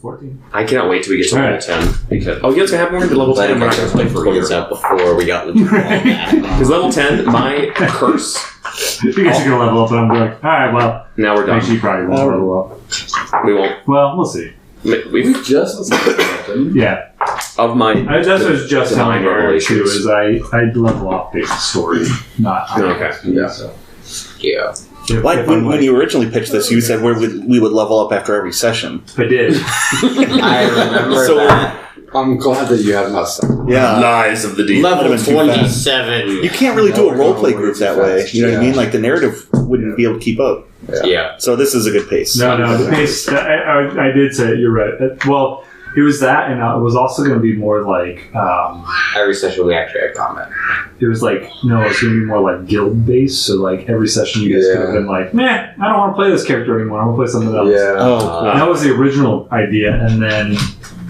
14. I cannot wait till we get to level 10 because you know what's gonna happen when we get to level 10? We're not gonna play for a year. Out before we got legit. Because level 10, my curse. You guys are gonna level up, and I'm like, all right, well, Now we're done. actually, probably won't level up. We won't. Well, we'll see. We've just Yeah, of my. that's what I was just telling Minor Eric too. issues. Is I level off based on story, not Okay. Yeah. So, Yeah. Like when you originally pitched this, you said we would level up after every session. I did. I remember So- that. I'm glad that you have not started. Yeah. Lies of the deep. Level Would've been too fast. 27. You can't really do a roleplay group that way. You know what I mean? Like the narrative wouldn't be able to keep up. Yeah. So this is a good pace. No, the pace. I did say it. You're right. Well, it was that, and it was also going to be more like. Every session we actually had combat. It was like it's going to be more like guild based. So like every session, you guys could have been like, "Meh, I don't want to play this character anymore. I want to play something else." Yeah. Oh, And that was the original idea, and then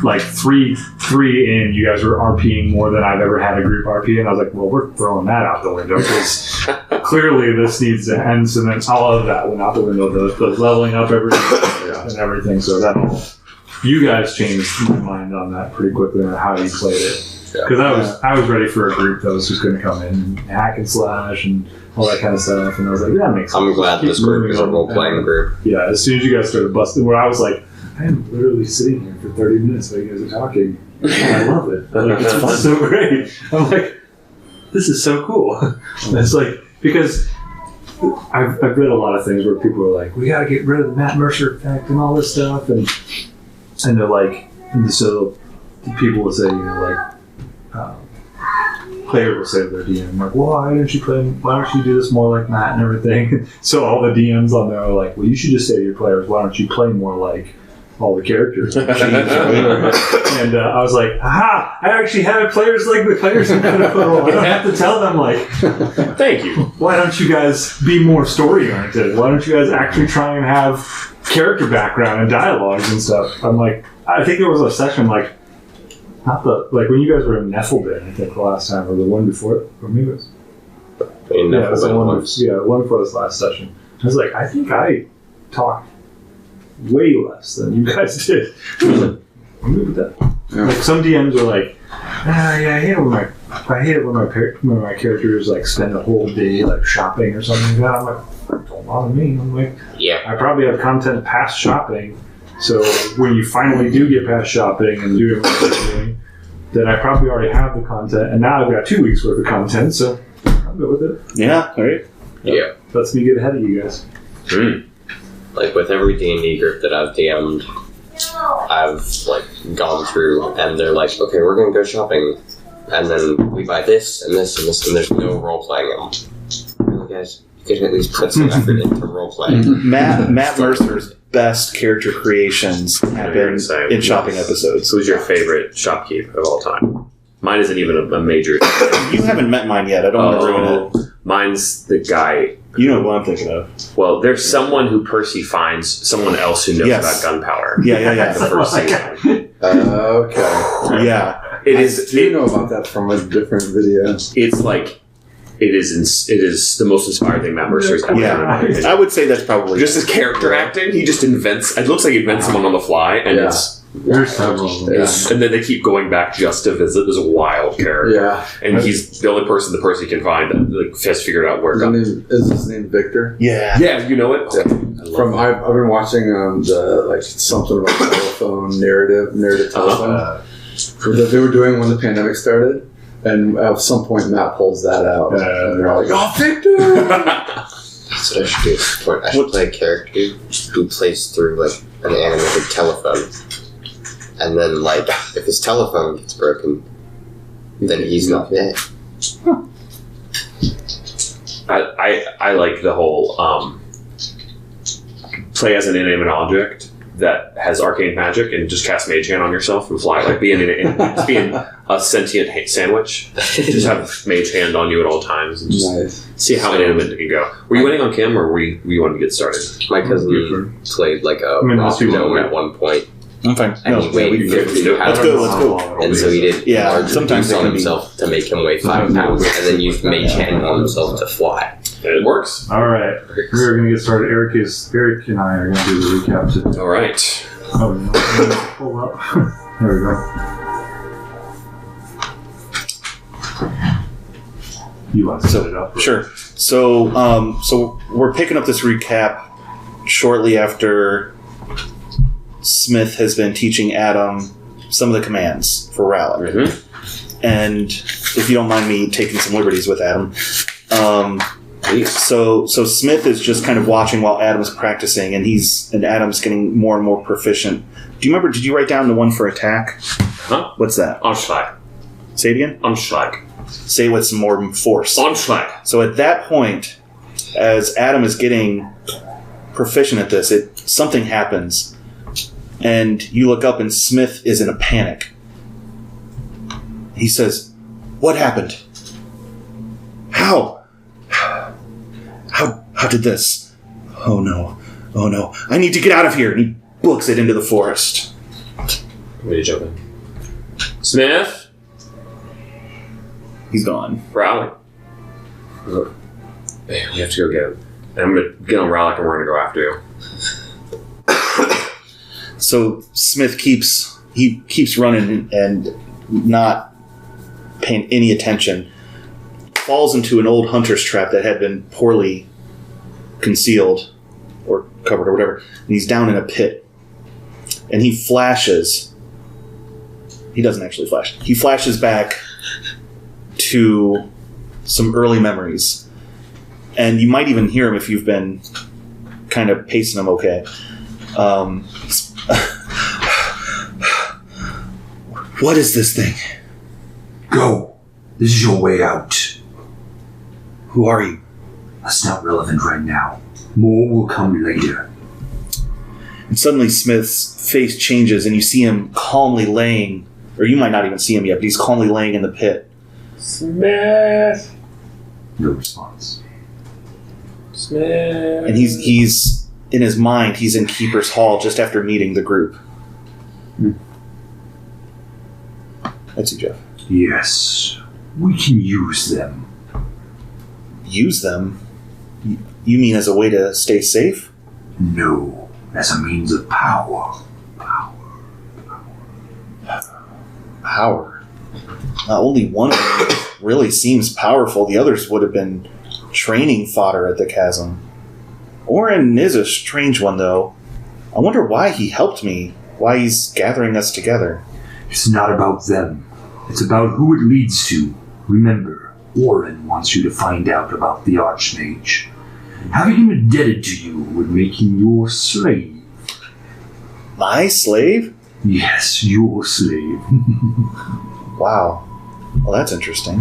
like three in, you guys were RPing more than I've ever had a group RP, and I was like, well, we're throwing that out the window because clearly this needs to end. So then all of that went out the window, the leveling up and everything. So that all, you guys changed my mind on that pretty quickly on how you played it. Because I was ready for a group that was just going to come in and hack and slash and all that kind of stuff, and I was like, that makes sense. I'm glad Keep this group moving is a on. role-playing group. Yeah, as soon as you guys started busting, where I was like, I am literally sitting here for 30 minutes while you guys are talking. And I love it. Like, it's so great. I'm like, this is so cool. And it's like, because I've read a lot of things where people are like, we got to get rid of the Matt Mercer effect and all this stuff. And they're like, and so people will say, players will say to their DM, like, well, why don't you do this more like Matt and everything? So all the DMs on there are like, well, you should just say to your players, why don't you play more like all the characters? And I was like, aha, I actually have players like the players in Critical Role. I don't have to tell them, like, Thank you. why don't you guys be more story-oriented? Why don't you guys actually try and have character background and dialogues and stuff? I'm like, I think there was a session, like, not the, like when you guys were in Neffelbin, I think the last time, or the one before, or maybe it was, yeah, it was the one before this last session. I was like, I think I talked way less than you guys did. I was like, I'm good with that. Yeah. Like some DMs are like, I hate it when my characters like spend a whole day like shopping or something like that. I'm like, don't bother me. I'm like, Yeah. I probably have content past shopping. So when you finally do get past shopping and doing what you're doing, then I probably already have the content, and now I've got 2 weeks worth of content, so I'm good with it. yeah, all right. Yeah. Lets me get ahead of you guys. Like with every D&D group that I've DM'd, I've like gone through and they're like, okay, we're gonna go shopping, and then we buy this and this and this, and there's no role playing them. Well, guys, you could at least put some effort into role playing. Matt Mercer's best character creations have been in shopping episodes. Who's your favorite shopkeep of all time? Mine isn't even a major. You haven't met mine yet. I don't want to ruin it. Mine's the guy. You know what I'm thinking of. Well, there's someone who Percy finds someone else who knows Yes. about gunpowder. Yeah. The first season. Okay. Yeah. It is. Do you know about that from a different video? It's like it is the most inspiring thing Matt Mercer's ever done. In my opinion. I would say that's probably Just his character acting, he just invents. It looks like he invents someone on the fly, and it's. There's several of them. And then they keep going back just to visit this wild character. Yeah. And he's the only person the person can find that like, has figured out where. Is his name Victor? Yeah. Yeah, you know it. Yeah. I I've been watching the like something about telephone narrative telephone. They were doing when the pandemic started, and at some point Matt pulls that out, and they're all like, "Oh, Victor!" That's what I should do. I should play a character who plays through like an animated telephone, and then like if his telephone gets broken, then he's not dead. I like the whole play as an inanimate object that has arcane magic and just cast Mage Hand on yourself and fly, like being a sentient sandwich. Just have Mage Hand on you at all times and just see how inanimate it can go. Were you waiting on Kim, or were you wanting to get started? My cousin played like a rock gnome at one point. I'm fine. And No, he weighed we can 50 go. pounds. Let's go. And so he did larger sometimes things they on can be- himself to make him weigh 5 pounds, and then used Mage Hand on himself to fly. It works. All right, we're going to get started. Eric and I are going to do the recap today. All right. Oh, no. Pull up. There we go. You want to set it up? Sure. So, so we're picking up this recap shortly after Smith has been teaching Adam some of the commands for Rallick. Mm-hmm. And if you don't mind me taking some liberties with Adam, so Smith is just kind of watching while Adam's practicing, and Adam's getting more and more proficient. Do you remember? Did you write down the one for attack? Huh? What's that? Anschlag. Say it again. Anschlag. Say with some more force. Anschlag. So at that point, as Adam is getting proficient at this, something happens, and you look up, and Smith is in a panic. He says, "What happened? How did this? Oh no, I need to get out of here." And he books it into the forest. Ready to jump in. Smith? He's gone. Rallick. Look. Man, we have to go get him. And I'm going to get on Rallick and we're going to go after you. So Smith keeps running and not paying any attention. Falls into an old hunter's trap that had been poorly concealed or covered or whatever. And he's down in a pit. And he flashes. He doesn't actually flash. He flashes back to some early memories. And you might even hear him if you've been kind of pacing him okay. What is this thing? Go. This is your way out. Who are you? That's not relevant right now. More will come later. And suddenly Smith's face changes and you see him calmly laying, or you might not even see him yet, but he's calmly laying in the pit. Smith! No response. Smith! And he's in his mind, he's in Keeper's Hall just after meeting the group. That's you, Jeff. Yes. We can use them. Use them? You mean as a way to stay safe? No. As a means of power. Power? Only one really seems powerful. The others would have been training fodder at the chasm. Orin is a strange one, though. I wonder why he helped me. Why he's gathering us together. It's not about them. It's about who it leads to. Remember, Orin wants you to find out about the Archmage. Having him indebted to you would make him your slave. My slave? Yes, your slave. Wow. Well, that's interesting.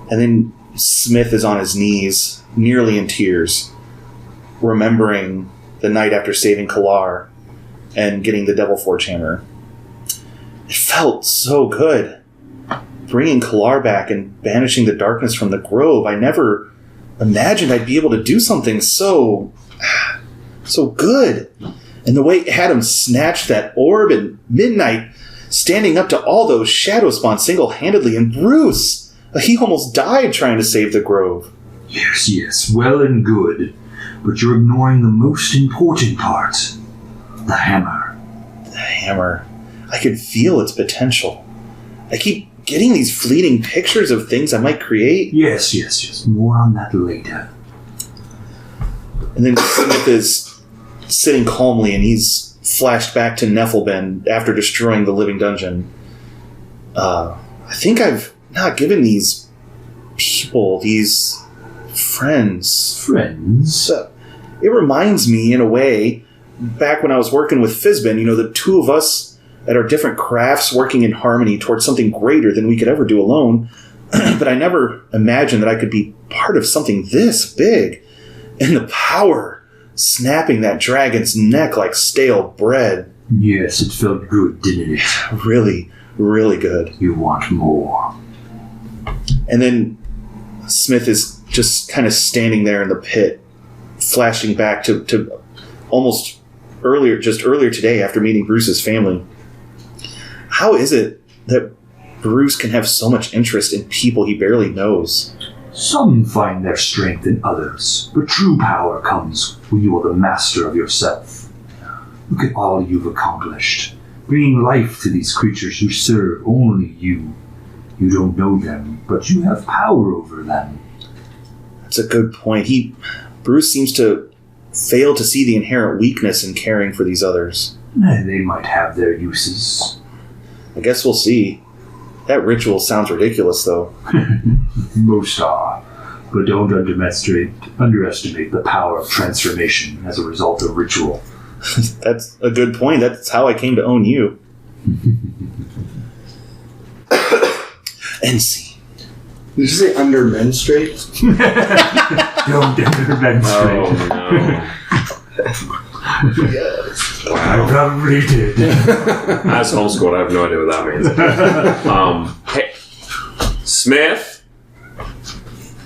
And then Smith is on his knees, nearly in tears, remembering the night after saving Kalar and getting the Devil Forge Hammer. It felt so good. Bringing Kalar back and banishing the darkness from the grove. I never imagined I'd be able to do something so good. And the way Adam snatched that orb at midnight, standing up to all those shadow spawn single-handedly, and Bruce, he almost died trying to save the grove. Yes, well and good. But you're ignoring the most important part. The hammer. The hammer. I could feel its potential. I keep getting these fleeting pictures of things I might create. Yes. More on that later. And then Smith is sitting calmly, and he's flashed back to Neffelben after destroying the living dungeon. I think I've not given these people, these friends. Friends? It reminds me, in a way, back when I was working with Fizbin, the two of us at our different crafts working in harmony towards something greater than we could ever do alone. But I never imagined that I could be part of something this big. And the power snapping that dragon's neck like stale bread. Yes, it felt good, didn't it? Really, really good. You want more. And then Smith is just kind of standing there in the pit, flashing back to almost earlier today after meeting Bruce's family. How is it that Bruce can have so much interest in people he barely knows? Some find their strength in others, but true power comes when you are the master of yourself. Look at all you've accomplished, bringing life to these creatures who serve only you. You don't know them, but you have power over them. That's a good point. Bruce seems to fail to see the inherent weakness in caring for these others. They might have their uses. I guess we'll see. That ritual sounds ridiculous, though. Most are, but don't underestimate the power of transformation as a result of ritual. That's a good point. That's how I came to own you. NC. Did you say under menstruate? Don't underestimate. Oh no! I probably did. As homeschooled, I have no idea what that means. Hey, Smith,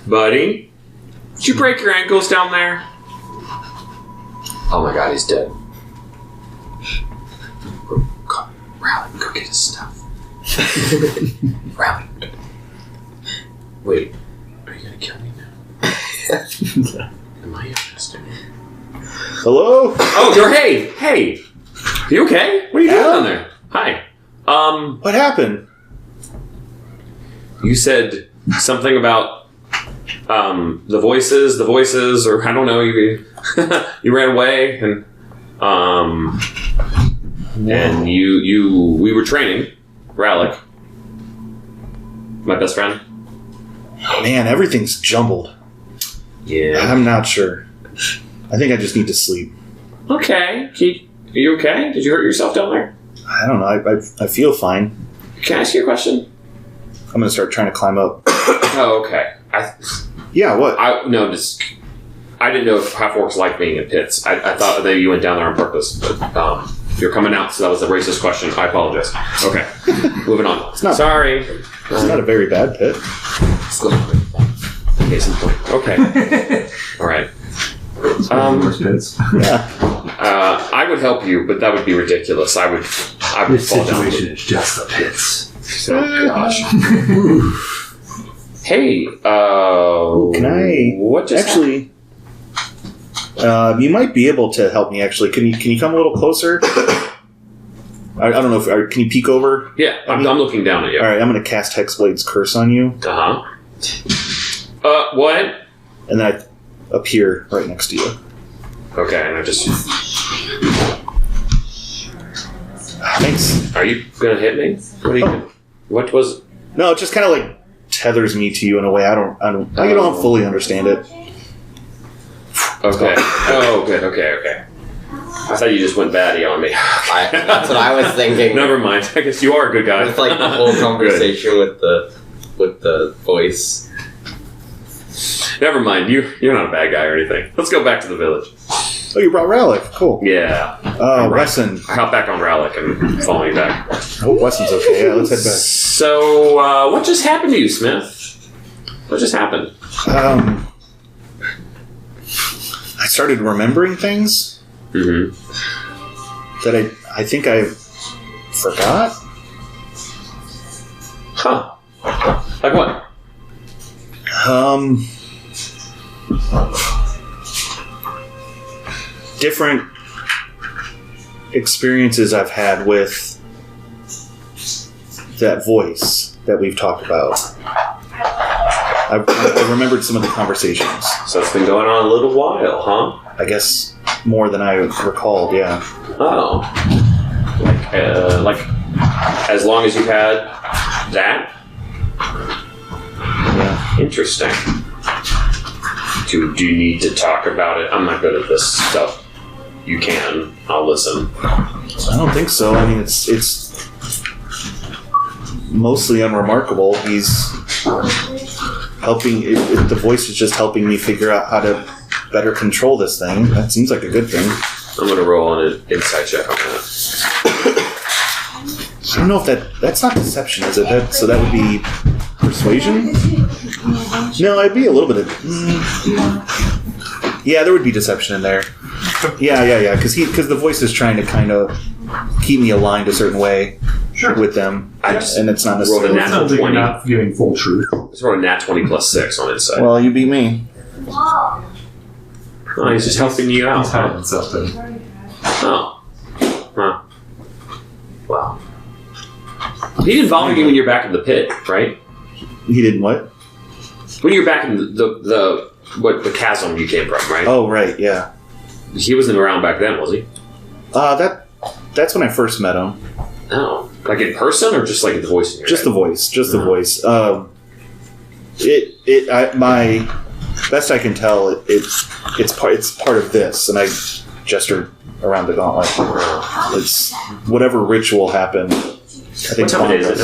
buddy, did you break your ankles down there? Oh my God, he's dead. Rally, go get his stuff. Rally. Wait, are you gonna kill me now? Am I interesting? Hello? Oh, hey! You okay? What are you doing down there? Hi. What happened? You said something about the voices, or I don't know. You you ran away, and and we were training Rallick, my best friend. Man, everything's jumbled. Yeah. I'm not sure. I think I just need to sleep. Okay. Are you okay? Did you hurt yourself down there? I don't know. I feel fine. Can I ask you a question? I'm going to start trying to climb up. Oh, okay. Yeah, what? I didn't know if half-orcs like being in pits. I thought that you went down there on purpose, but you're coming out, so that was a racist question. I apologize. Okay, moving on. Sorry. It's not a very bad pit. Case in point. Okay. All right. Yeah. I would help you, but that would be ridiculous. I would This fall down. situation is just the pits. Oh gosh. Hey, Can I what just actually? You might be able to help me. Actually, can you come a little closer? I don't know if can you peek over? Yeah, I'm looking down at you. All right, I'm going to cast Hexblade's Curse on you, What? and then I appear right next to you. Okay, and I just. Thanks. Are you gonna hit me? What are you? What was? No, it just kind of like tethers me to you in a way I don't fully understand it. Okay. Oh, good. Okay. I thought you just went batty on me. That's what I was thinking. Never mind. I guess you are a good guy. With like the whole conversation with the voice. Never mind. You're not a bad guy or anything. Let's go back to the village. Oh, you brought Rallick. Cool. Yeah. Wesson. I hop back on Rallick and follow you back. Oh, Wesson's okay. Yeah, let's head back. So, what just happened to you, Smith? What just happened? I started remembering things that I think I forgot. Huh. Like what? Different experiences I've had with that voice that we've talked about. I remembered some of the conversations. So it's been going on a little while, huh? I guess more than I recalled, yeah. Oh. Like as long as you've had that? Yeah. Interesting. Do you need to talk about it? I'm not good at this stuff. You can. I'll listen. I don't think so. I mean, it's mostly unremarkable. He's helping. The voice is just helping me figure out how to better control this thing. That seems like a good thing. I'm going to roll an insight check on that. I don't know if that's not deception, is it? So that would be persuasion? No, it'd be a little bit of... Yeah, there would be deception in there. Yeah. Because the voice is trying to kind of keep me aligned a certain way with them. And it's not rolled a necessarily... nat Sounds like you're 20. not giving full truth. Let's roll a nat 20 plus 6 on insight. Well, you beat me. Oh, he's just helping you out. He's hiding something. Oh. Huh. Wow. He didn't bother you when you're back in the pit, right? He didn't what? When you're back in the chasm you came from, right? Oh, right, yeah. He wasn't around back then, was he? That's when I first met him. Oh. Like in person or just like the voice in your Just head? the voice. Just the voice. My best I can tell, it's part of this, and I gestured around the gauntlet. It's whatever ritual happened. I think What time is it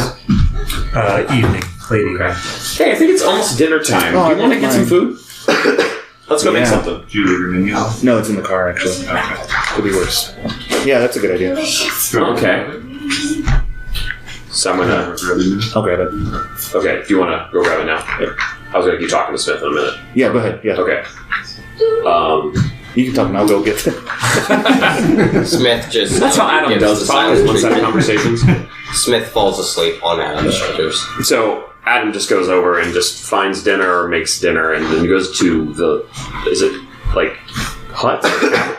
now? Evening, late evening. Hey, I think it's almost dinner time. Oh, Do you want to get some food? Let's go make Yeah. something. Did you leave your menu? No, it's in the car actually. Could be worse. Yeah, that's a good idea. Okay. So I'm gonna. I'll grab it. Okay, do you want to go grab it now? I was gonna keep talking to Smith in a minute. Yeah, go ahead. Yeah, Okay. you can talk, and I'll go get it. Smith just. That's how Adam gives does the it. Silence silent one-sided treatment. conversations. Smith falls asleep on Adam's shoulders. So Adam just goes over and just finds dinner or makes dinner, and then goes to the. Is it like hut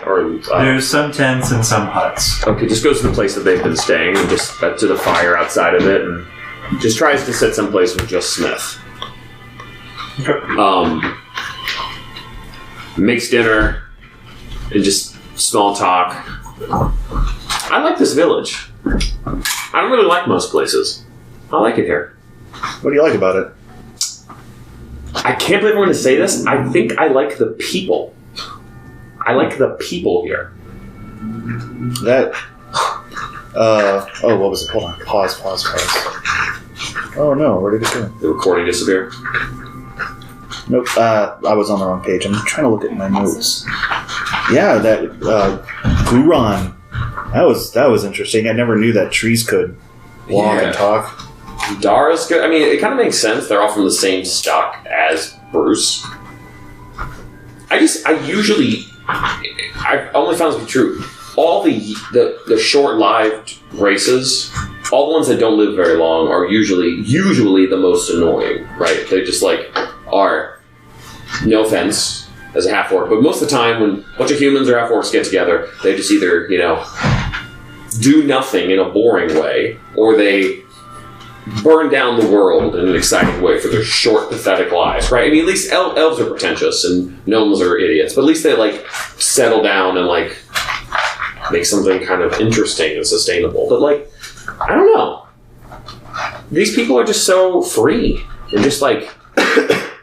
or? There's some tents and some huts. Okay, just goes to the place that they've been staying and just to the fire outside of it, and just tries to sit someplace with just Smith. Makes dinner and just small talk. I like this village. I don't really like most places. I like it here. What do you like about it? I can't believe I'm going to say this. I think I like the people. I like the people here. That. Oh, what was it? Hold on. Pause. Oh no, where did it go? The recording disappeared. Nope. I was on the wrong page. I'm trying to look at my notes. Yeah, that Guron. That was interesting. I never knew that trees could walk Yeah. and talk. Dara's good. I mean, it kind of makes sense. They're all from the same stock as Bruce. I've only found this to be true. All the short-lived races, all the ones that don't live very long, are usually the most annoying, right? They just are. No offense, as a half-orc, but most of the time when a bunch of humans or half-orcs get together, they just either do nothing in a boring way, or they burn down the world in an exciting way for their short, pathetic lives, right? I mean, at least elves are pretentious and gnomes are idiots, but at least they settle down and make something kind of interesting and sustainable. But I don't know. These people are just so free and just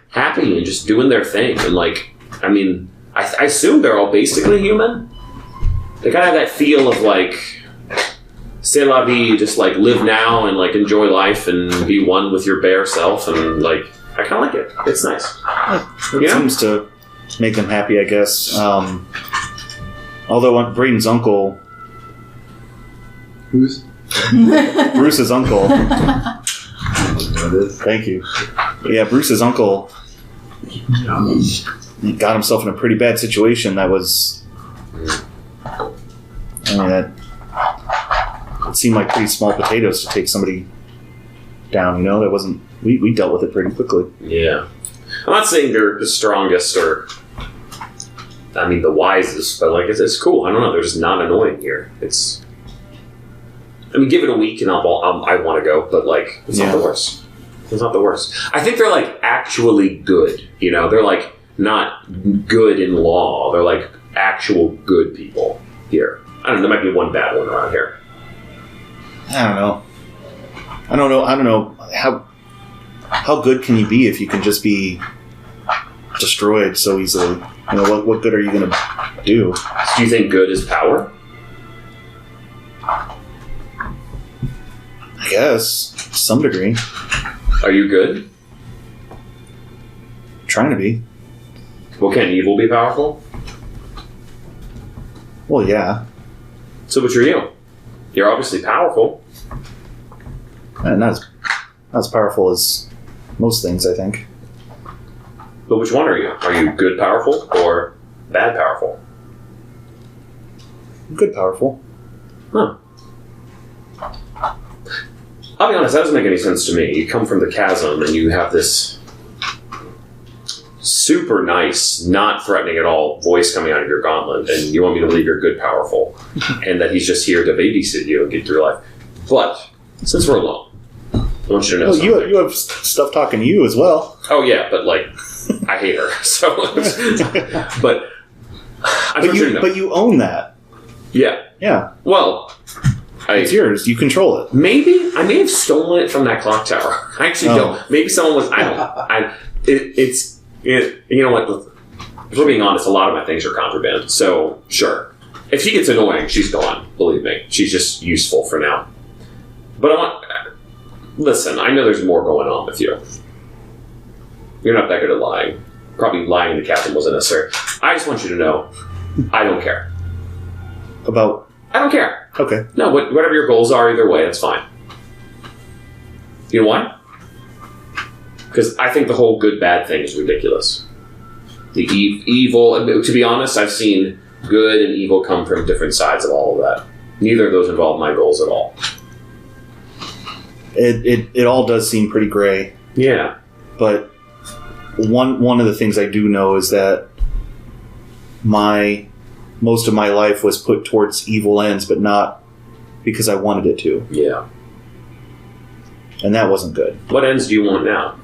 happy and just doing their thing. And I mean, I assume they're all basically human. They kind of have that feel of c'est la vie, just live now and enjoy life and be one with your bare self, and I kind of like it. It's nice. It seems to make them happy, I guess. Although Braden's uncle, Who's? Bruce's uncle. What it is? Thank you. Yeah, Bruce's uncle he got himself in a pretty bad situation. That was, it seemed like pretty small potatoes to take somebody down. That wasn't. We dealt with it pretty quickly. Yeah. I'm not saying they're the strongest or, the wisest, but it's cool. I don't know. They're just not annoying here. Give it a week and I want to go, but it's not the worst. It's not the worst. I think they're actually good. They're not good in law. They're actual good people here. I don't know. There might be one bad one around here. I don't know how good can you be if you can just be destroyed so easily? What good are you going to do? Do you think good is power? I guess to some degree. Are you good? Trying to be. Well, can evil be powerful? Well, yeah. So which are you? You're obviously powerful. And not as powerful as most things, I think. But which one are you? Are you good powerful or bad powerful? Good powerful. Huh. I'll be honest, that doesn't make any sense to me. You come from the chasm and you have this super nice, not threatening at all voice coming out of your gauntlet, and you want me to believe you're good, powerful, and that he's just here to babysit you and get through life. But since we're alone, I want you to know something. You have stuff talking to you as well. Oh yeah, but like, I hate her. So, but I want you to know. But you own that. Yeah. Yeah. Well, It's yours. You control it. Maybe I may have stolen it from that clock tower. I actually don't. Maybe someone was. I don't. You know what? If we're being honest, a lot of my things are contraband. So sure, if she gets annoying, she's gone. Believe me, she's just useful for now. But I want. Listen, I know there's more going on with you. You're not that good at lying. Probably lying to Captain wasn't necessary. I just want you to know, I don't care. About? I don't care. Okay. No, whatever your goals are, either way, that's fine. You know why? Because I think the whole good-bad thing is ridiculous. The evil, to be honest, I've seen good and evil come from different sides of all of that. Neither of those involve my goals at all. It all does seem pretty gray. Yeah. But one of the things I do know is that most of my life was put towards evil ends, but not because I wanted it to. Yeah. And that wasn't good. What ends do you want now?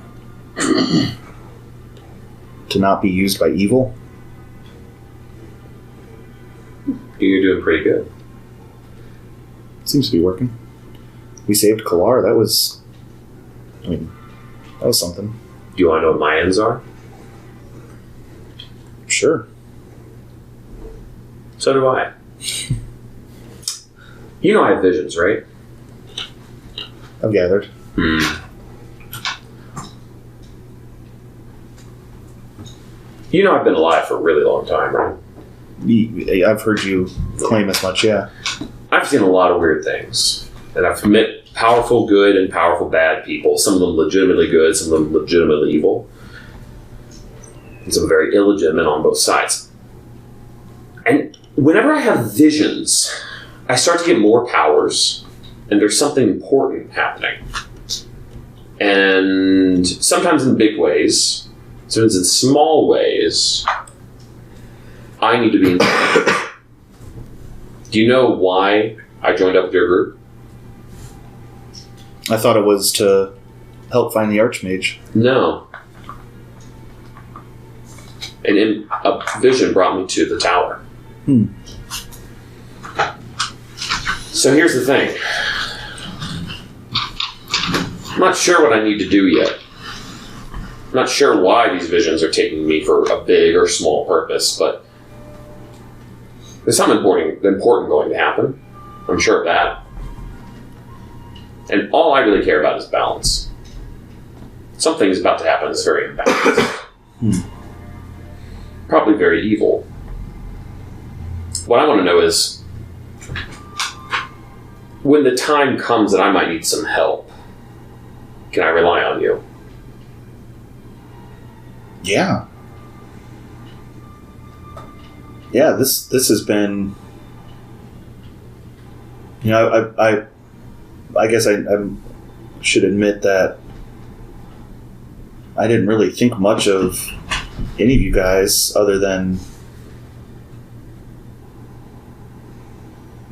To not be used by evil? You're doing pretty good. Seems to be working. We saved Kalar. That was something. Do you want to know what my ends are? Sure. So do I. You know I have visions, right? I've gathered. You know I've been alive for a really long time, right? I've heard you claim as much, yeah. I've seen a lot of weird things. And I've met powerful good and powerful bad people. Some of them legitimately good, some of them legitimately evil. And some very illegitimate on both sides. And whenever I have visions, I start to get more powers, and there's something important happening. And sometimes in big ways, sometimes in small ways, I need to be in charge. Do you know why I joined up with your group? I thought it was to help find the Archmage. No. And a vision brought me to the tower. So here's the thing. I'm not sure what I need to do yet. I'm not sure why these visions are taking me for a big or small purpose, but there's something important going to happen. I'm sure of that. And all I really care about is balance. Something's about to happen that's very imbalanced. Probably very evil. What I want to know is, when the time comes that I might need some help, can I rely on you? Yeah. Yeah, this has been... You know, I guess I should admit that I didn't really think much of any of you guys other than,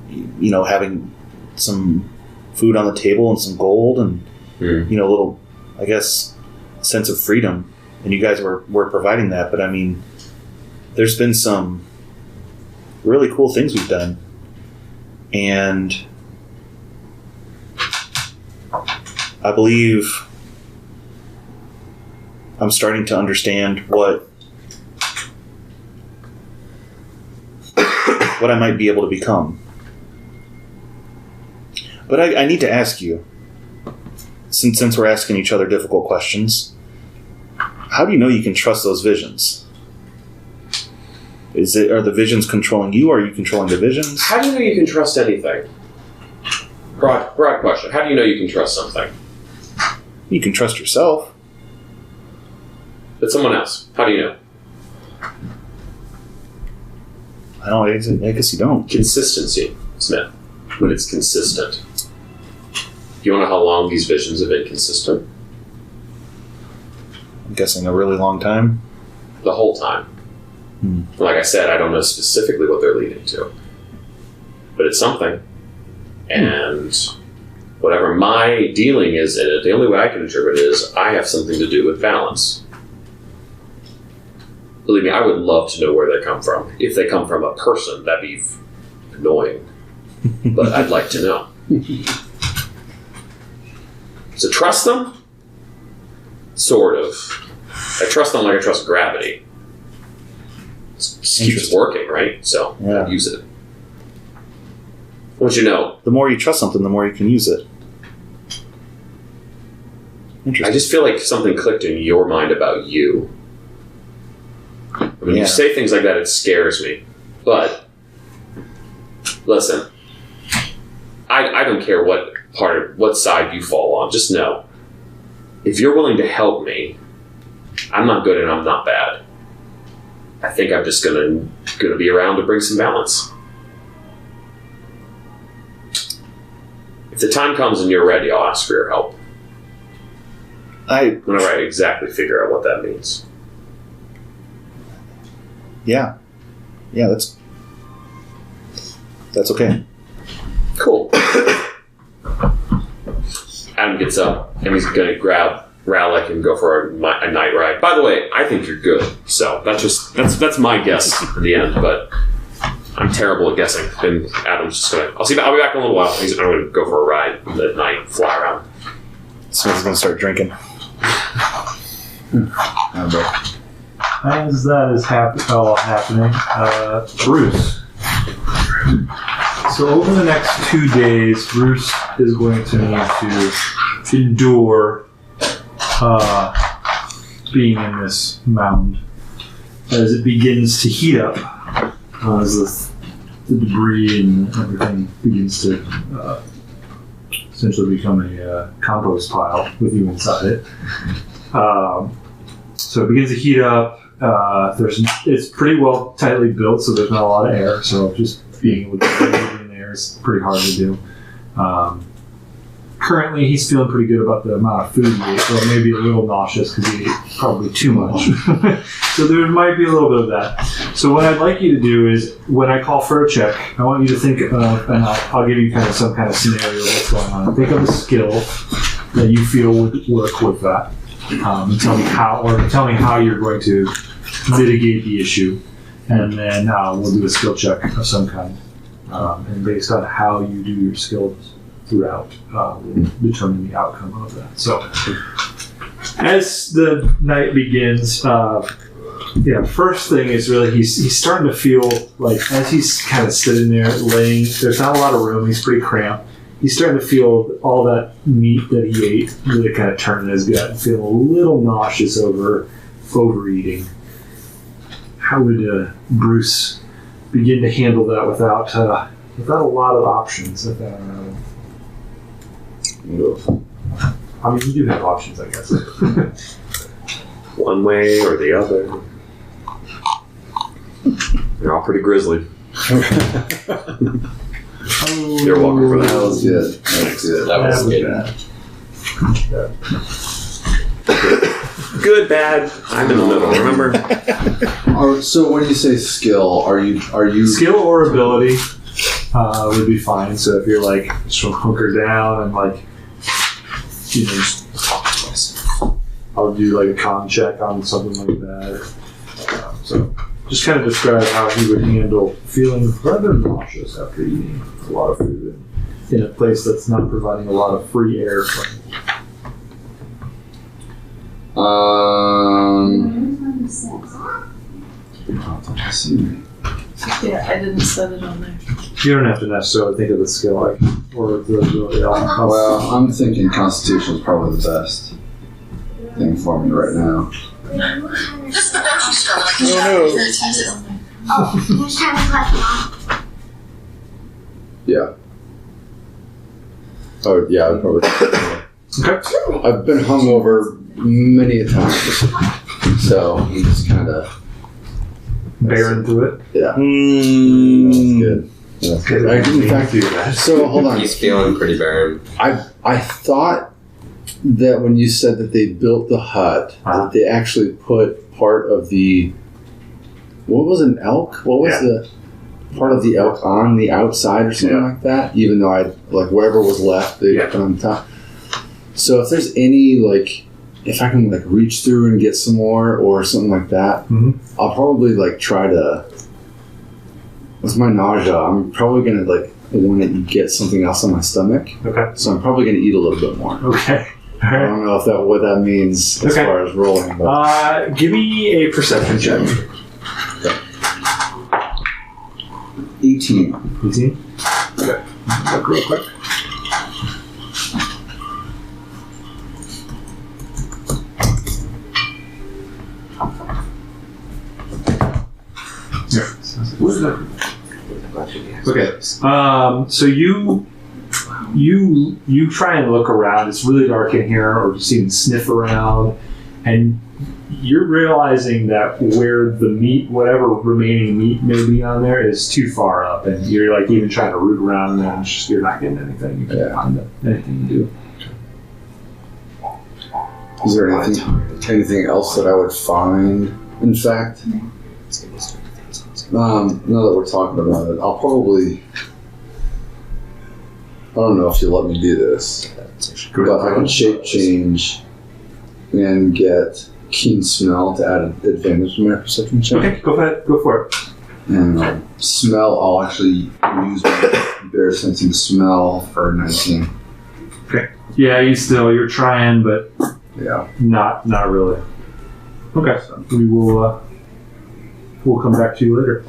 you know, having some food on the table and some gold and, you know, a little, I guess, sense of freedom. And you guys were providing that. But, I mean, there's been some really cool things we've done. And I believe I'm starting to understand what I might be able to become. But I need to ask you, since we're asking each other difficult questions, how do you know you can trust those visions? Are the visions controlling you, or are you controlling the visions? How do you know you can trust anything? Broad question. How do you know you can trust something? You can trust yourself. But someone else, how do you know? I guess you don't. Consistency, Smith. When it's consistent. Do you want to know how long these visions have been consistent? I'm guessing a really long time. the whole time. Like I said, I don't know specifically what they're leading to, but it's something. And whatever my dealing is in it, the only way I can interpret it is I have something to do with balance. Believe me, I would love to know where they come from. If they come from a person, that'd be annoying. But I'd like to know. So trust them? Sort of. I trust them like I trust gravity. It keeps working, right? So Yeah. use it. Once you know, The more you trust something, the more you can use it. Interesting. I just feel like something clicked in your mind about you. When Yeah. you say things like that, it scares me. But listen, I don't care what side you fall on. Just know, if you're willing to help me, I'm not good and I'm not bad. I think I'm just gonna be around to bring some balance. If the time comes and you're ready, I'll ask for your help. Whenever I exactly figure out what that means. Yeah, that's okay. Cool. Adam gets up and he's gonna grab Rallick and go for a night ride. By the way, I think you're good, so that's my guess in the end. But I'm terrible at guessing. And Adam's just gonna. I'll be back in a little while. I'm gonna go for a ride at night, fly around. Smith's gonna start drinking. As that is all happening, Bruce. So over the next 2 days, Bruce is going to need to endure being in this mound as it begins to heat up, as the debris and everything begins to essentially become a compost pile with you inside it. So it begins to heat up. It's pretty well tightly built, so there's not a lot of air. So just being able to breathe in there is pretty hard to do. Currently, he's feeling pretty good about the amount of food he ate, or maybe a little nauseous because he ate probably too much. So there might be a little bit of that. So what I'd like you to do is, when I call for a check, I want you to think of, and I'll give you kind of some kind of scenario of what's going on. Think of a skill that you feel would work with that. And tell me how you're going to mitigate the issue, and then we'll do a skill check of some kind. And based on how you do your skills throughout, will determine the outcome of that. So, as the night begins, first thing is really he's starting to feel like, as he's kind of sitting there laying. There's not a lot of room. He's pretty cramped. He's starting to feel all that meat that he ate really kind of turn in his gut and feel a little nauseous over overeating. How would Bruce begin to handle that without a lot of options? I mean, you do have options, I guess. One way or the other. They're all pretty grisly. You're welcome for that. That was good. That was good. Good, bad. I'm in the middle. Remember? So when you say skill, are you Skill or ability would be fine. So if you're like just hunker down and like, I'll do like a con check on something like that. So just kind of describe how he would handle feeling rather nauseous after eating a lot of food in a place that's not providing a lot of free air for him. Yeah, I didn't set it on there. You don't have to necessarily think of the skill or the ability. Well, I'm thinking Constitution is probably the best thing for me right now. Yeah. Oh, yeah, I'd probably. Okay. I've been hungover many a time, so I'm just kind of bearing through it. Yeah. That's good. In fact, so hold on. He's feeling pretty barren. I thought that when you said that they built the hut, that they actually put part of the. What was an elk? What was the part of the elk on the outside or something like that? Even though I like wherever was left, they put on top. So if there's any like, if I can like reach through and get some more or something like that, I'll probably like try to. With my nausea, I'm probably gonna like want to get something else on my stomach. Okay. So I'm probably gonna eat a little bit more. Okay. I don't know what that means as far as rolling. But. Give me a perception check. 18. 18? Okay. Look real quick. Okay. So you try and look around. It's really dark in here, or just even sniff around, and you're realizing that where the meat, whatever remaining meat may be on there, is too far up, and you're like even trying to root around there, and you're not getting anything. You can't find anything to do. Is there anything else that I would find? In fact, now that we're talking about it, I'll probably. I don't know if you'll let me do this, but I can shape change and get keen smell to add an advantage to my perception check. Okay, go ahead. Go for it. And smell, I'll actually use my bear sensing smell for 19. Okay. Yeah, you're trying, but not really. Okay, so we will. We'll come back to you later.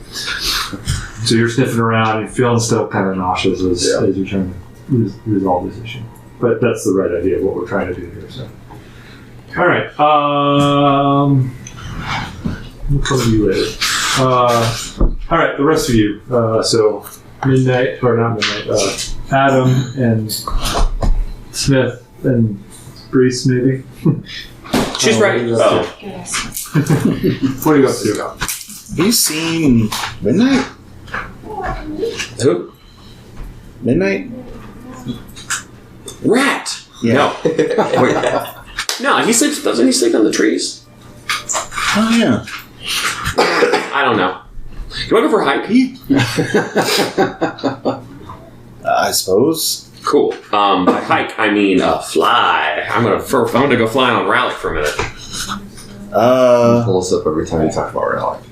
So you're sniffing around and feeling still kind of nauseous as you're trying to resolve this issue. But that's the right idea of what we're trying to do here. So, all right. We'll come to you later. All right, the rest of you. So Midnight, or not Midnight. Adam and Smith and Brees, maybe. She's right. Oh. What are you up to? Have you seen Midnight? Who? Midnight? Rat. Yeah. No. Wait. No, he sleeps. Doesn't he sleep on the trees? Oh yeah. I don't know. You want to go for a hike? I suppose. Cool. By hike, I mean fly. I'm gonna go flying on Rallic for a minute. Pull us up every time you talk about Rallic.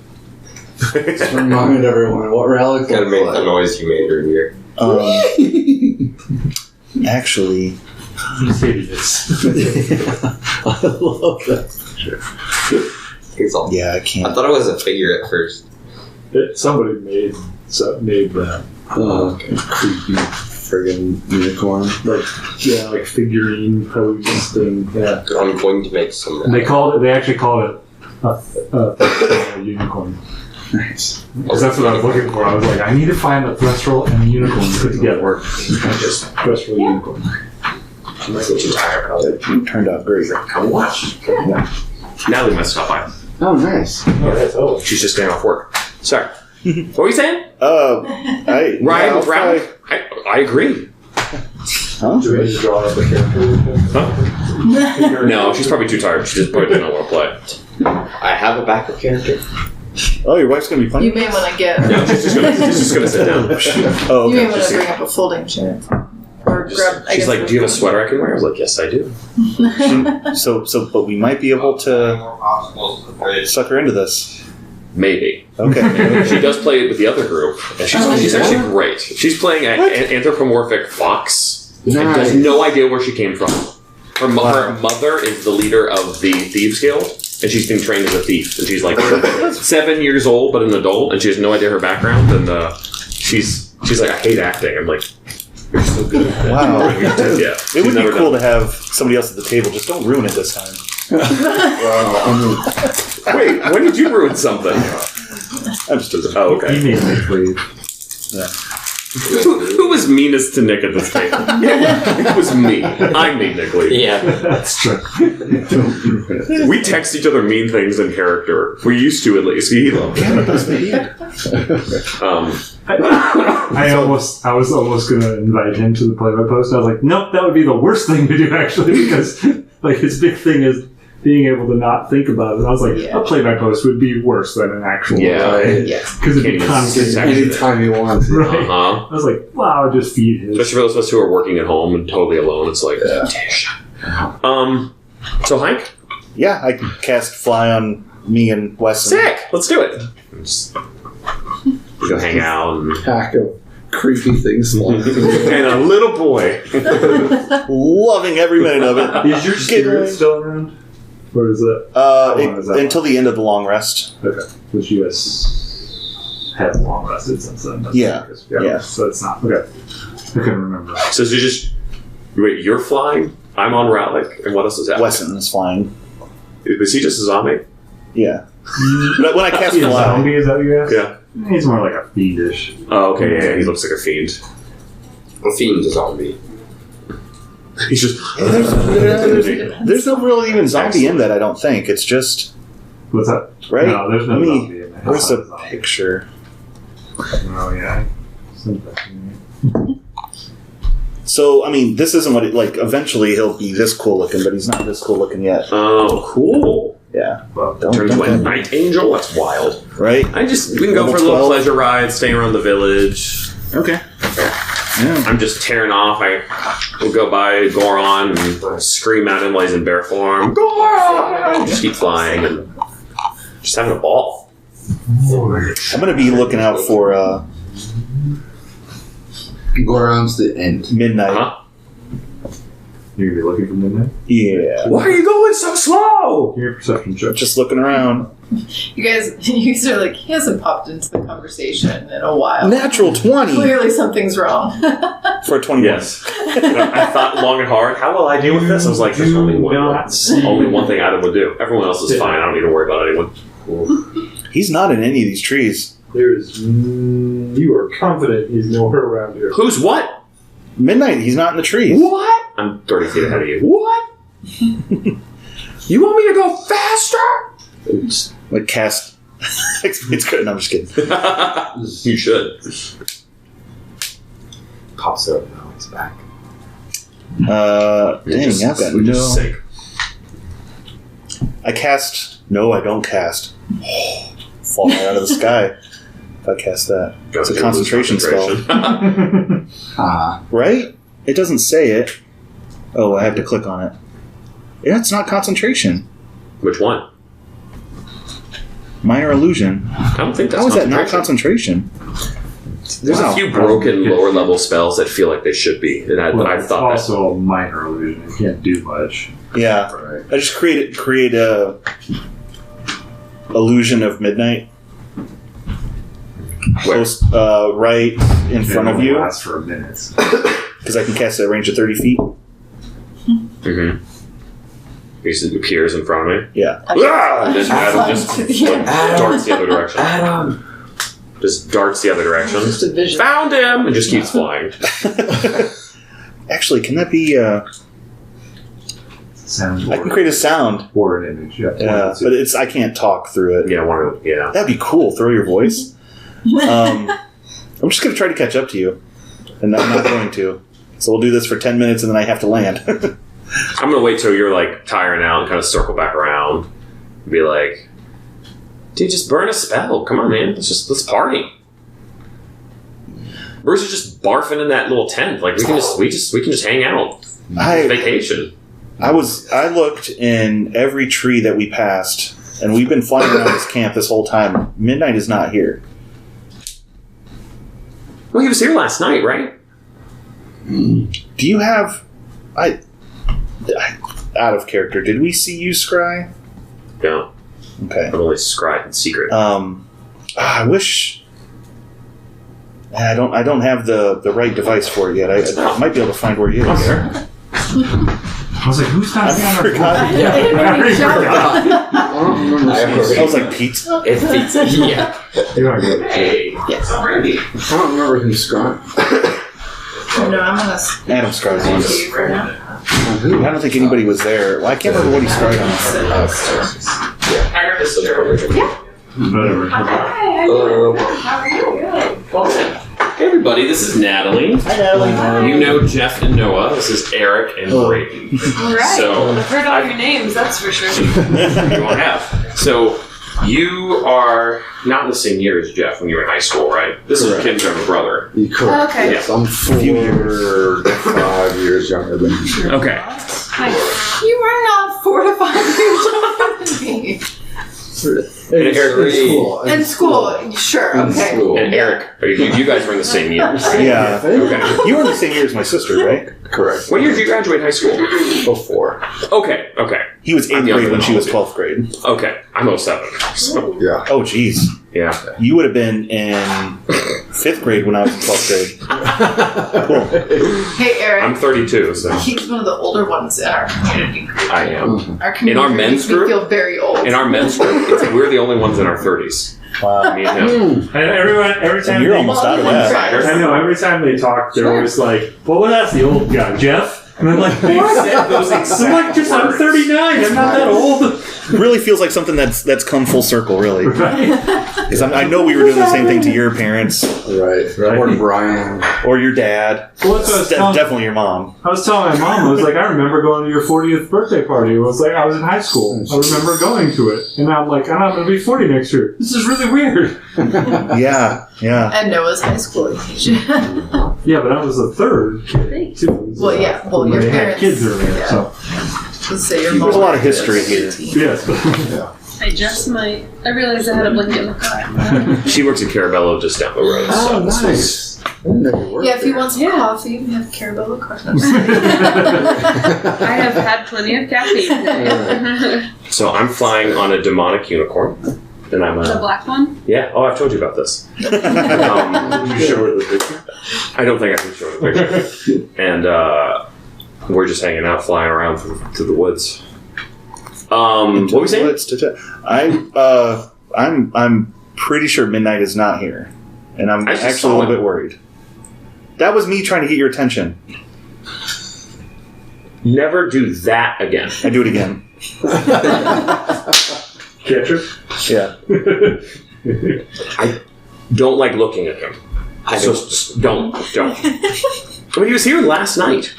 Just remind everyone what Rallic Gotta make the noise you made earlier. Actually, He hated this. I love that. yeah, I can't. I thought it was a figure at first. Somebody made that Creepy friggin' unicorn. like figurine pose thing. Yeah. I'm going to make some. And they actually called it a unicorn. Nice. Because that's what I was looking for. I was like, I need to find a thestral and a unicorn put together. Just thestral unicorn. I'm not too tired about it. It turned out great. Come watch. Natalie must stop by. Oh, nice. She's just getting off work. Sorry. What were you saying? Ryan, Ryan, I agree. Huh? Do we need to draw up a character? No, she's probably too tired. She just probably doesn't want to play. I have a backup character. Oh, your wife's gonna be playing. You may want to get. No, she's just gonna sit down. Oh, You may okay. want to bring up a folding chair. Or grab. She's like, "Do you have a sweater I can wear?" I was like, "Yes, I do." But we might be able to suck her into this. Maybe. Okay. She does play it with the other group, and she's actually great. She's playing an anthropomorphic fox and has no idea where she came from. Her mother is the leader of the Thieves Guild, and she's being trained as a thief. And she's like 7 years old, but an adult, and she has no idea her background. And she's like, "I hate acting." I'm like, "You're so good at it." Wow. Yeah. It would be cool to have somebody else at the table. Just don't ruin it this time. Wait, when did you ruin something? I'm just teasing. Oh, okay. He made me leave. Yeah. Who was meanest to Nick at this table? It was me. I made Nick leave. Yeah. That's true. We text each other mean things in character. We used to, at least. He loved it. I was almost gonna invite him to the play by post. I was like, nope, that would be the worst thing to do actually, because like his big thing is being able to not think about it. I was like, Yeah. a play-by-post would be worse than an actual Yeah. play. Yeah. Because it Can't even becomes... see it. Anytime you want. Right. Uh-huh. I was like, wow, just feed his. Especially for those of us who are working at home and totally alone, it's like, Yeah. so Hank, Yeah, I can cast fly on me and Wesson. sick. Let's do it. Just go hang out and Pack of creepy things. and a little boy. Loving every minute of it. Is your spirit still around? Or is it... long is that Until the end of the long rest. Okay. Which you guys have long rested since then. That's Yeah. Yeah. So it's not... Okay. I couldn't remember. So is it just wait? You're flying. I'm on Rallick, and what else is happening? Wesson is flying. Is he just a zombie? Yeah. But when I cast Is he a fly, zombie, is that what you asked? Yeah. He's more like a fiendish. Oh, okay. Yeah, he looks like a fiend. A fiend's a zombie. He's just. there's no real even zombie in that. I don't think it's just What's that? right. No, there's no Let me- zombie in there. Where's It's the not a zombie. picture? Oh, yeah. Sent that to me. So I mean, this isn't what it like. Eventually, he'll be this cool looking, but he's not this cool looking yet. Oh, cool. Yeah. Well, Don't, Turn into a don't, night angel. That's wild. right? We can go Level for a little 12. pleasure ride, stay around the village. Okay. Yeah. I'm just tearing off. I will go by Goron and scream at him while he's in bear form. Goron! Just keep flying and just having a ball. I'm gonna be looking out for Goron's the end. midnight. Huh? You're going to be looking for midnight? Yeah. Why are you going so slow? Give me a perception check. Just looking around. You guys are like, he hasn't popped into the conversation in a while. Natural 20 Clearly something's wrong. for a 21. Yes. I thought long and hard. How will I deal with this? I was like, there's only one thing Adam would do. Everyone else is fine. I don't need to worry about anyone. He's not in any of these trees. There's... you are confident he's nowhere around here. Who's what? Midnight, he's not in the trees. What? I'm 30 feet ahead of you. What? You want me to go faster? Like cast. It's good. No, I'm just kidding. You should. Pops up. Now he's back. Dang, Just- I've got for just no. sake. I cast. No, I don't cast. Falling right out of the sky. If I cast that, it's a concentration spell, right? It doesn't say it. Oh, I have to click on it. Yeah, it's not concentration. Which one? Minor illusion. I don't think that's How is that not concentration. concentration? There's Wow. a few broken lower level spells that feel like they should be, and I Well, it's thought that. also a minor illusion. You can't do much. Yeah, Right. I just create a illusion of midnight. Where? Close, right in front of you, Lasts for a minute. because I can cast it at a range of 30 feet. Mm-hmm. He just appears in front of me. Yeah. Ah! And then Adam just To the end. darts the other direction. Adam! Just darts the other direction. Just a vision. Found him! And just keeps flying. Actually, can that be? Sound I can create a sound. or an image. Yeah, Yeah, but it's I can't talk through it. Yeah, one of yeah. That'd be cool. Throw your voice. I'm just gonna try to catch up to you, and I'm not going to. So we'll do this for 10 minutes, and then I have to land. I'm gonna wait till you're like tiring out and kind of circle back around. And be like, dude, just burn a spell. Come on, man. Let's party. Bruce is just barfing in that little tent. Like we can just hang out. Vacation. I looked in every tree that we passed, and we've been flying around this camp this whole time. Midnight is not here. Well, he was here last night, right? Do you have? Out of character. Did we see you, Scry? No. Okay. I'm only scribed in secret. I wish. I don't have the right device for it yet. I might be able to find where he is. Okay. I was like, who's not I forgot. Yeah. I was like pizza. It fits. Yeah. Hey, Yes. I'm ready. I don't remember who's Scott. No, I'm gonna Adam Scry's on. see for now. I don't think anybody was there. Well, I can't remember what he Scryed on. I got this still. Whatever. Hello. Hey everybody, this is Natalie. Hi, Natalie. You know Jeff and Noah. This is Eric and Brayden. All right. So- I've heard all your names, that's for sure. You won't have. So you are not in the same year as Jeff when you were in high school, right? This Correct. is Kim's younger brother. You correct. Okay. Yes, I'm 4 to 5 years younger than you. Okay. You are not 4 to 5 years older than me. And Eric, In school, sure, In okay. school. and Eric, you guys were in the same year, right? Yeah. Okay. You were in the same year as my sister, right? Correct. What year did you graduate high school? 04. Okay. Okay. He was 8th I'm grade younger when than she was all of 12th grade. Okay. I'm 07. So, Yeah. Oh, jeez. yeah. You would have been in 5th grade when I was in 12th grade. Cool. Hey, Eric. I'm 32, so He's one of the older ones in our community group. I am. Our community In our group men's makes me group? feel very old. In our men's group, it's like we're the only ones in our 30s. Wow. Me and him. And every time And you're they, almost out of that. I know, every time they talk, they're always like, well, that's the old guy, Jeff. And I'm like, They what? said those exact I'm like, I'm words. 39. I'm not that old. Really feels like something that's come full circle, really. Right? Because I know we were doing the same thing to your parents Right. Or Brian. or your dad. Well, that's what I was telling, Definitely your mom. I was telling my mom, I was like, I remember going to your 40th birthday party. It was like, I was in high school. I remember going to it. And I'm like, I'm not going to be 40 next year. This is really weird. Yeah, yeah. And Noah's high school age. Yeah, but I was the third kid, too. Well, yeah. Well, your They had parents. kids earlier, yeah. so. Let's say your There's mom a lot of history here. Yes. I just might. I realized I had a blanket in the car. She works at Carabello just down the road. Oh, so nice. I didn't know you worked Yeah, if he there. wants coffee, we have Carabello coffee. I have had plenty of caffeine today. So I'm flying on a demonic unicorn. And I'm The black one? yeah. Oh, I've told you about this. Did you show her the picture? I don't think I can show the picture. And we're just hanging out, flying around through the woods. What were we saying? I'm pretty sure Midnight is not here, and I'm I just actually a saw little him. bit worried. That was me trying to get your attention. Never do that again. I do it again. Catcher? Yeah. I don't like looking at him. Just don't. I mean, he was here last night.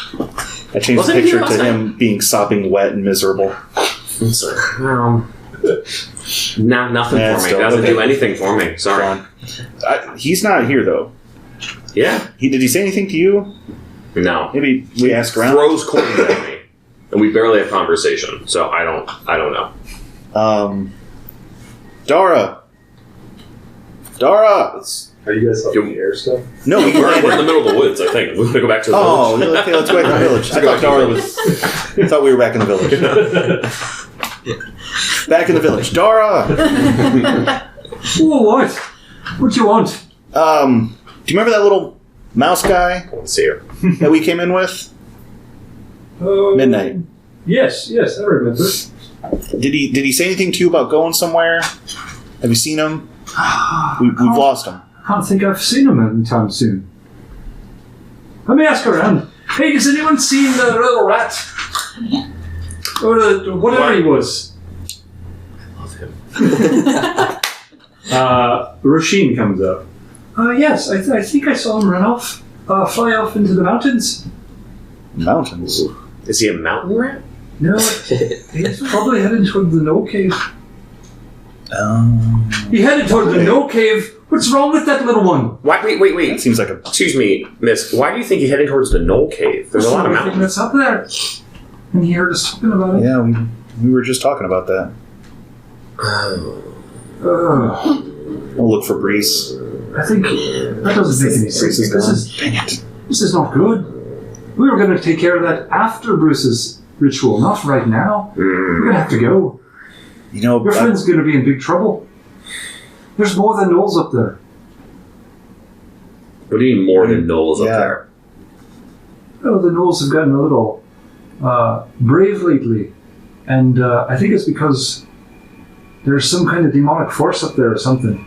I changed Wasn't the he here picture to last him being sopping wet and miserable. No, nothing Yeah, for me. still Doesn't okay. do anything for me. Sorry. He's not here though. Yeah. Did he say anything to you? No. Maybe we ask around. Throws coins at me, and we barely have conversation. So I don't know. Dara. Are you guys up in the air still? No, we We're in the landed. middle of the woods. I think we're gonna go back to the Oh, village. okay. Let's go back to the village. I thought Dara was. I thought we were back in the village. Back in the village, Dara. Oh, what? What you want? Do you remember that little mouse guy Let's see her. that we came in with? Midnight. Yes, I remember. Did he say anything to you about going somewhere? Have you seen him? We've lost him. I can't think I've seen him anytime soon. Let me ask around. Hey, has anyone seen the little rat? Or the whatever he was? I love him. Rasheen comes up. Yes, I think I saw him run off, fly off into the mountains. Mountains. Is he a mountain rat? No, he's probably heading toward the Knoll Cave. He headed toward the Knoll Cave. What's wrong with that little one? Why? Wait. That seems like a. Excuse me, miss. Why do you think you're heading towards the Knoll Cave? There's a lot of Something mountains. that's up there. And he heard us talking about it. Yeah, we were just talking about that. We'll look for Breeze. I think that doesn't make any sense. This is not good. We were going to take care of that after Bruce's ritual, not right now. We're going to have to go. You know, Your friend's going to be in big trouble. There's more than Knowles up there. What do you mean more than Knowles up Yeah. there? Oh, the Knowles have gotten a little brave lately. And I think it's because there's some kind of demonic force up there or something.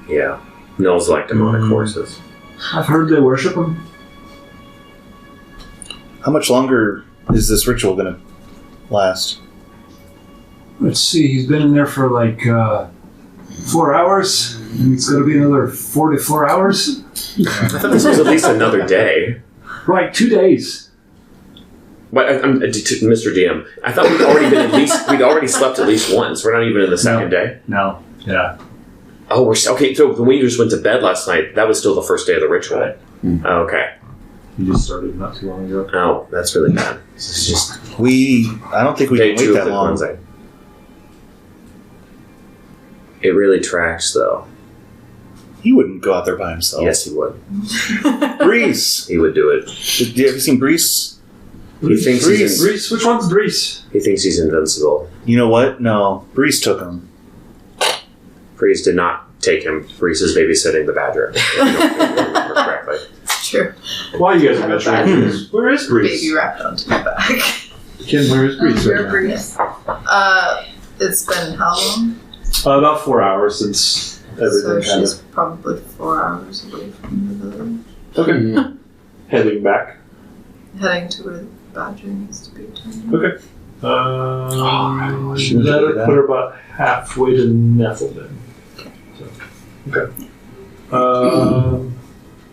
Yeah. Knowles like demonic forces. I've heard they worship him. how much longer is this ritual going to last? Let's see, he's been in there for like 4 hours. And it's going to be another 4 to 4 hours. I thought this was at least another day. Right, 2 days. But Mr. DM, I thought we'd already slept at least once. We're not even in the second day. No. Yeah. Oh, okay. So when we just went to bed last night, that was still the first day of the ritual. Right. Oh, okay. You just started not too long ago. Oh, that's really bad. This is just I don't think we day can 2 wait of that the long. cleansing. It really tracks, though. He wouldn't go out there by himself. Yes, he would. Brees. He would do it. Have you seen Brees? He thinks he's Brees? Which one's Brees? he thinks he's invincible. You know what? No. Brees took him. Breeze did not take him. Breeze is babysitting the badger. If you remember correctly. It's true. Why you guys are mentioning Brees? Where is Baby Brees? wrapped onto my back. Ken, where is Brees Where right Breeze? It's been how long? now? About 4 hours since So everything kind she's probably 4 hours away from the village. of... Okay. Heading back. Heading to where the badger needs to be turned. Okay. shouldn't That'll do that. put her about halfway to Nethelden. So, okay.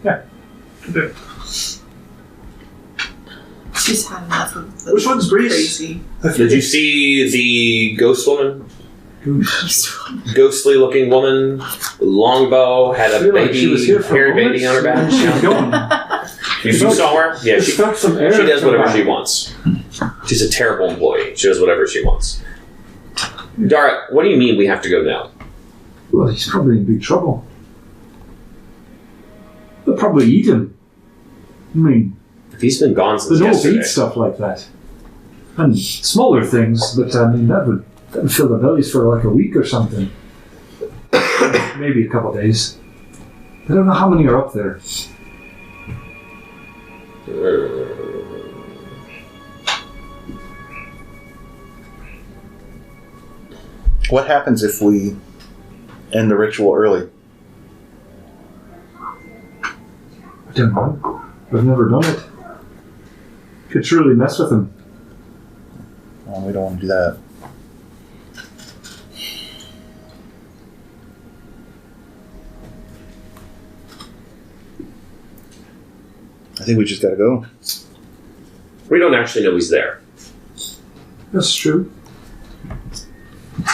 Yeah. Okay. She's had enough of the Which one's Breeze? crazy. Did you see the ghost woman? Goose. Ghostly looking woman, longbow, had I a feel like baby, she was here for hairy a moment. baby on her back. She's going. You saw her? Yeah, She she felt some air. does come whatever by. she wants. She's a terrible employee. She does whatever she wants. Dara, what do you mean we have to go now? Well, he's probably in big trouble. They'll probably eat him. I mean, If he's been gone the since North yesterday. eat stuff like that. And smaller things, but I mean, that would fill their bellies for like a week or something. Maybe a couple of days. I don't know how many are up there. What happens if we end the ritual early? I don't know. I've never done it. Could surely mess with him. Oh, we don't want to do that. I think we just gotta go. We don't actually know he's there. That's true.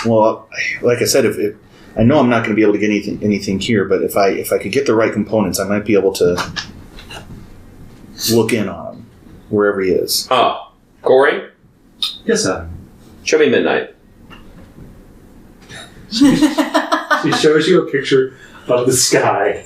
Well, like I said, if I know I'm not going to be able to get anything here, but if I could get the right components, I might be able to look in on him wherever he is. Corey, Yes, Adam. show me Midnight. She shows you a picture of the sky.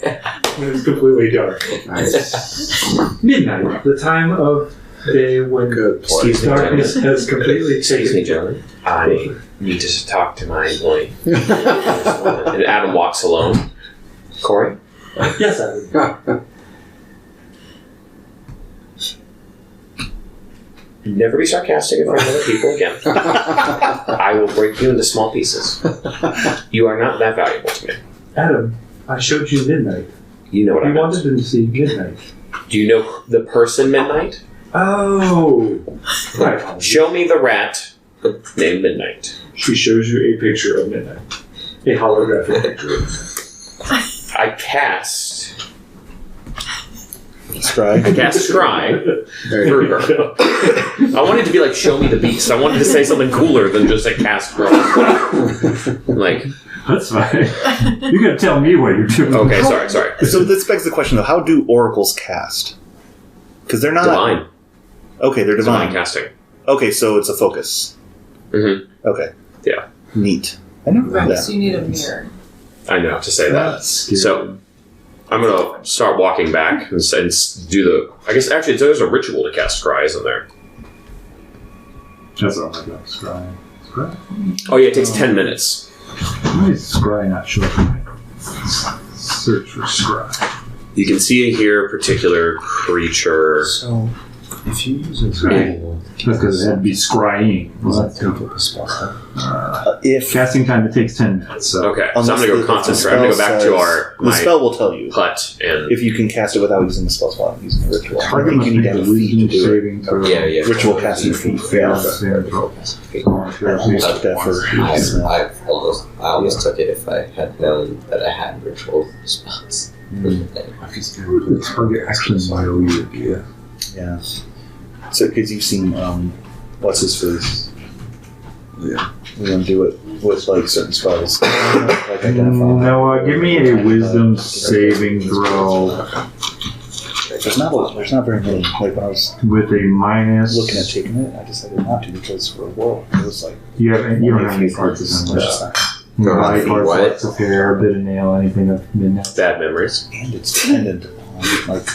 And it's completely dark. Nice. Midnight, the time of day when Good play. Excuse me, darkness has completely Excuse me, taken. gentlemen. I need to talk to my employee. And Adam walks alone. Corey? Yes, Adam. Never be sarcastic in front of other people again. I will break you into small pieces. You are not that valuable to me. Adam, I showed you Midnight. You know what I You meant. wanted to see Midnight. Do you know the person Midnight? Oh, right. Show me the rat named Midnight. She shows you a picture of Midnight. A holographic picture. I cast Scry. Scry There through you her. I wanted to be like, show me the beast. I wanted to say something cooler than just like cast Scry. Like, That's fine. You gotta tell me what you're doing. okay, sorry. So this begs the question, though: how do oracles cast? Because they're not Divine. Okay, they're Divine divine. casting. Okay, so it's a focus. Mm-hmm. Okay. Yeah. Neat. I never Right, knew so that. you need a mirror. I know to say that. That's scary. So I'm gonna start walking back and do the. I guess actually there's a ritual to cast Scry, isn't there? That's all I got. Scry. Scry? Oh yeah, it takes 10 minutes. Why is Scry not showing? Search for Scry. You can see here a particular creature. So, if you use a Scry. That's because it had to be scrying. if Casting time, it takes 10 minutes. So Okay, so I'm gonna go concentrate. I'm gonna go back to the my spell will tell you hut and if you can cast it without using the spell slot, using a ritual. I target think must you need make to a have a feat to wisdom do it. saving throw. Yeah. Ritual casting feat. Failed Yeah. saving throw. I almost took it if I had known that I had ritual spots. If he's going to target action, yeah. Yeah. So, because you've seen, what's his face? Yeah. We're going to do it with, like, certain spells. Like identify. Noah, give me a wisdom saving throw There's not very many. Like, when I was with a minus. looking at taking it, I decided not to because for a whirl, it was like... You don't only have a any few parts cards. of It's them. just not- Body parts, What? flecks of hair, a bit of nail, anything of midnight. Bad memories. And it's dependent on, like...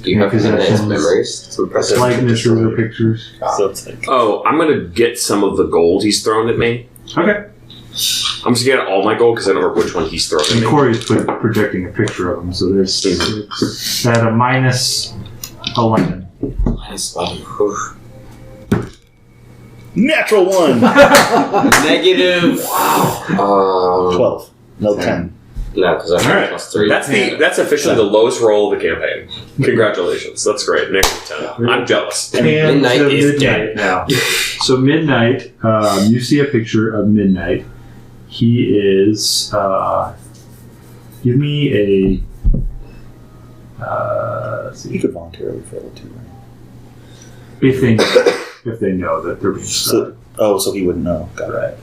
Do you have any nice Possessions. memories? It's impressive. Likenesses or pictures. So it's like... Oh, I'm gonna get some of the gold he's thrown at me. Okay. I'm just getting all my gold because I don't remember which one he's thrown at And me. Corey's projecting a picture of him, so there's 6 at a minus 11. Minus 11. Whew. Natural 1! Negative. 12. No, 10. No, because I have Alright. +3. That's officially the lowest roll of the campaign. Congratulations, that's great. Negative 10. I'm jealous. And Midnight to is Midnight now. So Midnight, you see a picture of Midnight. He is. Give me a. Let's You see. could voluntarily fail it too, right? If they know that they're being So, so he wouldn't know. Got it.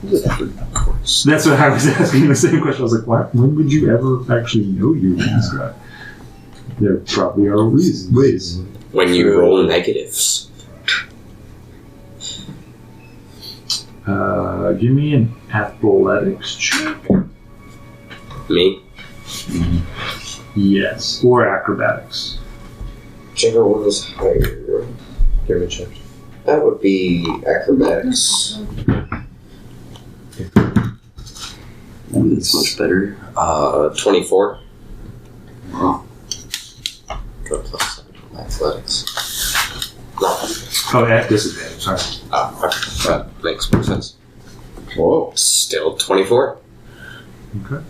Who would ever know? Of course. That's what I was asking the same question. I was like, when would you ever actually know you were being described? There probably are ways. When you roll negatives. Give me an athletics check. Me? Yes, or acrobatics. Whichever one is higher. Give me a check. That would be acrobatics. That's much better. 24. Wow. Go plus 7 athletics. No. Oh, at disadvantage. Sorry. Okay. That makes more sense. Whoa. Still 24. Okay.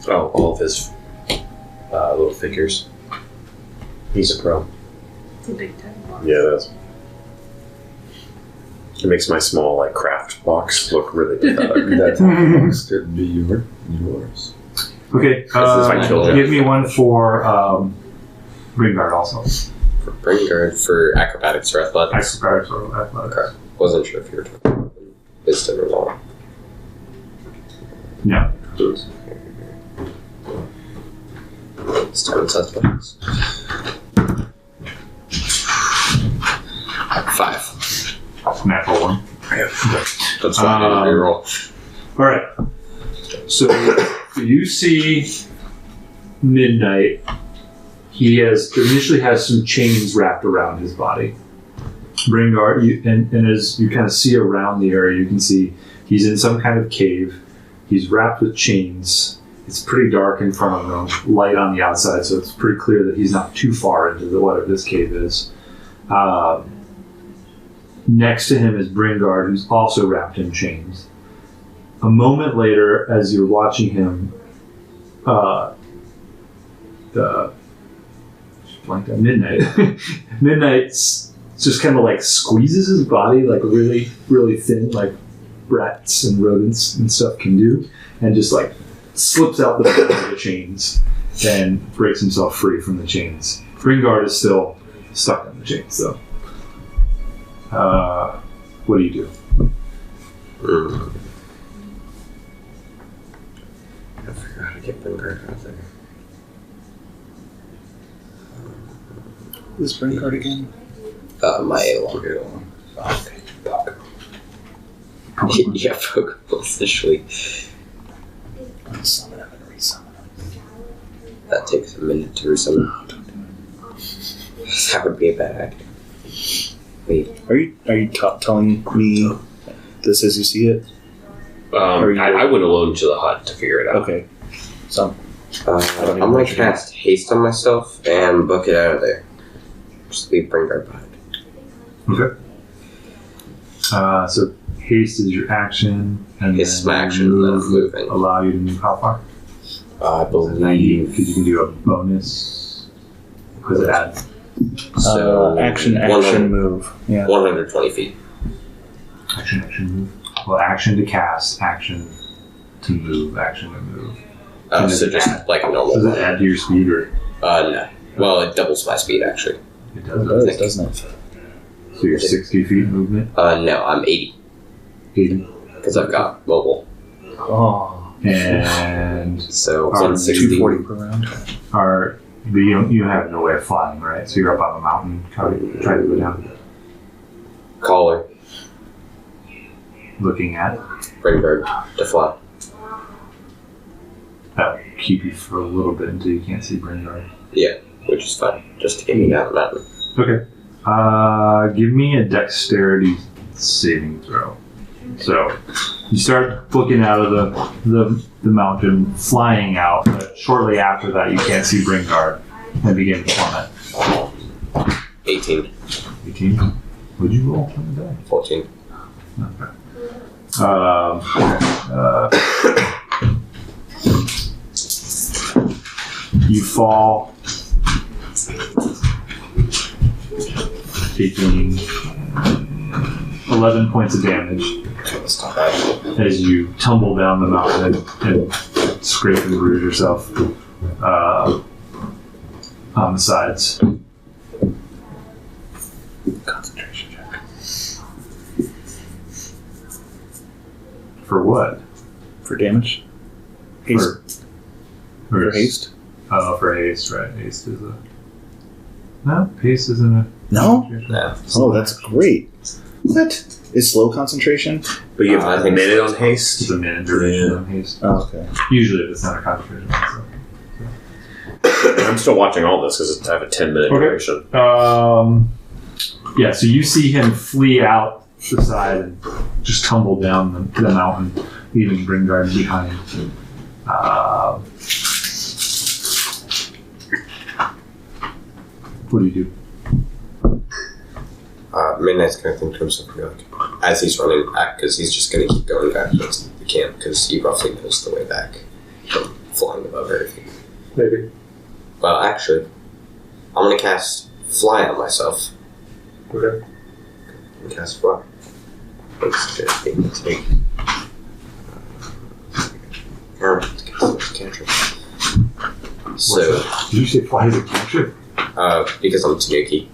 Oh, all of his little figures. He's a pro. It's a big time. Yeah, it is. It makes my small craft box look really pathetic. That box could be yours. Okay, is my children. give me one for Ringguard also. For Bringard for acrobatics or athletics. Acrobatics or athletics. Okay. Wasn't sure if you were talking about wisdom or not. No. This time it's athletics. 5. Natural one. That's why I didn't reroll. All right. So you see Midnight. He initially has some chains wrapped around his body. Bringard, and as you kind of see around the area, you can see he's in some kind of cave. He's wrapped with chains. It's pretty dark in front of him, light on the outside, so it's pretty clear that he's not too far into whatever this cave is. Next to him is Bringard, who's also wrapped in chains. A moment later, as you're watching him, Midnight. Midnight's just kind of squeezes his body really, really thin, like rats and rodents and stuff can do, and just slips out the back of the chains and breaks himself free from the chains. Bringard is still stuck in the chains, though. What do you do? I forgot how to get Bringard out there. Who's Bringard again? My A1. Okay. Yeah, Pokeball, essentially. Summon him and resummon him. That takes a minute to resummon. That would be a bad idea. Wait. Are you telling me this as you see it? I went alone to the hut to figure it out. Okay. So I'm gonna cast haste on myself and book it out of there. Just leave Bringard behind. Okay. So haste is your action, and Haste is then my action, and then I'm moving. Allow you to move how far? I 90, believe because you can do a bonus. What does it add? So action, 100 move. Yeah. 120 feet. Action, move. Well, action to cast, action to move, action to move. Does So it just add- like a normal Does it one. add to your speed or No. Well, it doubles my speed actually. it It doesn't? does, doesn't it? So you're 60 feet movement? No, I'm 80 80. because I've got mobile. Oh. And So 240 160. per round. you have no way of flying, right? So you're up on the mountain, try to go down, Caller. looking at. Bring bird to fly. That'll keep you for a little bit until you can't see Brindard. Which is fine. Just to get me down the mountain. Okay. Give me a dexterity saving throw. So you start looking out of the mountain, flying out, but shortly after that you can't see Bringard and begin to plummet. 18. 18. What'd you roll on the die? 14. Okay. You fall, taking 11 points of damage That's not bad. as you tumble down the mountain and scrape and bruise yourself on the sides. Concentration check. For what? For damage? Haste. For haste? Oh, for haste, right. Haste is a... No, haste isn't a... No? No. Oh, that's great. What? Is slow concentration? But you have I a think minute so. on haste. It's a minute duration on haste. Oh, okay. Usually if it's not a concentration. I'm still watching all this because I have a 10-minute Okay. duration. Yeah, so you see him flee out the side and just tumble down the mountain, leaving Bringard behind. What do you do? Midnight's going to think to himself, like, as he's running back, because he's just going to keep going back towards the camp, because he roughly knows the way back from flying above everything. Maybe. Well, actually, I'm going to cast Fly on myself. Okay. And cast Fly. Let's just take. Cantrip. So, Did you say fly is a cantrip? because I'm Tanuki,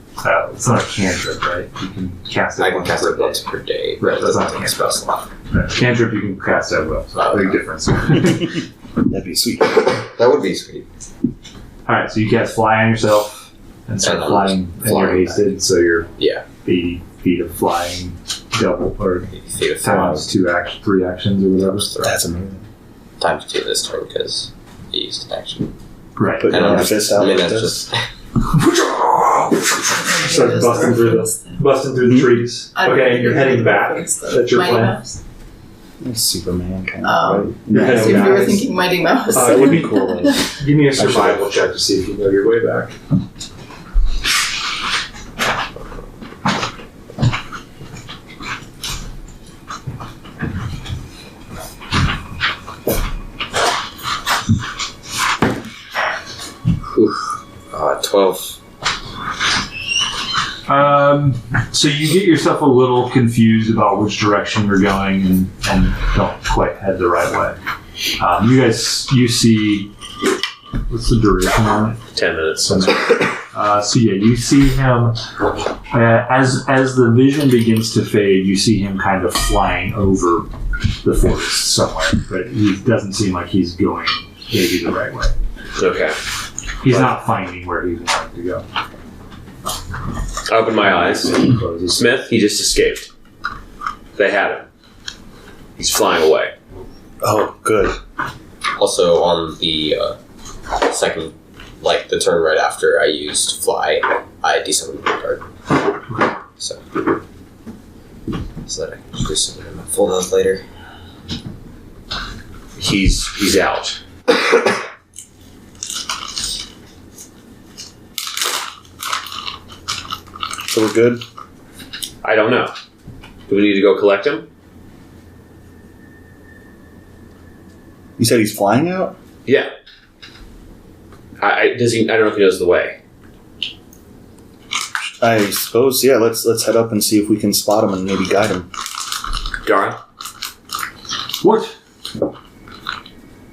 It's not a cantrip, right? You can cast it I can once cast per it day. once per day. Right, It that's doesn't not take a a spell slot. Right. Cantrip you can cast at will, so big difference. That'd be sweet. That would be sweet. Alright, so you cast fly on yourself and start And I'm flying, and you're flying hasted, so you're Yeah. 80 feet of flying, double, or Feet of fly. times 3 actions or whatever. That's amazing. Times 2 this turn, because he used an action. Right. Put And your I'm fist out like Midnight's this. just. Start busting through the trees. I don't Okay, know you're heading back. That's That's your Mighty plan. Mouse. Superman kind Oh. of. Right? You're I heading assumed you were back. thinking Mighty Mouse. That would be cool. Though. Give me a survival check to see if you know your way back. Oof. 12. So you get yourself a little confused about which direction you're going and don't quite head the right way. You see, what's the duration on it? 10 minutes. So yeah, you see him as the vision begins to fade. You see him kind of flying over the forest somewhere, but he doesn't seem like he's going maybe the right way. Okay. He's not finding where he's wanting to go. I open my eyes. He closes. Smith, he just escaped. They had him. He's flying away. Oh, good. Also, on the second, like the turn right after I used Fly, I desummoned my card. So that I can just do something in my full health later. He's out. So we're good? I don't know. Do we need to go collect him? You said he's flying out? Yeah. I don't know if he knows the way. I suppose, yeah, let's head up and see if we can spot him and maybe guide him. Dara? What?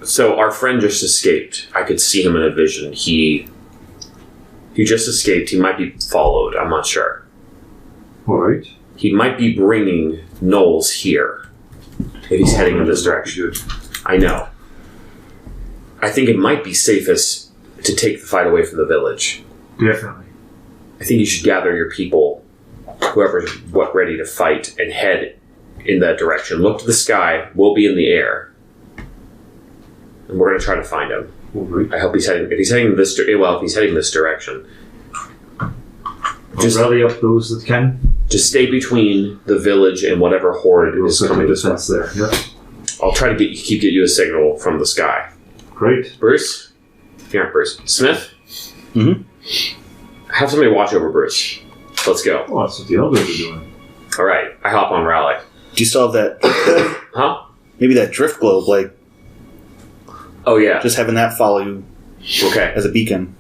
So our friend just escaped. I could see him in a vision. He just escaped. He might be followed. I'm not sure. All right. He might be bringing Knowles here. If he's heading in this direction. I know. I think it might be safest to take the fight away from the village. Definitely. I think you should gather your people, whoever's ready to fight, and head in that direction. Look to the sky. We'll be in the air. And we're going to try to find him. All right. I hope he's heading... If he's heading this... Well, if he's heading this direction... Just rally up those that can. Just stay between the village and whatever horde is coming this way. defense there. Yep. I'll try to get you a signal from the sky. Great. Bruce? Yeah, Bruce. Smith? Mhm. Have somebody watch over Bruce. Let's go. Oh, that's what the elders are doing. All right. I hop on Raleigh. Do you still have that? Huh? Maybe that drift globe, like Oh, yeah. just having that follow you Okay. as a beacon.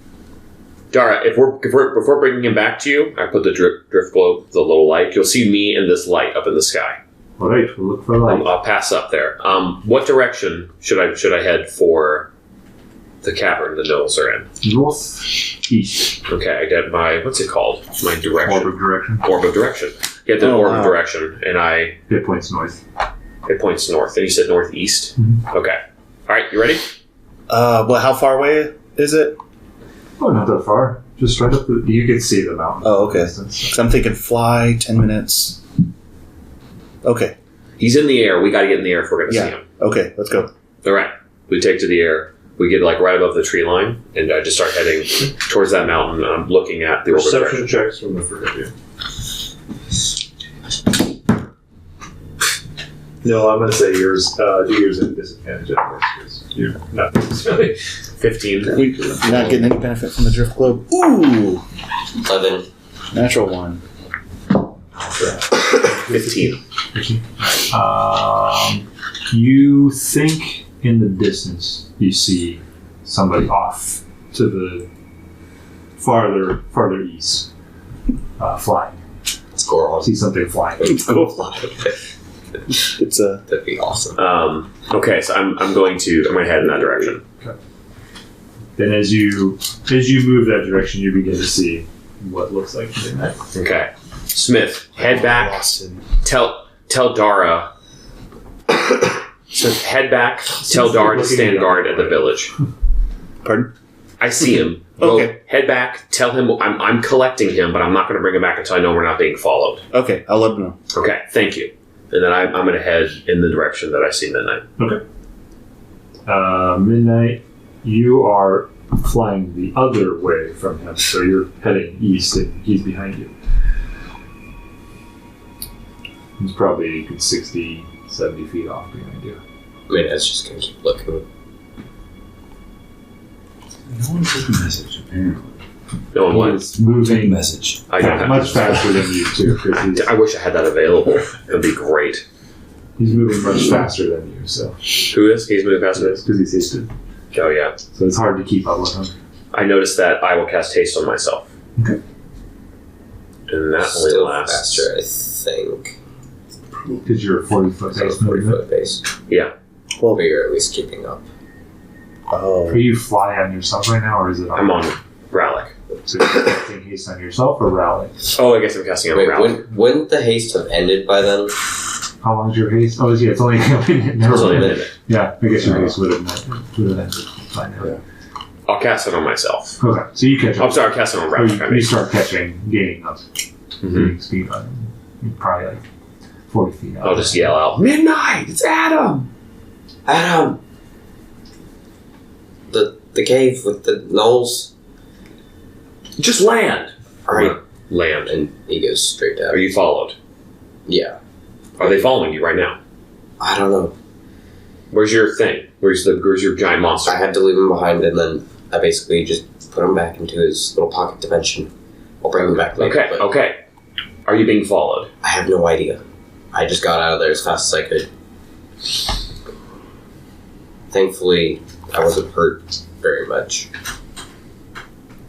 Dara, if we're bringing him back to you, I put the drift globe, the little light. You'll see me and this light up in the sky. All right. We'll look for light. I'll pass up there. What direction should I head for the cavern the Knolls are in? Northeast. Okay, I get my what's it called? My direction. Orb of direction. Orb of direction. Get the Oh, orb wow. of direction, and It points north. it points north. And you said northeast. Mhm. Okay. All right, you ready? Well, how far away is it? Oh, not that far. Just right up the... You can see the mountain. Oh, okay. Distance. So I'm thinking fly 10 minutes. Okay. He's in the air. We got to get in the air if we're going to see Yeah. him. Okay. Let's go. All right. We take to the air. We get like right above the tree line, and I just start heading towards that mountain. And I'm looking at the orb of direction. Perception checks from the Forgotten. No, I'm going to say yours. Do yours at disadvantage because you're not necessarily. 15. You're not getting any benefit from the drift globe. Ooh! 11. Natural one. 15. You think in the distance you see somebody off to the farther east, flying. Score on. See something flying. It's a. That'd be awesome. Okay, so I'm going to head in that direction. Then as you move that direction, you begin to see what looks like midnight. Okay, Smith, head back. Tell Dara. Smith, head back. Tell Dara to stand guard at the village. Pardon? I see him. Go, Okay. head back. Tell him I'm collecting him, but I'm not going to bring him back until I know we're not being followed. Okay, I'll let him know. Okay, thank you. And then I'm going to head in the direction that I see midnight. Midnight, you are flying the other way from him, so you're heading east and he's behind you. He's probably a good 60, 70 feet off behind you. I mean, it's just gonna keep looking. No one took a message, apparently. No one He went. is moving Message. I don't have much faster than you too, because I wish I had that available. That'd be great. he's moving much faster than you, so Who is? He's moving faster. because he's hasted. Oh yeah. So it's hard to keep up with him. I noticed that I will cast haste on myself. Okay. And that only Still lasts. faster, I think. Because you're a 40-foot So pace 40 movement. foot pace. Yeah. Well, But you're at least keeping up. oh. Are you flying on yourself right now, or is it I'm on Rallic. So you're casting haste on yourself or rally? Oh, I guess I'm casting on Wait, Rallic. wouldn't the haste have ended by then? How long is your haste? Oh, yeah, it's only a minute. Never It's only a mind. minute. Yeah, I guess your haste would have ended by now. Yeah. I'll cast it on myself. Okay, so you catch I'm up. sorry, I'll cast it on Or Rallic. you start gaining up, Mhm. gaining speed on him. You're probably like 40 feet out. I'll just yell out, "Midnight! It's Adam!" Adam! The cave with the knolls? Just land! Alright. Land. And he goes straight down. Are you followed? Yeah. Are they following you right now? I don't know. Where's your thing? Where's your giant monster? I had to leave him behind and then I basically just put him back into his little pocket dimension. I'll bring him back later. Okay, but okay. Are you being followed? I have no idea. I just got out of there as fast as I could. Thankfully, I wasn't hurt very much.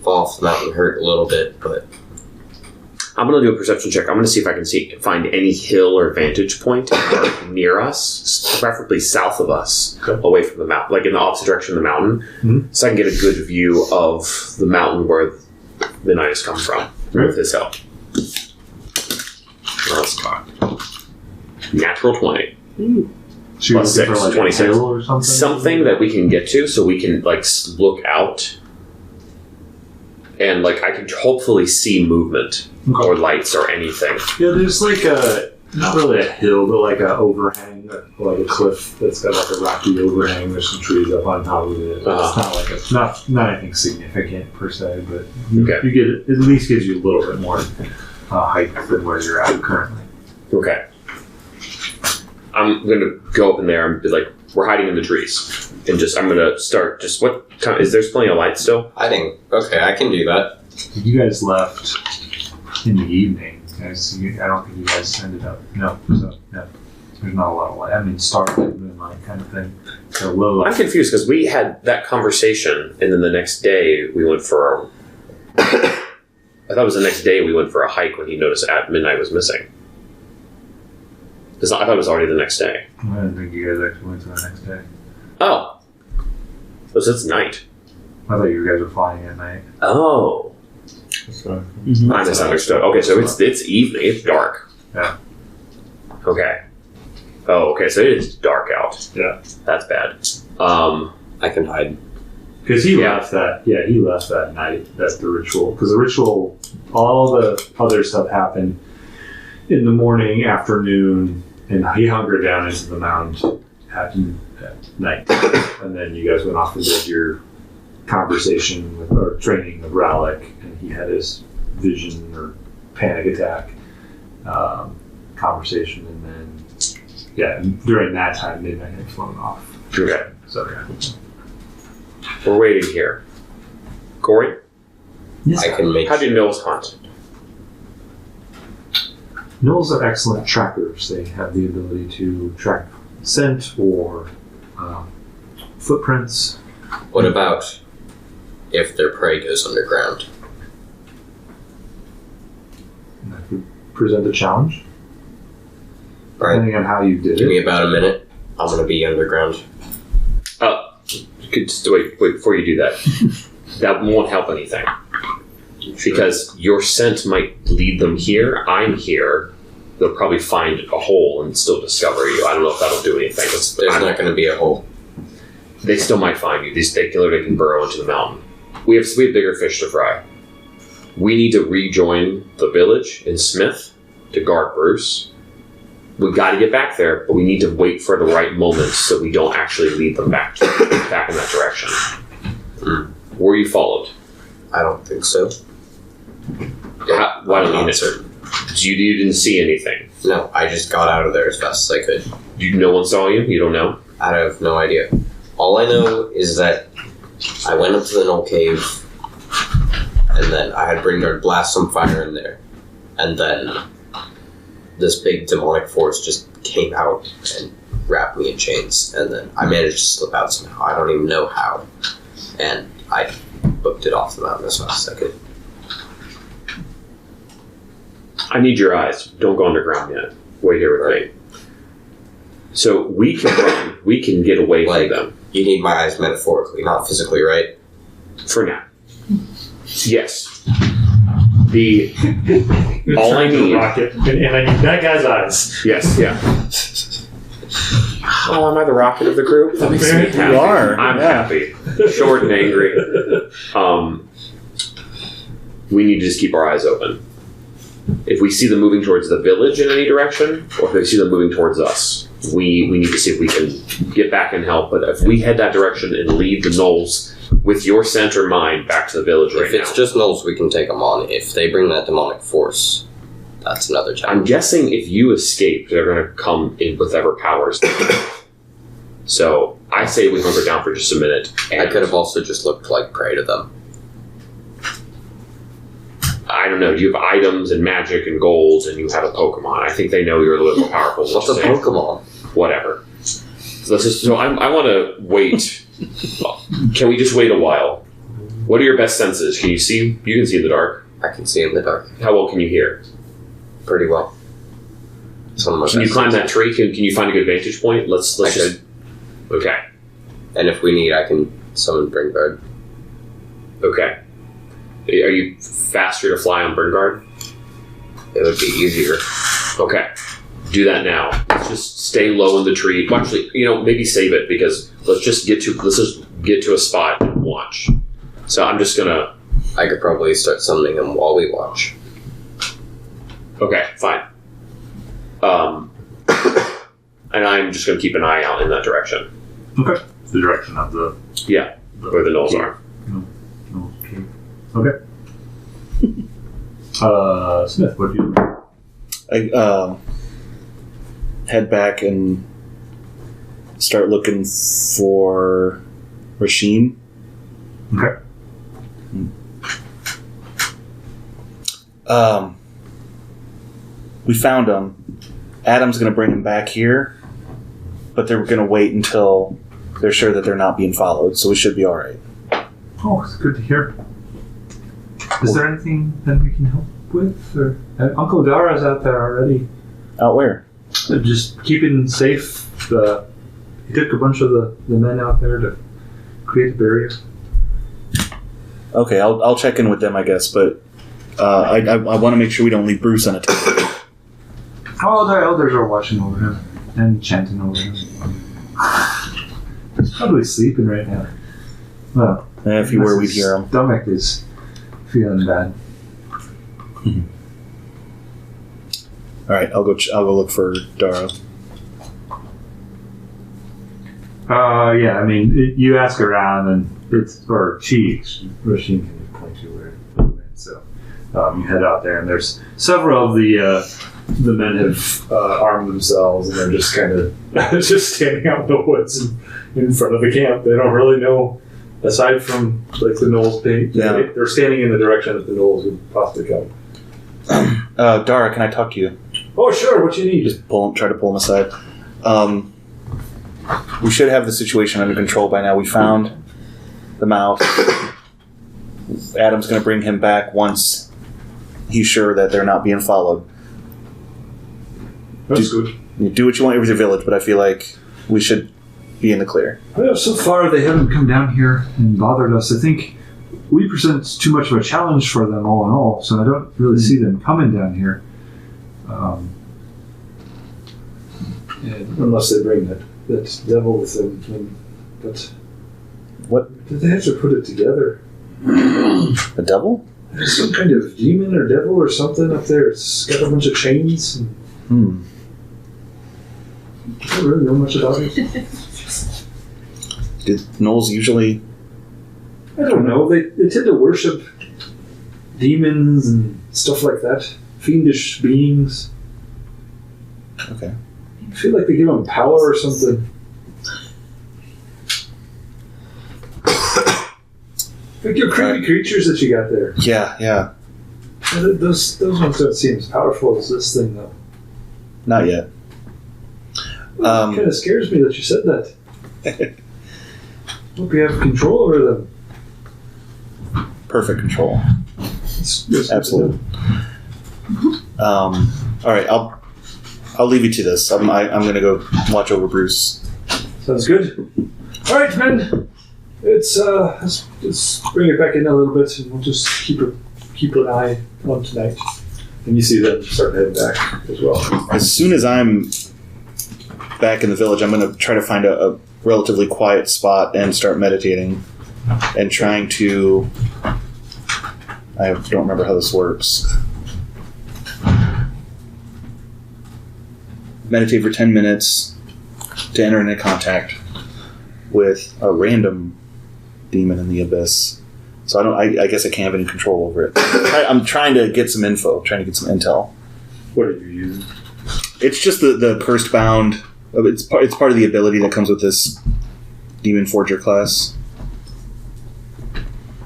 Fall off the mountain hurt a little bit, but I'm going to do a perception check. I'm going to see if I can find any hill or vantage point near us, preferably south of us, away from the mountain, like in the opposite direction of the mountain, so I can get a good view of the mountain where Midnight has come from with his help. Let's talk. Natural 20. Plus 6, for 26. a hill or something? Something that we can get to so we can like look out and like I can hopefully see movement or lights or anything. Yeah, there's like not really a hill, but like a overhang, like a cliff that's got like a rocky overhang. There's some trees up on top of it. It's not like not anything significant per se, but you get it at least gives you a little bit more height than where you're at currently. Okay. I'm going to go up in there and be like, we're hiding in the trees. And I'm going to start, what time, there's plenty of light still? Hiding. Okay, I can do that. You guys left in the evening. I don't think you guys ended up, there's not a lot of light. I mean, starlight, moonlight kind of thing. So low light. I'm confused because we had that conversation and then the next day we went for I thought it was the next day we went for a hike when he noticed at midnight was missing. I thought it was already the next day. I didn't think you guys actually went to the next day. Oh. So it's night. I thought you guys were flying at night. Oh. I misunderstood. Okay, so it's evening. It's dark. Yeah. Okay. Oh, okay, so it is dark out. Yeah. That's bad. I can hide. Because he left that night. That's the ritual. Because the ritual, all the other stuff happened in the morning, afternoon, and he hunkered down into the mound at night. And then you guys went off and did your conversation or training with Rallick, and he had his vision or panic attack conversation, and then during that time Midnight had flown off. Okay. So yeah. We're waiting here. Corey? Yes. I can make. How do Mills hunt? Gnolls are excellent trackers. They have the ability to track scent or footprints. What about if their prey goes underground? And that could present a challenge. All right. Depending on how you did Give me it. about a minute. I'm gonna be underground. Could just wait before you do that. That won't help anything. Because your scent might lead them here. I'm here. They'll probably find a hole and still discover you. I don't know if that'll do anything. There's not going to be a hole. They still might find you. They can burrow into the mountain. We have bigger fish to fry. We need to rejoin the village in Smith to guard Bruce. We got to get back there, but we need to wait for the right moment so we don't actually lead them back in that direction. Were you followed? I don't think so. Why don't you answer? You didn't see anything. No, I just got out of there as fast as I could. No one saw you? You don't know? I have no idea. All I know is that I went up to the Knoll Cave, and then I had Bringard blast some fire in there, and then this big demonic force just came out and wrapped me in chains, and then I managed to slip out somehow. I don't even know how, and I booked it off the mountain as fast as I could. I need your eyes. Don't go underground yet. Wait here with me. So we can run. We can get away from them. You need my eyes metaphorically, not physically, right? For now. Yes. All I need. Rocket, and I need that guy's eyes. Yes, yeah. Oh, am I the rocket of the group? That makes me happy. You are. I'm yeah. happy. Short and angry. We need to just keep our eyes open. If we see them moving towards the village in any direction, or if we see them moving towards us, we need to see if we can get back and help. But if we head that direction and lead the Knolls with your scent or mine back to the village right now. If it's just Knolls, we can take them on. If they bring that demonic force, that's another I'm challenge. guessing if you escape, they're going to come in with whatever powers. So I say we hunker down for just a minute. I could have also just looked like prey to them. I don't know. You have items and magic and gold, and you have a Pokemon. I think they know you're a little more powerful. What's a Pokemon? Whatever. So let's just. So I want to wait. Can we just wait a while? What are your best senses? Can you see? You can see in the dark. I can see in the dark How well can you hear? pretty well. It's one of my Can you best climb senses. that tree? Can you find a good vantage point? Let's I just. Okay. And if we need, I can summon Bringard. Okay. Are you faster to fly on Bernguard? It would be easier. Okay. Do that now. Let's just stay low in the tree. Well, actually, maybe save it because let's just get to a spot and watch. So I'm just gonna. I could probably start summoning him while we watch. Okay, fine. And I'm just gonna keep an eye out in that direction. Okay. The direction of the Where the gnolls are. Okay. Smith, what do you do? I head back and start looking for Rasheen. Okay. We found him. Adam's going to bring him back here, but they're going to wait until they're sure that they're not being followed, so we should be all right. Oh, it's good to hear. Is there anything that we can help with? Or Uncle Dara's out there already. Out where? Just keeping safe. He took a bunch of the men out there to create a barrier. Okay, I'll check in with them, I guess, but I want to make sure we don't leave Bruce unattended. Oh, the elders are watching over him and chanting over him. He's probably sleeping right now. Well, If he were, we'd hear him. Stomach is feeling bad. All right, I'll go look for Dara. Yeah, I mean, you ask around, and Rasheen can point you where it went. So you head out there, and there's several of the men have armed themselves, and they're just kind of just standing out in the woods in front of the camp. They don't really know, aside from like the gnolls. Yeah. They're standing in the direction that the gnolls would possibly come. Dara, can I talk to you? Oh, sure. What you need? Just try to pull him aside. We should have the situation under control by now. We found the mouth. Adam's going to bring him back once he's sure that they're not being followed. That's good. You do what you want with your village, but I feel like we should be in the clear. Well, so far they haven't come down here and bothered us. I think we present too much of a challenge for them all in all, so I don't really see them coming down here. Unless they bring that devil with them. But What? did they have to put it together? The devil? There's some kind of demon or devil or something up there. It's got a bunch of chains. And I don't really know much about it. Did Knowles usually... I don't know. They tend to worship demons and stuff like that. Fiendish beings. Okay. I feel like they give them power or something. Like your creepy creatures that you got there. Yeah. Those ones don't seem as powerful as this thing, though. Not yet. It kind of scares me that you said that. Hope you have control over them. Perfect control. It's Absolutely. All right, I'll leave you to this. I'm going to go watch over Bruce. Sounds good. All right, men. Let's bring it back in a little bit, and we'll just keep an eye on tonight. And you see them start heading back as well. As soon as I'm back in the village, I'm going to try to find a relatively quiet spot and start meditating and trying to... I don't remember how this works. Meditate for 10 minutes to enter into contact with a random demon in the abyss. So I guess I can't have any control over it. I'm trying to get some info, trying to get some intel. What are you using? It's just the cursed bound. It's part of the ability that comes with this Demon Forger class.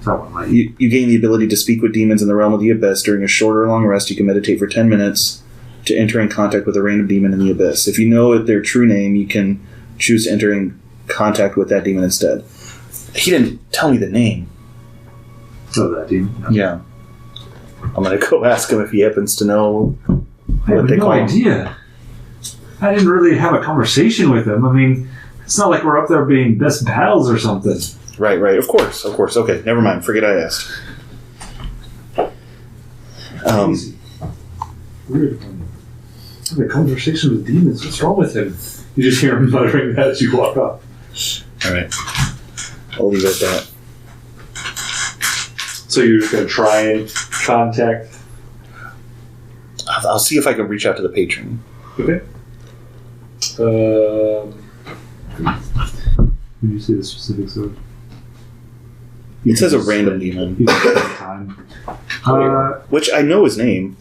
That one might. You gain the ability to speak with demons in the realm of the abyss. During a short or long rest, you can meditate for 10 minutes to enter in contact with a random demon in the abyss. If you know their true name, you can choose to enter in contact with that demon instead. He didn't tell me the name. So that demon. No. Yeah. I'm gonna go ask him if he happens to know I have what they no call him. idea. I didn't really have a conversation with him. I mean, it's not like we're up there being best pals or something. Right. Of course. Okay, never mind. Forget I asked. Crazy. Weird. Having a conversation with demons. What's wrong with him? You just hear him muttering that as you walk up. All right. I'll leave it at that. So you're just going to try and contact. I'll see if I can reach out to the patron. Okay. Can you say the specifics of it? It says a random demon, You can spend time. which I know his name,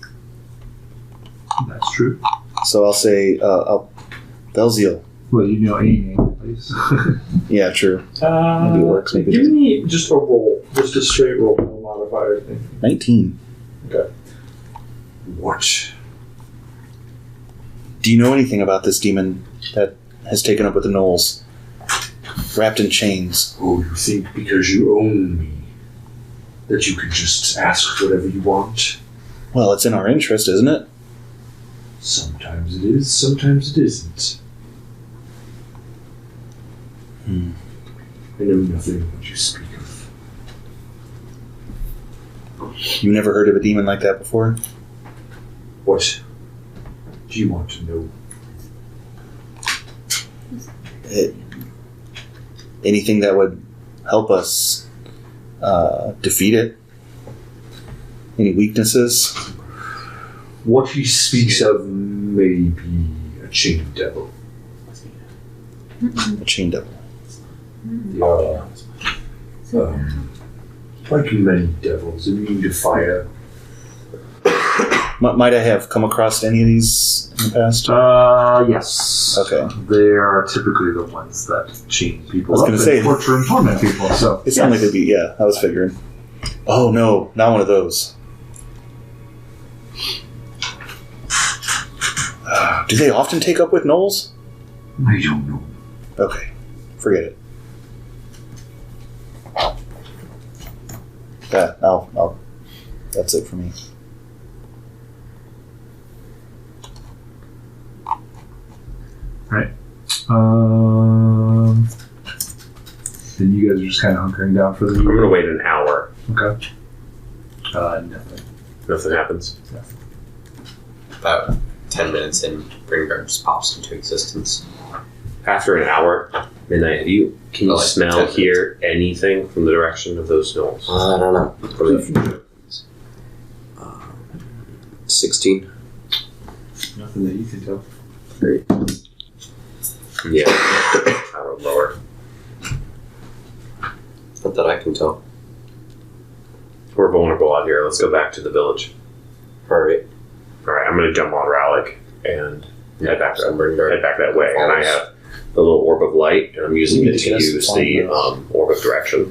That's true. so I'll say Belziel. Well, you know a name, at least. Yeah, true. Maybe it works, maybe it Give doesn't. me just a roll. Just a straight roll. No modifier thing. 19. Watch. Do you know anything about this demon that has taken up with the Knolls? Wrapped in chains. Oh, you think because you own me that you can just ask whatever you want? Well, it's in our interest, isn't it? Sometimes it is, sometimes it isn't. I know nothing of what you speak of. You never heard of a demon like that before? What do you want to know? Anything that would help us defeat it? Any weaknesses? What he speaks of may be a chained devil. A chain devil. They are, like many devils, immune to fire. Might I have come across any of these in the past? Yes. Okay. They are typically the ones that chain people I was up gonna and say- torture and torment people. So It sounded like it'd be, yeah, I was figuring. Oh no, not one of those. Do they often take up with Knolls? I don't know. Okay, forget it. Yeah, I'll that's it for me. Then you guys are just kind of hunkering down for the I'm gonna year. wait an hour. Okay. Nothing. Nothing happens. About 10 minutes in, Gringard just pops into existence. After an hour, midnight, can you Like smell, 10 minutes. hear anything from the direction of those knolls? I don't know. 16. Nothing that you can tell. Yeah. I wrote lower. Not that I can tell. We're vulnerable out here. Let's go back to the village. Alright. Alright, I'm gonna jump on Rallic and head back So Gringard head back that way. And I have the little orb of light, and I'm using it to use the orb of direction.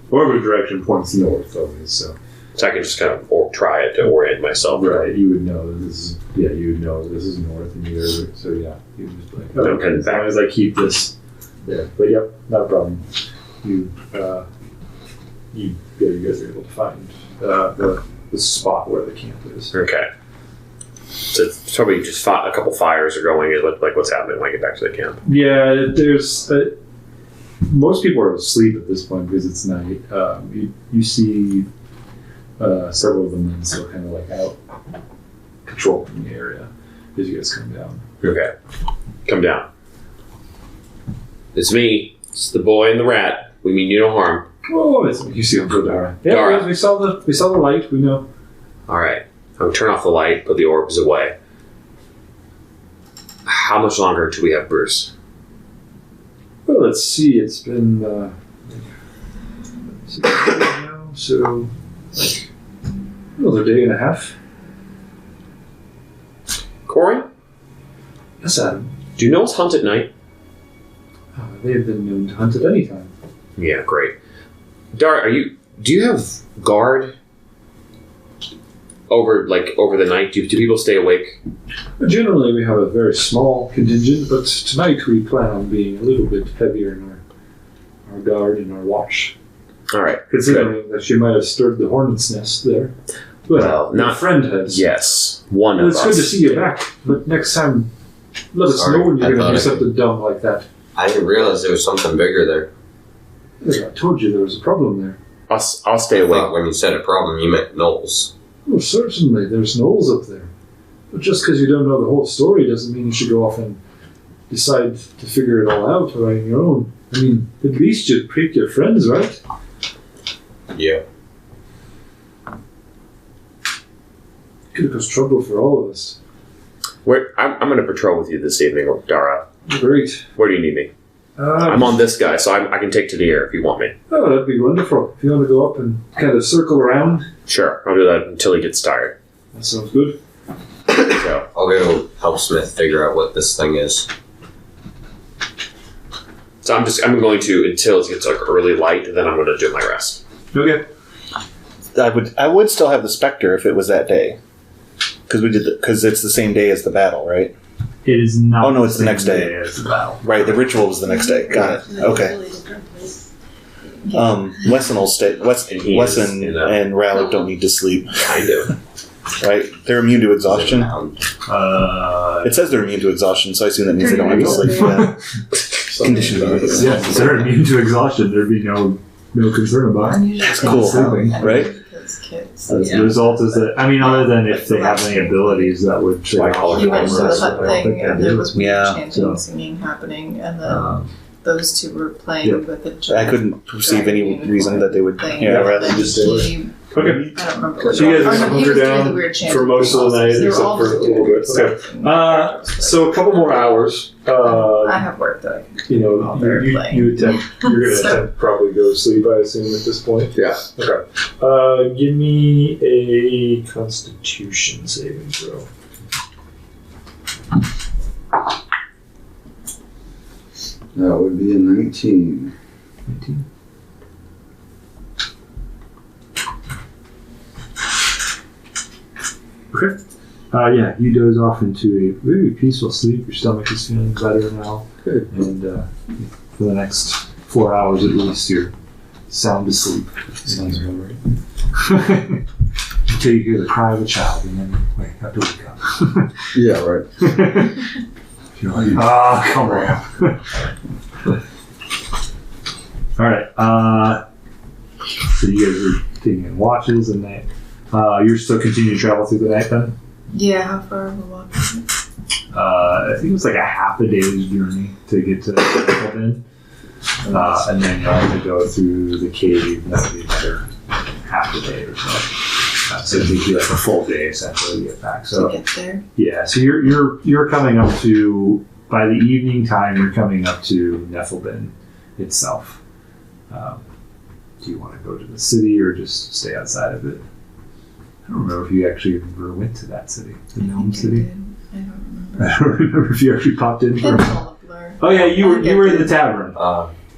Whatever direction points north always, so. So I can just kind of try it to orient myself. Right, you would know that this is, you would know this is north and you're, so yeah, you would just be like, I'm okay, heading as long back. as I keep this there. But yep, not a problem. You guys are able to find the spot where the camp is. Okay. So it's probably just a couple fires are going. It looked like what's happening when I get back to the camp. Yeah, there's most people are asleep at this point because it's night. You see several of the men still kind of like out patrolling the area as you guys come down. Okay. Come down. It's me. It's the boy and the rat. We mean you no harm. Oh, you see him go Dara. Yeah, Dara. we saw the light. We know. All right. I'm gonna turn off the light. Put the orbs away. How much longer until we have Bruce? Well, let's see. It's been 6 days now, so like another day and a half. Corey, Yes, Adam. do you know it's hunt at night? They have been known to hunt at any time. Yeah, great. Dara, do you have guard over the night? Do people stay awake? Generally, we have a very small contingent, but tonight we plan on being a little bit heavier in our guard and our watch. All right. Considering that she might have stirred the hornet's nest there. Well, your not- friend has. Yes, one Well, of it's us. good to see you back, but next time, let us Sorry, know when I you're going to thought do I- something dumb like that. I didn't realize there was something bigger there. Yeah, I told you there was a problem there. I'll stay I awake. thought when you said a problem, you meant Knowles. Well, certainly, there's knolls up there. But just because you don't know the whole story doesn't mean you should go off and decide to figure it all out on your own. I mean, at least you'd pick your friends, right? Yeah. Could cause trouble for all of us. I'm going to patrol with you this evening, Dara. Great. Where do you need me? I'm on this guy, so I can take to the air if you want me. Oh, that'd be wonderful. If you want to go up and kind of circle around, Sure, I'll do that until he gets tired. that sounds good. So, I'll go help Smith figure out what this thing is. I'm going to until it gets like early light, then I'm going to do my rest. Okay. I would still have the Spectre if it was that day. Because it's the same day as the battle, right? It is not. Oh, no, it's the next same day. as the battle. Right, the ritual was the next day. Got it. Okay. Wesson will stay. And he is Wesson in a- and Rallick don't need to sleep, Kind of. right? They're immune to exhaustion. Uh, It says they're immune to exhaustion, so I assume that means they don't have to sleep. Yeah. Condition. yeah, if they're immune to exhaustion, there'd be no concern about it. That's cool, Sleeping, right? Because kids. The result is that, I mean, other than if they have any abilities that would trigger all You went to the timers, hut I don't thing, think and they there do. was weird Yeah. chanting, So- singing happening, and then Um, those two were playing Yep. with the I couldn't perceive any reason that they would. thing. Yeah, and rather then just do it. he- Okay. I don't remember. So you guys what- are oh, no, he hunkered was doing down the weird chanting for most of the night, They were except all for a just little doing bit. stuff. So a couple more hours. I have work that I can You know, while they're playing. you attempt. You're going to So- attempt probably go to sleep, I assume, at this point. Yeah. Okay. Give me a Constitution saving throw. That would be a 19. 19. Okay. Yeah, you doze off into a very peaceful sleep. Your stomach is feeling better now. Good. And for the next 4 hours at least, you're sound asleep. Sounds about right. Until you hear the cry of a child, and then you have to wake up. Yeah, right. You're like, come on. All right. So you guys are taking watches, and you're still continuing to travel through the night then? Yeah, how far of a walk is it? I think it was like a half a day's journey to get to Inn. And then you'll have to go through the cave. That would be another half a day or so. So it takes you like a full day essentially to get back. So To get there? yeah, so you're coming up to, by the evening time, you're coming up to Neffelbin itself. Do you want to go to the city or just stay outside of it? I don't remember if you actually ever went to that city, the Gnome City. I don't remember. I don't remember if you actually popped in for. It's all a blur. Oh yeah, you were in the tavern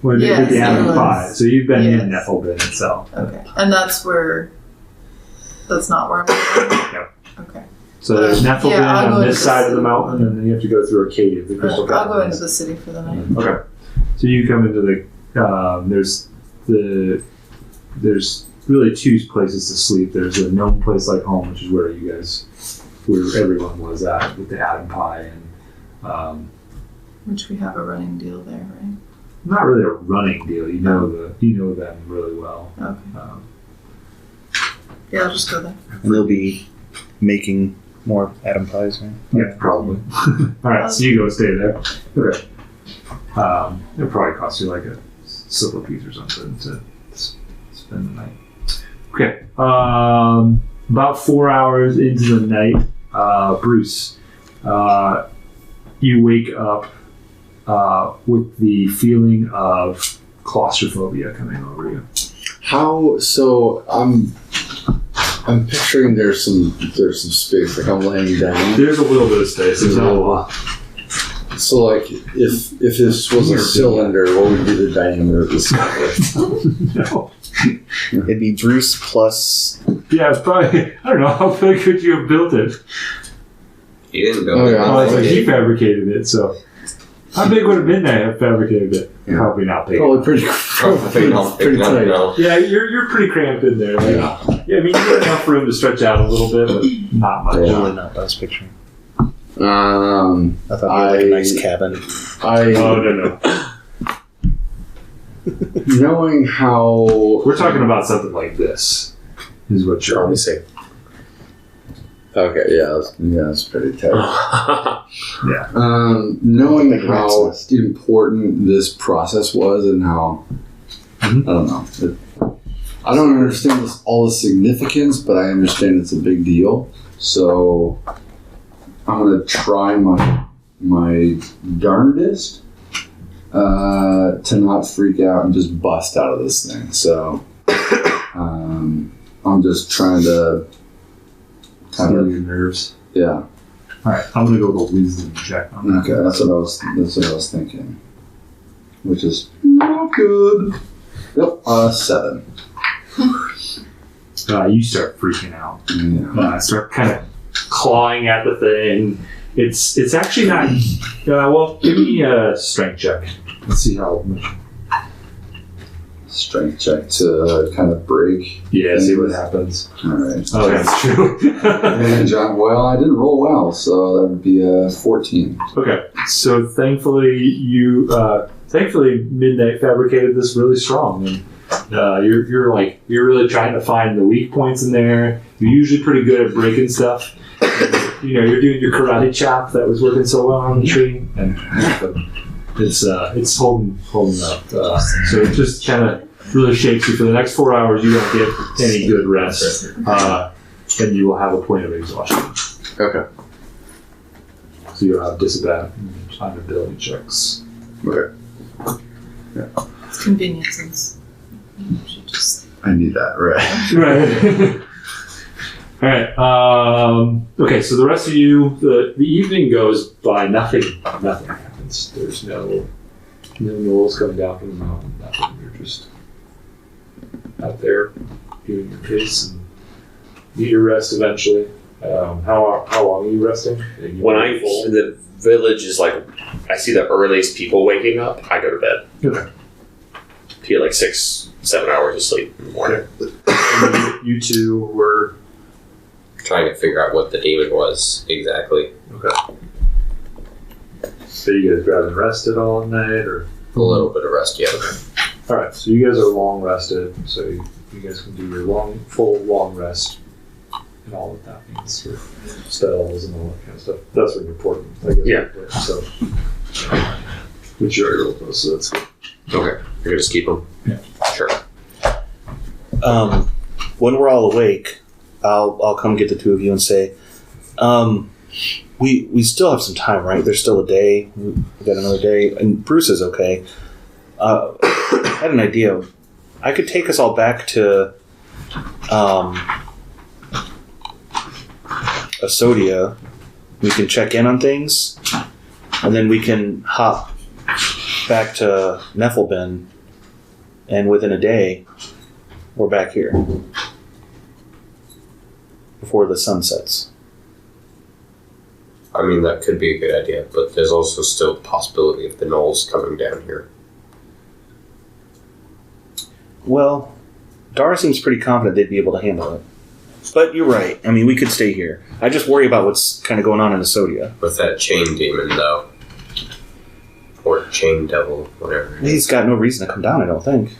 when they did the Yes, apple I pie. was. So you've been in Yes. Neffelbin itself. Okay. And that's not where I'm going? No. Okay. So there's Neffelbin Yeah, I'll go on into this the side of the city. mountain, and then you have to go through a cave. The Crystal I'll go into Caverns. the city for the night. Okay. So you come into there's really two places to sleep. There's a gnome place like home, which is where everyone was at with the Adam Pie, and Which we have a running deal there, right? not really a running deal. You know them really well. Okay. Yeah, I'll just go there. And they'll be making more Adam pies, right? Yeah, probably. All right, so you go stay there. Okay. It'll probably cost you like a silver piece or something to spend the night. Okay. About 4 hours into the night, Bruce, you wake up with the feeling of claustrophobia coming over you. How? So I'm picturing there's some space. Like I'm laying down. There's a little bit of space. There's not a lot. So like if this was a cylinder, what would be the diameter of the cylinder? No. It'd be Bruce plus. Yeah, it's probably. I don't know how big could you have built it. You didn't build Oh, it. yeah. Oh, it's like he fabricated it, so How big would have Midnight have fabricated it? Yeah. Probably not big. Probably pretty tight. No. Yeah, you're pretty cramped in there. Like, yeah, I mean, you have enough room to stretch out a little bit, but not much. Yeah. Really not what I was picturing. I I thought you had like a nice cabin. Oh, no. Knowing how We're talking about something like this, is what you're Let me see. okay, that's pretty tight. Yeah. Knowing Big rat's how nest. important this process was and how Mhm. I don't know. I don't understand all the significance, but I understand it's a big deal. So I'm gonna try my darndest to not freak out and just bust out of this thing. So I'm just trying to kind Steady of your nerves. yeah. All right, I'm gonna go with a wisdom check on that. Okay, that's what I was thinking. Which is not good. Yep, 7. You start freaking out. Yeah. Start kind of clawing at the thing. It's actually not. Well, give me a strength check. Let's see how much. Strength check to kind of break. Yeah, see what happens. Alright. Oh, that's true. And John, well, I didn't roll well, so that would be a 14. Okay, so thankfully Midnight fabricated this really strong, and you're really trying to find the weak points in there. You're usually pretty good at breaking stuff. You're doing your karate chop that was working so well on the tree, and it's holding up. So it just kind of really shakes you for the next 4 hours. You don't get any good rest, and you will have a point of exhaustion. Okay. So you'll have disadvantage on ability checks. Okay. It's conveniences. You should just. I need that, right. Right. All right. Okay. So the rest of you, the evening goes by. Nothing happens. There's no knolls coming down from the mountain. Nothing. You're just out there doing your pace and need your rest eventually. How long are you resting? When the village is like, I see the earliest people waking up, I go to bed. Okay. To get like 6-7 hours of sleep in the morning. And you two were Trying to figure out what the demon was exactly. okay. So you guys grabbed and rested all night, or? A little bit of rest yet. All right, so you guys are long rested, so you guys can do your full long rest, and all that that means for spells and all that kind of stuff. That's really important, I guess. Yeah. So, which you're real close, so that's good. Okay. You're gonna just keep them? Yeah. Sure. When we're all awake, I'll come get the two of you and say, we still have some time, right? There's still a day. We got another day, and Bruce is okay. I had an idea. I could take us all back to Asodia. We can check in on things, and then we can hop back to Neffelben, and within a day, we're back here before the sun sets. I mean, that could be a good idea, but there's also still the possibility of the gnolls coming down here. Well, Dara seems pretty confident they'd be able to handle it. But you're right. I mean, we could stay here. I just worry about what's kind of going on in Asodia. With that chain demon, though. Or chain devil, whatever. He's got no reason to come down, I don't think.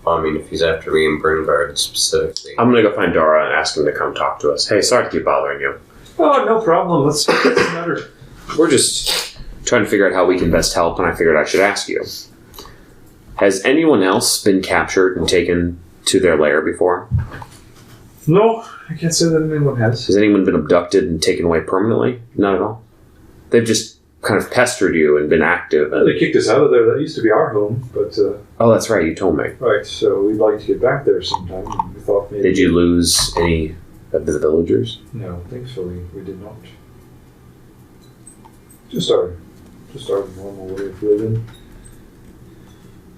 I mean, if he's after me and Bringard specifically. I'm gonna go find Dara and ask him to come talk to us. Hey, sorry to keep bothering you. Oh, no problem. What's the matter? We're just trying to figure out how we can best help, and I figured I should ask you. Has anyone else been captured and taken to their lair before? No, I can't say that anyone has. Has anyone been abducted and taken away permanently? Not at all. They've just kind of pestered you and been active. They kicked us out of there. That used to be our home, but Oh, that's right. You told me. right. So we'd like to get back there sometime. And we thought maybe. Did you lose any of the villagers? No, thankfully we did not. Just our normal way of living.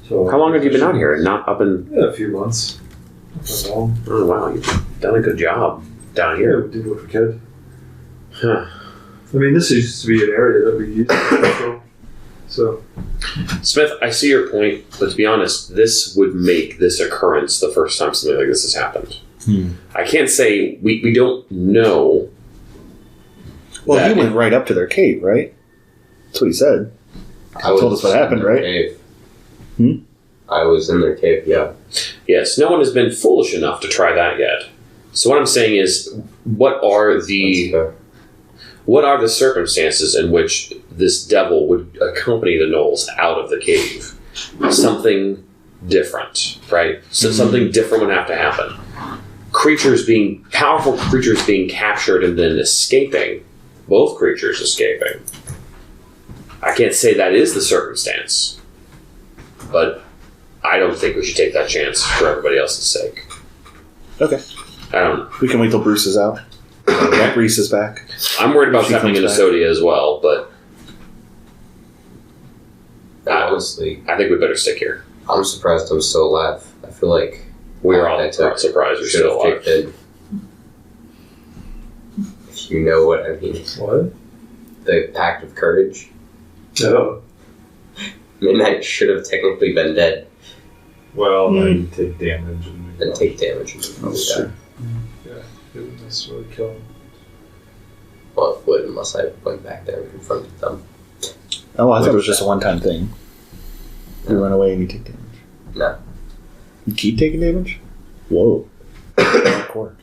So How long have you been out here and not up in... Yeah, a few months. Not that long. Oh, wow. You've done a good job down Yeah, here. we did what we could. Huh. I mean, this used to be an area that we used. So So Smith, I see your point, but to be honest, this would make this occurrence the first time something like this has happened. I can't say we don't know. Well, that he went right up to their cave, right? That's what he said. Told us what happened, right? Cave. Hmm? I was in their cave, yeah. Yes, no one has been foolish enough to try that yet. So what I'm saying is, what are the circumstances in which this devil would accompany the gnolls out of the cave? Something different, right? So something different would have to happen. Powerful creatures being captured and then escaping. Both creatures escaping. I can't say that is the circumstance, but I don't think we should take that chance for everybody else's sake. Okay. I don't. We can wait till Bruce is out. Reese is back. I'm worried about what's She happening in comes back. Esodia as well, but Honestly, I think we better stick here. I'm surprised I'm still alive. I feel like We're all I took- surprised we're should still have alive. kicked in. If you know what I mean. what? The Pact of Courage. No. Midnight should have technically been dead Well, now you take damage and take damage. That's true. It wouldn't necessarily kill him. Well, it would unless I went back there and confronted them. Oh, I thought it was just a one-time thing. You run away and you take damage. No. You keep taking damage? Whoa. Hardcore.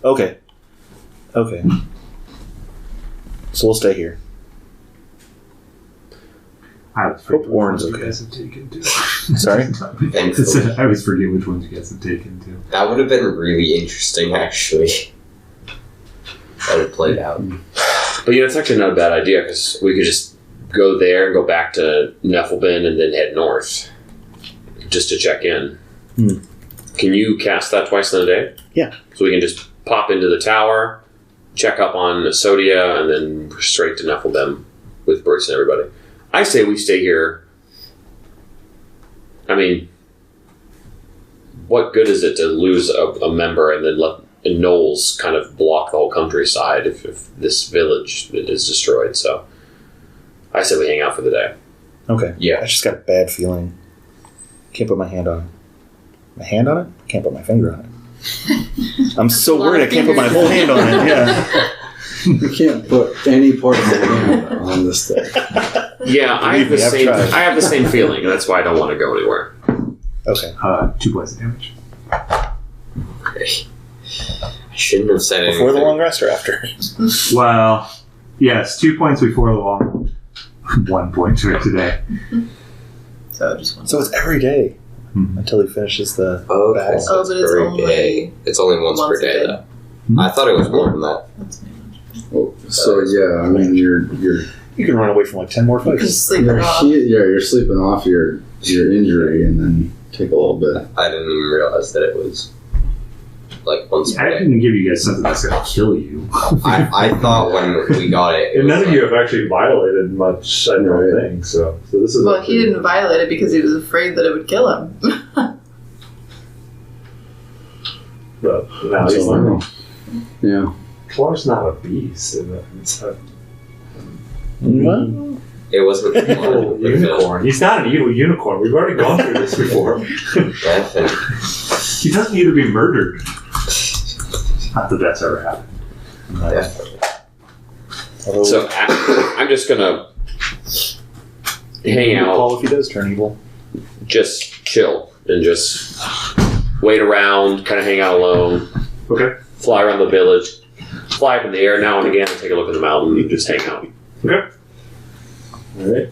Okay. Okay. So we'll stay here. I Hope Warren's you okay. guys have taken too. Sorry? Thankfully. I always forget which ones you guys have taken too. That would have been really interesting, actually. That would played out. But it's actually not a bad idea because we could just go there and go back to Neffelbin and then head north just to check in. Can you cast that twice in a day? Yeah. So we can just pop into the tower, check up on Esodia, and then straight to Neffelbin with Bruce and everybody. I say we stay here. I mean, what good is it to lose a member and then let gnolls kind of block the whole countryside if this village is destroyed? So I say we hang out for the day. Okay. Yeah. I just got a bad feeling. Can't put my hand on it. My hand on it? Can't put my finger on it. I'm so worried I can't put my whole hand on it. Yeah. You can't put any part of the hand on this thing. Yeah, I have the Believe me, I've same. tried. I have the same feeling, and that's why I don't want to go anywhere. Okay. 2 points of damage. I shouldn't have said anything. Before the long rest or after? Well, yes, 2 points before the long. 1 point for today. So just one. So it's every day until he finishes the Okay. battle. So Oh, but it's per only day. It's only once per once a day, day. though. I thought it was more than that. That's me. So yeah, I mean you're You can run away from like 10 more You can fights. sleep it off. you're sleeping off your injury and then take a little bit. I didn't even realize that it was like once I per day. didn't give you guys something that's going to kill you. I thought when we got it, And was none of like- you have actually violated much, I don't Right. think. So this is. Well, he didn't violate it because he was afraid that it would kill him. But now he's learning. Yeah. Clark's not a beast. It's a What? It wasn't evil unicorn. He's not an evil unicorn. We've already gone through this before. He doesn't need to be murdered. Not that that's ever happened. Definitely. So I'm just gonna hang out, Paul, if he does turn evil. just chill, and just wait around, kind of hang out alone. Okay. Fly around the village, fly up in the air now and again, and take a look at the mountain, and just hang out. Okay. All right.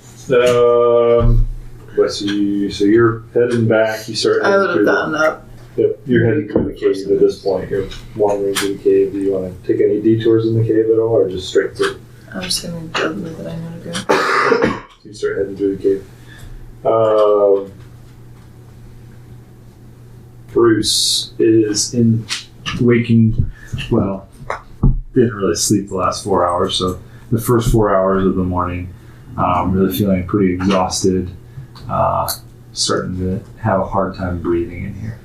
Let's see. So you're heading back. You start. I heading would have through the- gotten up. Yep. You're heading through the cave at this point. You're wandering through the cave. Do you want to take any detours in the cave at all, or just straight through? I'm just going to go the way that I know to go. So you start heading through the cave. Bruce is in waking. Well, didn't really sleep the last 4 hours, so the first 4 hours of the morning, really feeling pretty exhausted. Starting to have a hard time breathing in here.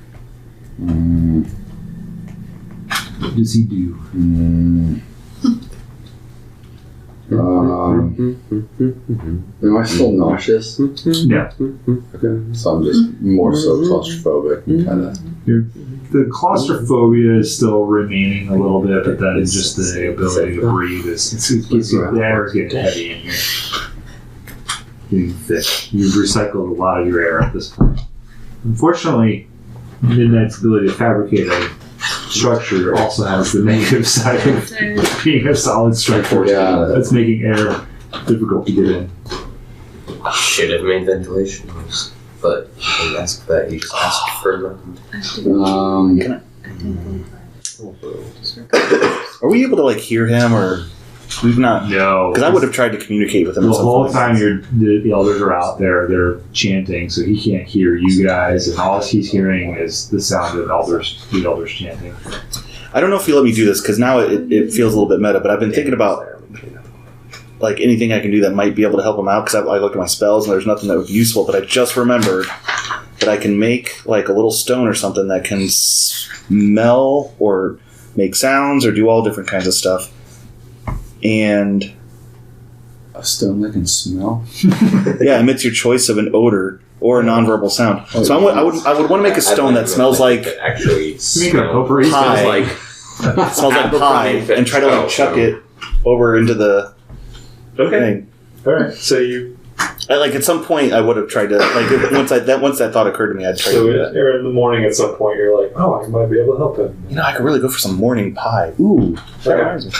What does he do? Am I still nauseous? Yeah. Okay, so I'm just more so claustrophobic, kind of. The claustrophobia is still remaining a little bit, but then just the ability to breathe the air is getting heavy in here. Getting thick. You've recycled a lot of your air at this point. Unfortunately, Midnight's ability to fabricate a structure also has the negative side of being a solid structure. Yeah. That's making air difficult to get in. Should have made ventilation, but I asked that. You just asked for them. Are we able to like hear him, or we've not? No. Because I would have tried to communicate with him. The at some whole point. time the elders are out there, they're chanting, so he can't hear you guys, and all he's hearing is the sound of the elders chanting. I don't know if you let me do this because now it feels a little bit meta, but I've been thinking about like anything I can do that might be able to help him out because I looked at my spells and there's nothing that would be useful, but I just remembered that I can make like a little stone or something that can smell or make sounds or do all different kinds of stuff. And A stone that can smell? yeah, emits your choice of an odor or a nonverbal sound. So I would want to make a stone that smells like actually Make a potpourri. pie. Like Smells like pie, and try to like chuck it over into the thing. All right. So you. Like at some point, I would have tried to like once that thought occurred to me, I'd try So to do that. in the morning, at some point, you're like, "Oh, I might be able to help him." You know, I could really go for some morning pie. Ooh, that Okay. reminds me.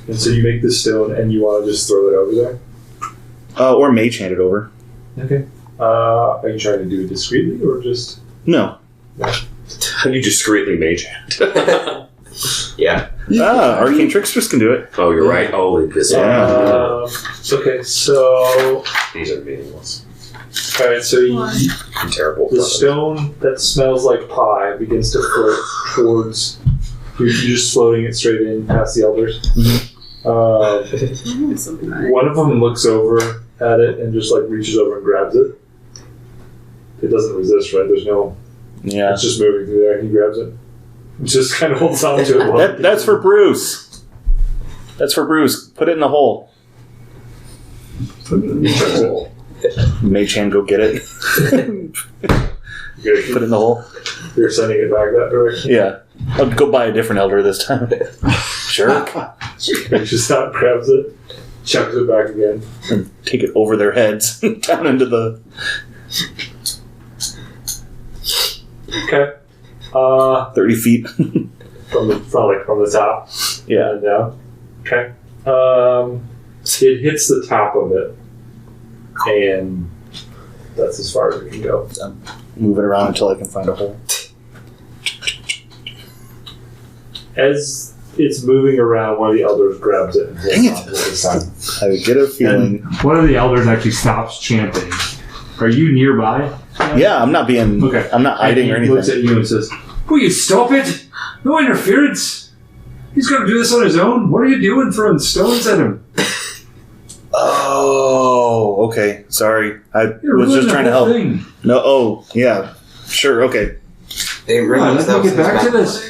And so you make this stone, and you want to just throw it over there. Or mage hand it over. Okay. Are you trying to do it discreetly or just? No. how do you discreetly mage hand? Yeah. Arcane tricksters can do it. Oh, you're right. Oh, this Yeah. Okay. So, these are meaningless. all right. So I'm terrible. the stone that smells like pie begins to float towards. You're just floating it straight in past the elders. One of them looks over at it and just like reaches over and grabs it. It doesn't resist, right? There's no. Yeah. It's just moving through there. He grabs it. Just kind of holds on to it. while- That's for Bruce. That's for Bruce. Put it in the hole. Mage hand, go get it. Put it in the hole. You're sending it back that direction. Yeah. I'll go buy a different elder this time. Sure. Reaches out, grabs it, chucks it back again. And take it over their heads down into the. Okay. 30 feet. From the top. Yeah. And down. Okay. It hits the top of it, and that's as far as it can go. Move it around until I can find a hole. As it's moving around, one of the elders grabs it and holds Dang it. on to it this time. I get a feeling. And one of the elders actually stops chanting. Are you nearby? Yeah, I'm not being. Okay. I'm not hiding or And he looks anything. at you and says, "Will you stop it? No interference. He's going to do this on his own. What are you doing throwing stones at him?" Oh, okay. Sorry. I You're was ruining just trying the to whole help. thing. No, oh, yeah. Sure, okay. They Come on, let's get back to this.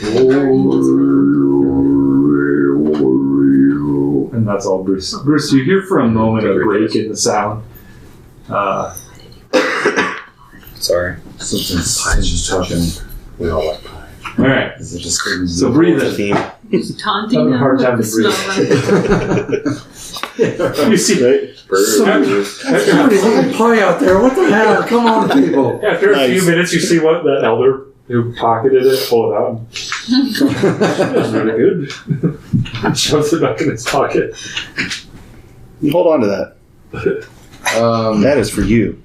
And that's all Bruce. Bruce, you hear for a moment a break in the sound. Sorry. Something's just touching. We all like pie. All right. Is it just So breathe in. Theme. He's taunting Having a him hard time with to the smell. You see, Somebody's having pie out there. What the hell? Come on, people. after a few Nice. minutes, you see what that elder who pocketed it pull it out. That's really good. Shoves it back in his pocket. Hold on to that. That is for you.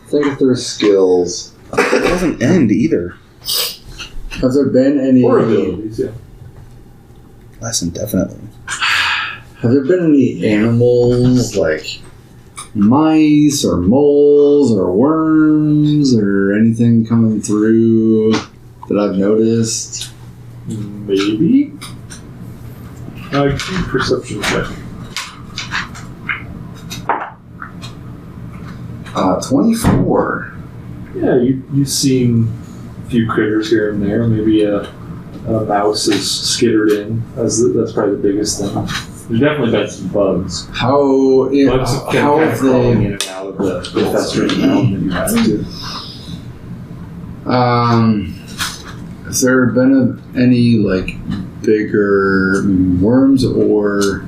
Think if there's skills. It doesn't end either. Has there been any? Or abilities, yeah. Less indefinitely. Have there been any animals like mice or moles or worms or anything coming through that I've noticed? Maybe. Perception check. 24. Yeah, you've seen a few critters here and there. Maybe a mouse is skittered in. That's probably the biggest thing. There's definitely been some bugs. How Bugs have been how kind have of crawling they? in and out of the festering mound that you have to. Has there been any like bigger worms or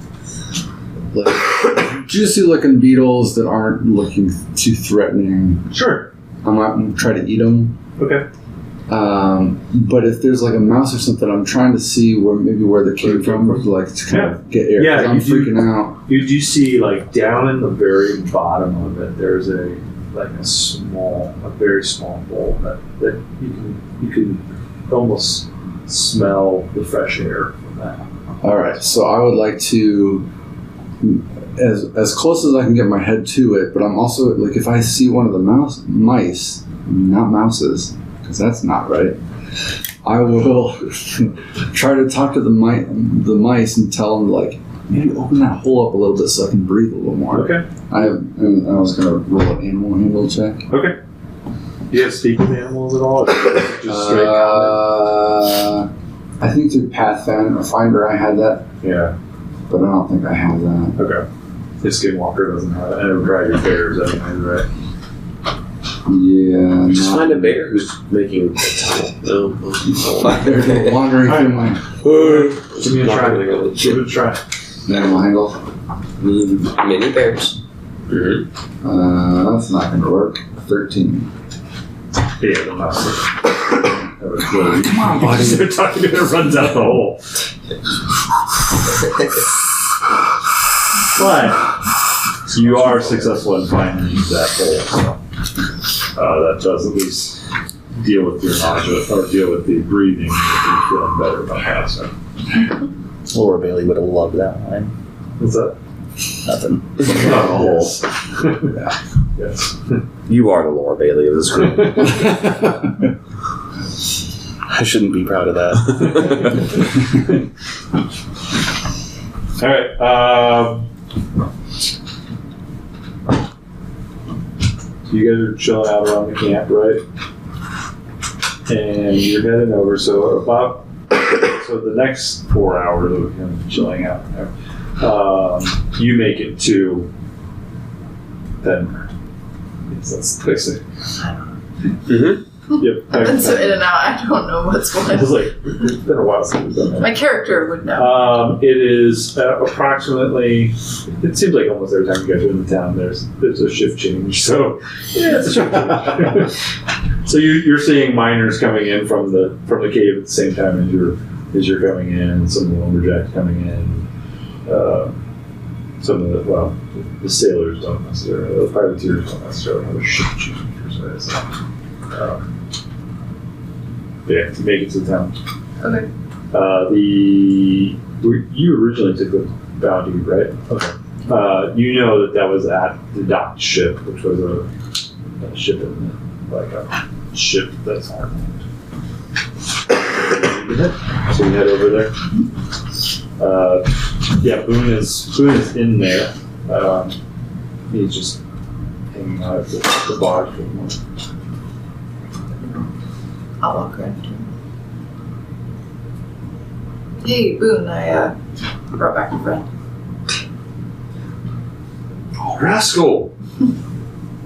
like juicy looking beetles that aren't looking too threatening? Sure. I might try to eat them. Okay. But if there's like a mouse or something, I'm trying to see where they came from, like to kind of get air. Yeah, 'cause I'm you do- freaking out. You do see, like, down in the very bottom of it, there's a very small bowl that you can almost smell the fresh air from that. All right, so I would like to, as close as I can get my head to it, but I'm also like, if I see one of the mice, not mouses, because that's not right. I will try to talk to the mice and tell them like, maybe open that hole up a little bit so I can breathe a little more. Okay. I was gonna roll an animal handle check. Okay. Do you have speak with animals at all? Or just straight comment? I think through Pathfinder I had that, Yeah. but I don't think I have that. Okay. The Skinwalker doesn't have it. And Dragon Bears, anyway, right? Yeah. Just no. find a bear who's making a tunnel. No. They're wandering through my Give me a try. Give it a try. animal handle. Mini bears. Mm-hmm. That's not going to work. 13. Yeah, the mouse. Come on, buddy. They're talking to it, runs out the hole. But you are successful in finding that hole, so that does at least deal with your nausea or deal with the breathing. You're feeling better about that. So. Laura Bailey would have loved that line. What's that? Nothing. Not a hole. Yes. You are the Laura Bailey of this group. I shouldn't be proud of that. All right. So you guys are chilling out around the camp, right? And you're heading over. So the next 4 hours of him chilling out there, you make it to Denver. Yes, that's the place. Mm-hmm. Yep. I've been so in and out, I don't know what's It's what. like it's been a while since we've done that. My character would know. It is approximately. It seems like almost every time you guys are in the town, there's a shift change. So yeah, it's a shift change. So you're seeing miners coming in from the cave at the same time as you're coming in. Some of the lumberjacks coming in. Some of the sailors don't necessarily. The privateers don't necessarily have a shift change per se. So, yeah, to make it to the town. Okay. You originally took the bounty, right? Okay. You know that was at the docked ship, which was a ship in a ship that's armed. So you head over there. Yeah, Boone is in there. He's just hanging out at the bar for the moment. I'll walk right to him. Hey, Boone, I brought back your friend. Oh, rascal!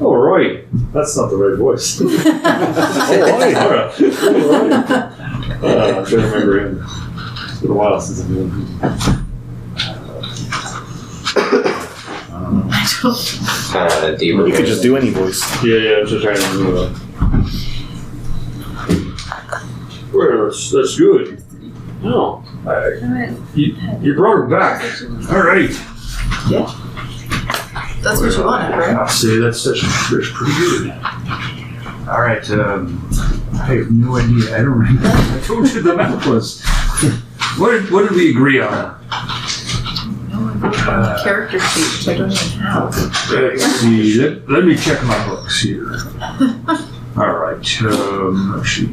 Oh, Roy. That's not the right voice. Oh, Roy. All right. I'm trying to remember him. It's been a while since I've been. Deeper. You could just do any voice. Yeah, I'm just trying to remember that. Well, that's good. No, you brought her back. All right. That's what you wanted, right? I'll say that's pretty good. All right. I have no idea. I don't remember. I told you the map was. What did we agree on? No, I wrote on the character sheet, which I don't even have. Let's see. Let me check my books here. All right. Let's see.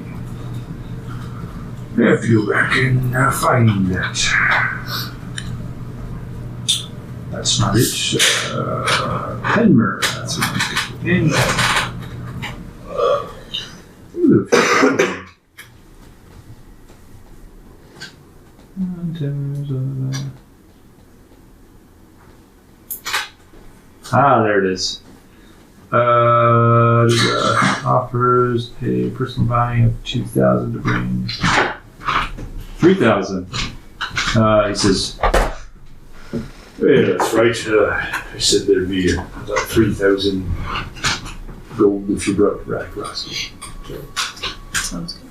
If you can find that. That's not it. Penmer. That's what I'm thinking. There it is. Offers a personal bounty of 2,000 to bring 3,000. He says, Yeah, that's right. I said there'd be about 3,000 gold if you brought right across. Sounds good.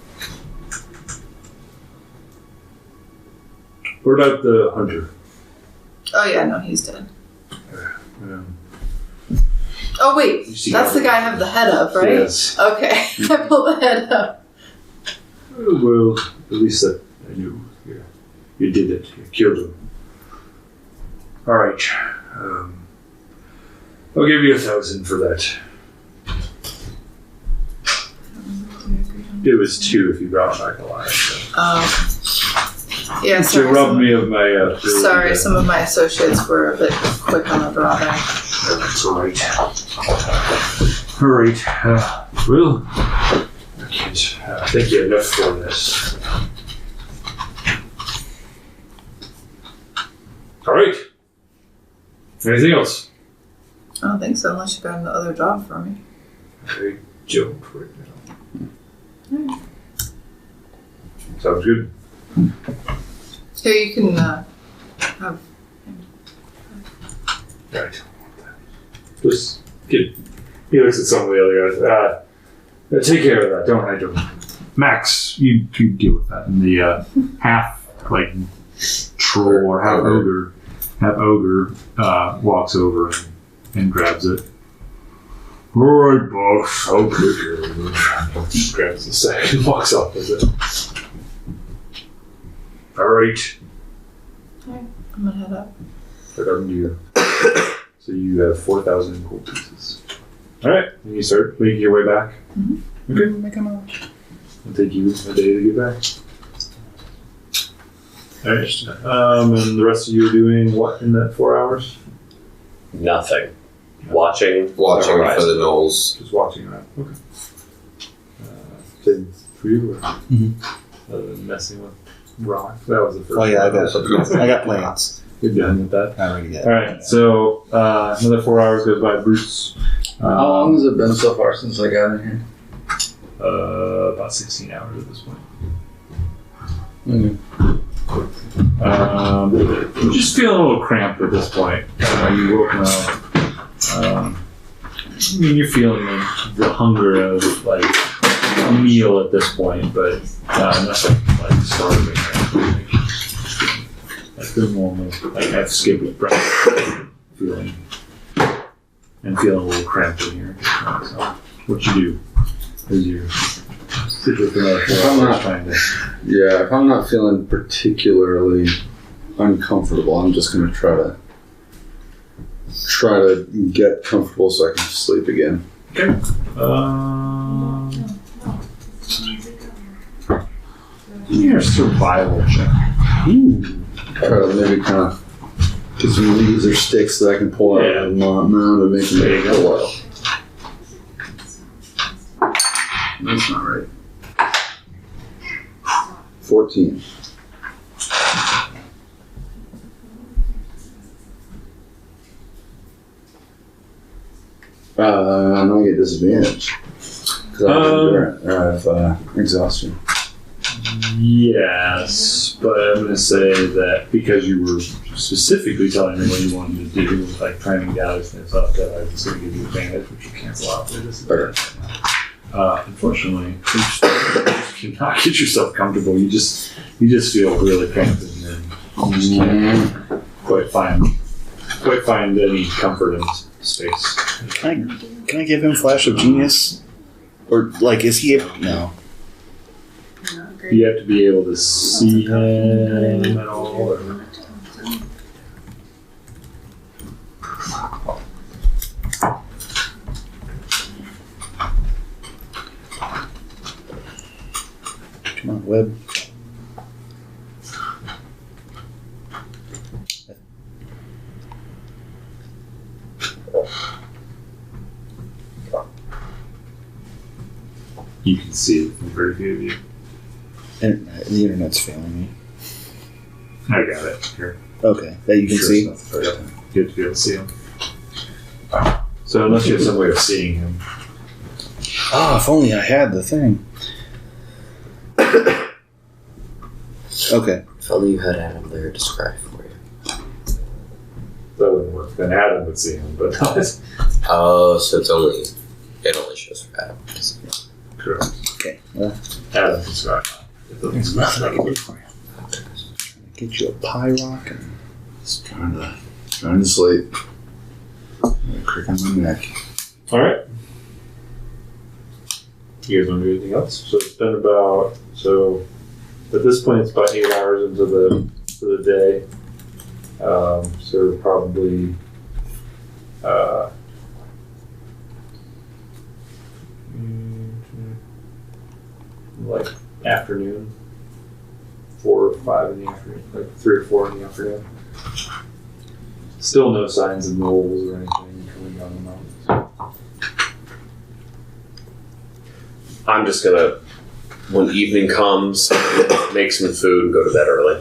What about the hunter? Oh yeah, no, he's dead. Um, Oh wait, You see that's how- the guy I have the head of, right? Yes. Okay, I pulled the head up. Well, at least I knew. Yeah. You did it. You killed him. All right. I'll give you 1,000 for that. It was 2 if you brought back alive. So. Yeah, You sorry. robbed me of my. Sorry, some of my associates were a bit quick on the draw there. That's all right. All right. Well, I can't thank you enough for this. All right. Anything else? I don't think so, unless you got another job for me. I don't right now. Sounds good. Here, you can have. Right. Just get. He looks at some of the other guys. Take care of that. Don't. Max, you deal with that. And the half like troll or half ogre walks over and grabs it. All right, boss. I'll take care of it. Just grabs the sack and walks off with it. All right. I'm gonna head up. Right on you. So you have 4,000 gold pieces. All right. And you start making your way back. Okay. It'll take you a day to get back. All right. And the rest of you are doing what in that 4 hours? Nothing. Watching. Watching for horizon. the gnolls. Just watching around. Okay. Same for you? Or other than messing with rock? That was the first Oh yeah, I one. got plans. You're done with that? Not ready yet. All right, so another 4 hours goes by. Bruce. How long has it been so far since I got in here? About 16 hours at this point. You're just feeling a little cramped at this point. You woken up. I mean, you're feeling the hunger of like a meal at this point, but nothing like starving. Like the normal, like I've skipped breakfast feeling, and feeling a little cramped in here. So, what you do is you sit with another 4 hours trying to. Yeah, if I'm not feeling particularly uncomfortable, I'm just gonna try to get comfortable so I can sleep again. Okay. Your survival check. Ooh. Try to maybe kind of get some leaves or sticks that I can pull out of the mound and make them make a while. That's not right. 14. And I get disadvantage. Because I have exhaustion. Yes, but I'm going to say that because you were specifically telling me what you wanted to do, like trying to gather things up, that I was going to give you advantage, which will cancel out the disadvantage. Unfortunately, you just cannot get yourself comfortable. You just feel really cramped in here. You just can't quite find any comfort in space. Can I give him Flash of Genius? Or like, is he? No. You have to be able to see him at all. Or... Come on, Web. You can see it from very few of you. The internet's failing me. I got it. Here. Okay, that you can see. Good to be able to see him. So unless you have some way of seeing him. Oh, if only I had the thing. Okay. If only you had Adam there to describe for you. That wouldn't work. Then Adam would see him, but Oh, so it only shows for Adam. correct. Okay. Well, Adam can describe. there's nothing I can do for you. Get you a pie rock and Just trying to sleep. Crick on my neck. All right. You guys want to do anything else? So it's been at this point it's about 8 hours into the day. So probably like afternoon, 4 or 5 in the afternoon, like 3 or 4 in the afternoon. Still no signs of moles or anything coming down the mountain. I'm just gonna, when evening comes, make some food and go to bed early.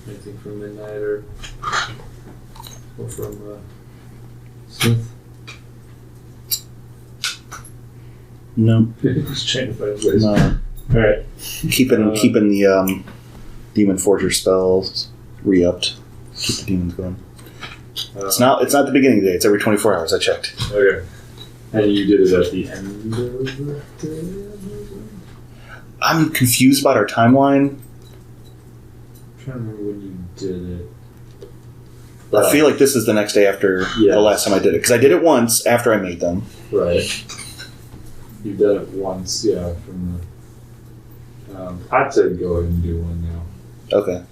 Anything from midnight or from Smith? no, Just trying to find ways. no. All right. Keeping the demon forger spells re-upped. Keep the demons going. It's not the beginning of the day. It's every 24 hours. I checked. Okay. And you did it at the end of the day? I'm confused about our timeline. I'm trying to remember when you did it. I feel like this is the next day after Yeah. the last time I did it because I did it once after I made them. Right. You did it once, yeah, from the... I'd say go ahead and do one now. Okay.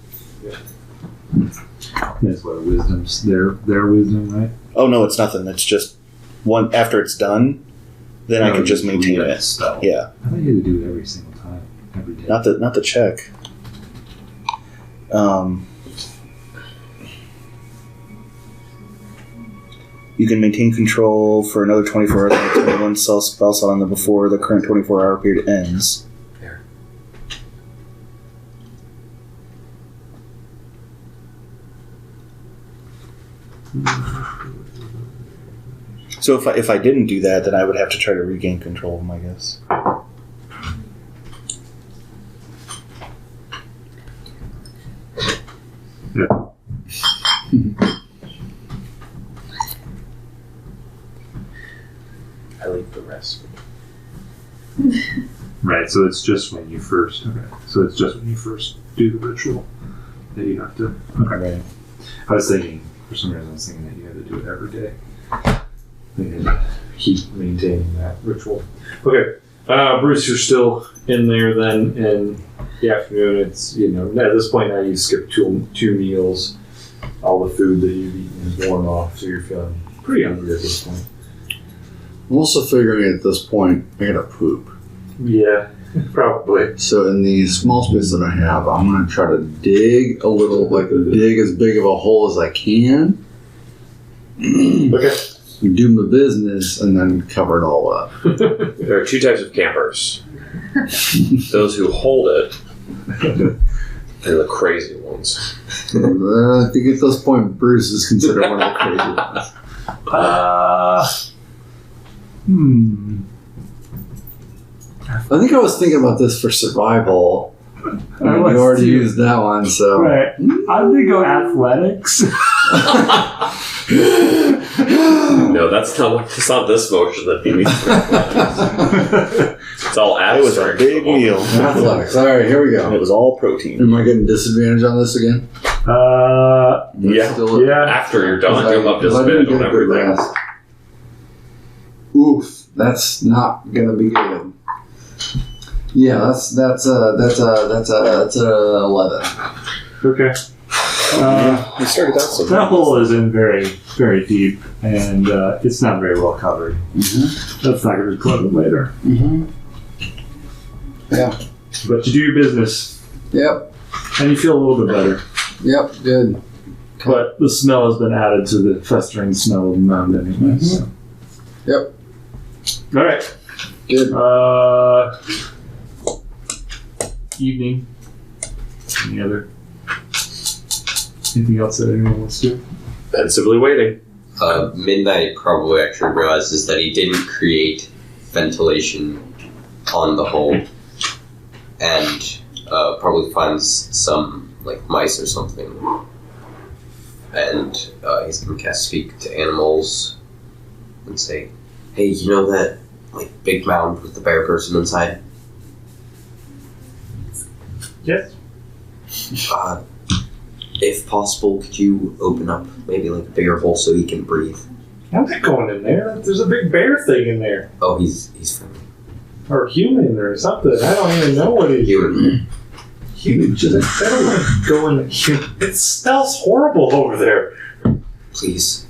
That's what wisdom's their wisdom, right? Oh no, it's nothing. It's just one after it's done. Then I can just maintain it. Spell. Yeah. I thought you had to do it every single time, every day. Not the check. You can maintain control for another 24 hours until one spell slot on them before the current 24-hour period ends. So if I didn't do that, then I would have to try to regain control of them, I guess. I leave the rest. Right, so it's just when you first... Okay, so it's just when you first do the ritual that you have to... Okay. Right. I was thinking, for some reason I was thinking that you had to do it every day. You had to keep maintaining that ritual. Okay, Bruce, you're still in there then in the afternoon. It's, at this point now you've skipped two meals. All the food that you've eaten is worn off, so you're feeling pretty hungry at this point. I'm also figuring at this point, I gotta poop. Yeah, probably. So in the small space that I have, I'm gonna try to dig a little, dig as big of a hole as I can. Okay. Do my business and then cover it all up. There are 2 types of campers. Those who hold it, and the crazy ones. I think at this point, Bruce is considered one of the crazy ones. I think I was thinking about this for survival. I You was already too. used that one, so. Right. I'm gonna go athletics. No, that's not this motion that he needs. It's all It was a abstract. big meal. Athletics. All right, here we And it go. was all protein. Am I getting disadvantage on this again? Yeah. Still- Yeah. After you're done, Because you'll have I didn't disadvantage on get a good everything. rest. Oof, that's not gonna be good. Yeah, that's a 11. Okay. We started out so That hole is in very, very deep, and it's not very well covered. That's not going to be pleasant later. Yeah. But you do your business, Yep. and you feel a little bit better. Yep. Good. But the smell has been added to the festering smell of the mound anyway. So. Yep. All right. Good. Evening. Anything else that anyone wants to do? Pensively waiting. Midnight probably actually realizes that he didn't create ventilation on the hull, and probably finds some like mice or something, and he's gonna cast Speak to Animals and say, "Hey, you know that like big mound with the bear person inside? Yes. If possible, could you open up maybe like a bigger hole so he can breathe?" I'm not going in there. There's a big bear thing in there. Oh, he's friendly. Or human or something. I don't even know what he's Human. human. I don't want to go in the human. It smells horrible over there. Please.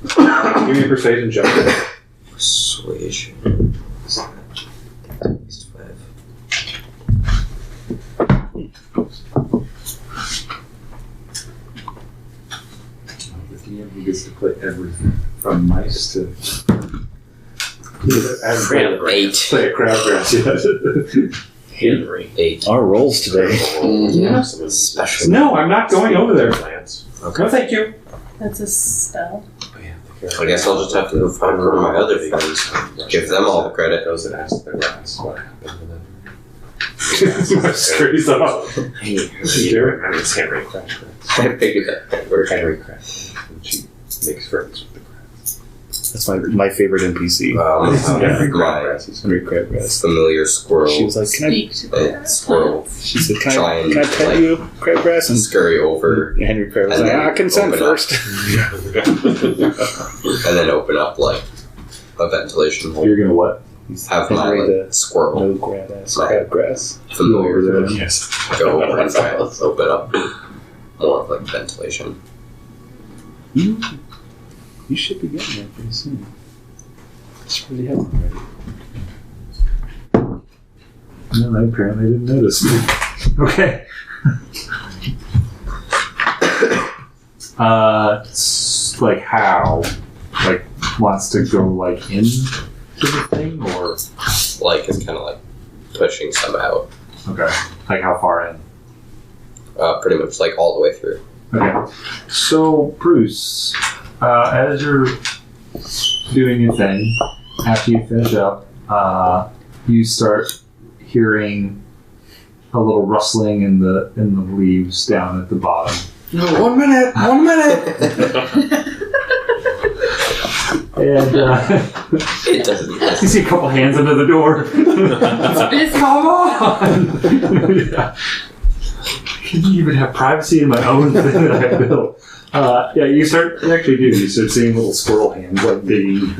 Give me a persuasion check. Persuasion. What's that? At least 5. The DM who gets to play everything from mice to. Eight. Play a crabgrass, yes. Henry. 8. Our rolls today. Yeah. Special. No, I'm not going over there. Plants. Okay. No, thank you. That's a spell. I guess I'll just have to go find one of my other friends. Give them all the credit. Goes and asks their rats what happened, and then Scurries off. hey, it's Henry Crash. I figured that worked. Henry Crash. And she makes friends with the crabs. That's my favorite NPC. Henry My Crabgrass. Henry Crabgrass. Familiar squirrel. She was like, "Can I?" Speak to Squirrel. She said, "Can Try I and, pet like, you, Crabgrass?" And Scurry over Henry Crab was and like, then "I consent open up. first." and then open up like a ventilation hole. You're gonna what? Have my Henry like, squirrel No Crabgrass. Right. Crabgrass. familiar Over there. with Yes. go over and try to open up more of like ventilation. You should be getting there pretty soon. It's really happening already. No, I apparently didn't notice. Okay. Like how? Like wants to go like into the thing or Like it's kind of like pushing some out. okay? Like how far in? Pretty much like all the way through. Okay. So Bruce, as you're doing your thing, after you finish up, you start hearing a little rustling in the leaves down at the bottom. No, 1 minute. 1 minute. And It doesn't. you see a couple hands under the door. Come on! Yeah. Can you even have privacy in my own thing that I built? Yeah, you actually do. You start seeing little squirrel hands like digging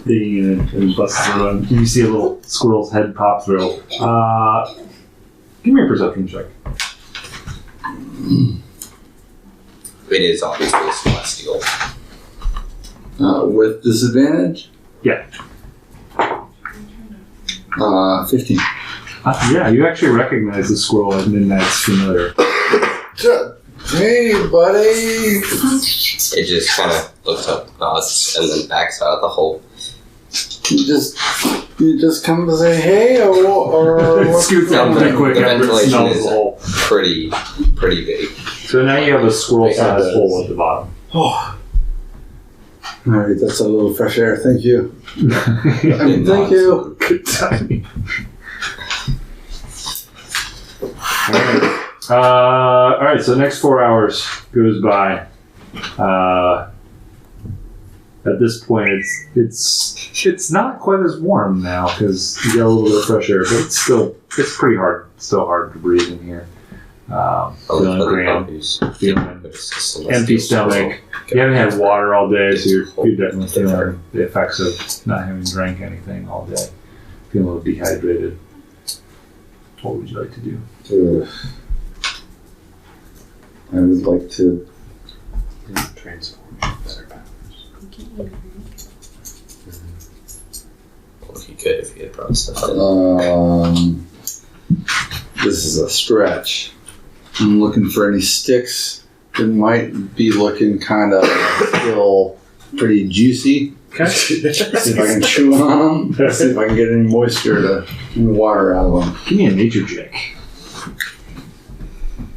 in and busting through them. You see a little squirrel's head pop through. Give me a perception check. It is obviously celestial. With disadvantage? Yeah. 15. Yeah, you actually recognize the squirrel as Midnight's familiar. Hey, buddy. It just kind of looks up, nods, and then backs out of the hole. You just come to say hey, or what? Scoots No, out pretty the quick after it ventilation smells is the hole. pretty big. So now you have a squirrel-sized hole at the bottom. Oh. All right, that's a little fresh air. Thank you. It Thank nods. you. Good timing. Alright, so the next 4 hours goes by. At this point, it's not quite as warm now because you got a little bit of fresh air, but it's pretty hard. It's still hard to breathe in here. Feeling grand, feeling empty stomach. You haven't had water all day, so you're definitely feeling the effects of not having drank anything all day. Feeling a little dehydrated. What would you like to do? I would like to. Transform. Better powers. Well, he could if he had brought stuff in. This is a stretch. I'm looking for any sticks that might be looking kind of still pretty juicy. Okay. See if I can chew on them. See if I can get any moisture any water out of them. Give me a nature check.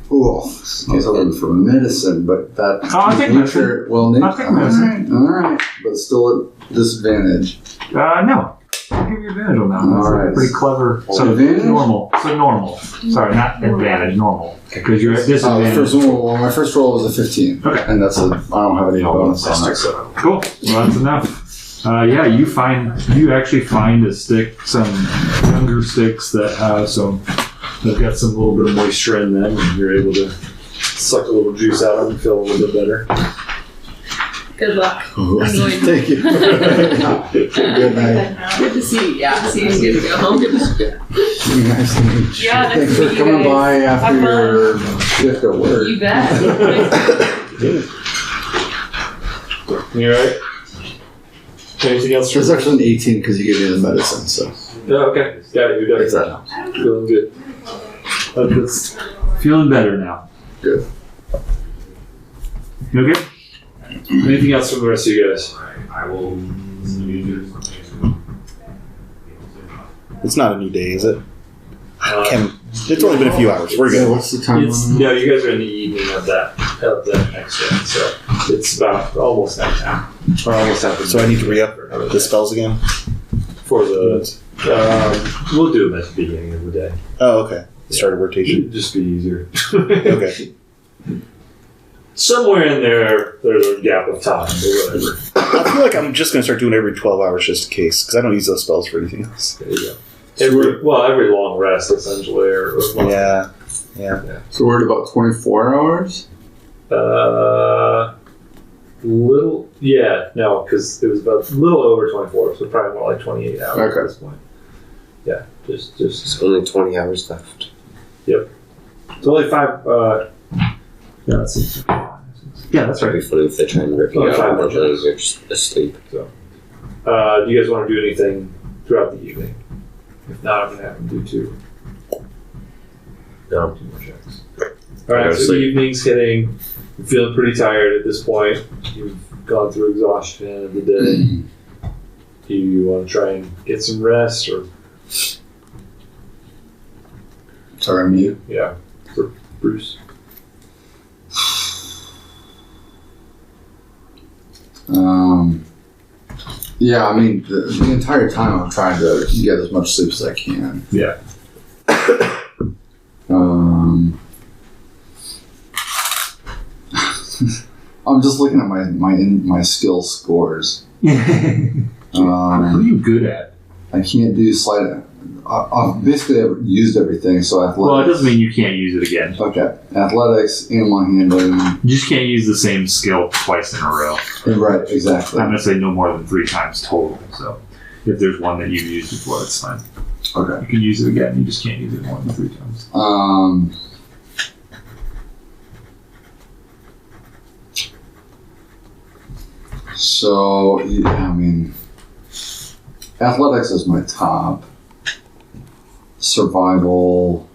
Oh, I was looking for medicine, but that. Oh, I'll take medicine. Well, I'll take medicine. All right, but still at disadvantage. No. I'll give you advantage on that one. That's Alright. pretty clever. So Advantage? normal. So normal. Sorry, not advantage, normal. Because you're at disadvantage. My first roll was a 15. Okay. And that's I don't have any bonus on it. So, cool. Well, that's enough. You actually find some younger sticks that have they've got some little bit of moisture in them, and you're able to suck a little juice out of them and feel a little bit better. Good luck. Oh, I'm going. thank you. Good night. Good to see you. Yeah, see you. I'm good to go home. Nice to meet you. Yeah, nice Thanks to for meet you coming guys. by after Have your shift at work. You bet. You alright? Anything else? It's actually an 18 because you gave me the medicine, so. Yeah, okay. Got it. You're It's done. that. Feeling good. That's feeling better now. Good. You okay? Anything else from the rest of you guys? It's not a new day, is it? It's only been a few hours. We're Yeah, good. what's the time? No, you guys are in the evening of that next one, so it's about almost nighttime. Or almost after. So I need to re-up the spells again? for the. We'll do them at the beginning of the day. Oh, okay. Start a rotation. It'd just be easier. Okay. Somewhere in there, there's a gap of time or whatever. I feel like I'm just going to start doing it every 12 hours just in case, because I don't use those spells for anything else. There you go. Every long rest, essentially, or long, Yeah. So we're at about 24 hours? because it was about a little over 24, so probably more like 28 hours Okay. at this point. Yeah, just There's only 20 hours left. it's only 5. Yeah, let's see. Yeah, that's It'd right. be funny if they try and rip you Oh, out 5 and then hours. you're just asleep. Do you guys want to do anything throughout the evening? If not, I'm gonna have them do 2. No. 2 more checks. Go Alright, to so the sleep. evening's hitting. You're feeling pretty tired at this point. You've gone through exhaustion of the day. Do you want to try and get some rest, or Sorry, I'm mute. yeah, for Bruce? Yeah, I mean, the entire time I'm trying to get as much sleep as I can. Yeah. I'm just looking at my skill scores. What are you good at? I can't do sleight. I've basically used everything, so athletics. Well, it doesn't mean you can't use it again. Okay, athletics, animal handling. You just can't use the same skill twice in a row. Right, exactly. I'm gonna say no more than 3 times total. So, if there's one that you've used before, that's fine. Okay. You can use it again. You just can't use it more than 3 times. So yeah, I mean, athletics is my top. Survival.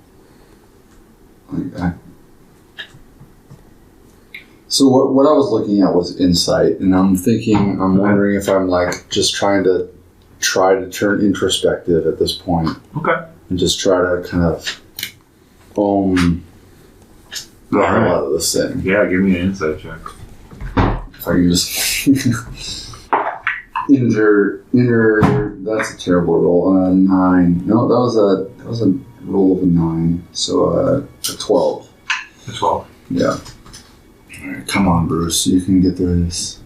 So what I was looking at was insight, and I'm wondering if I'm like just trying to turn introspective at this point. Okay. And just try to kind of foam the hell Alright. out of this thing. Yeah, give me an insight check. If I can just inner. That's a terrible roll. 9. No, that was a roll of a 9. So a 12. A 12. Yeah. Alright, come on, Bruce. You can get through this.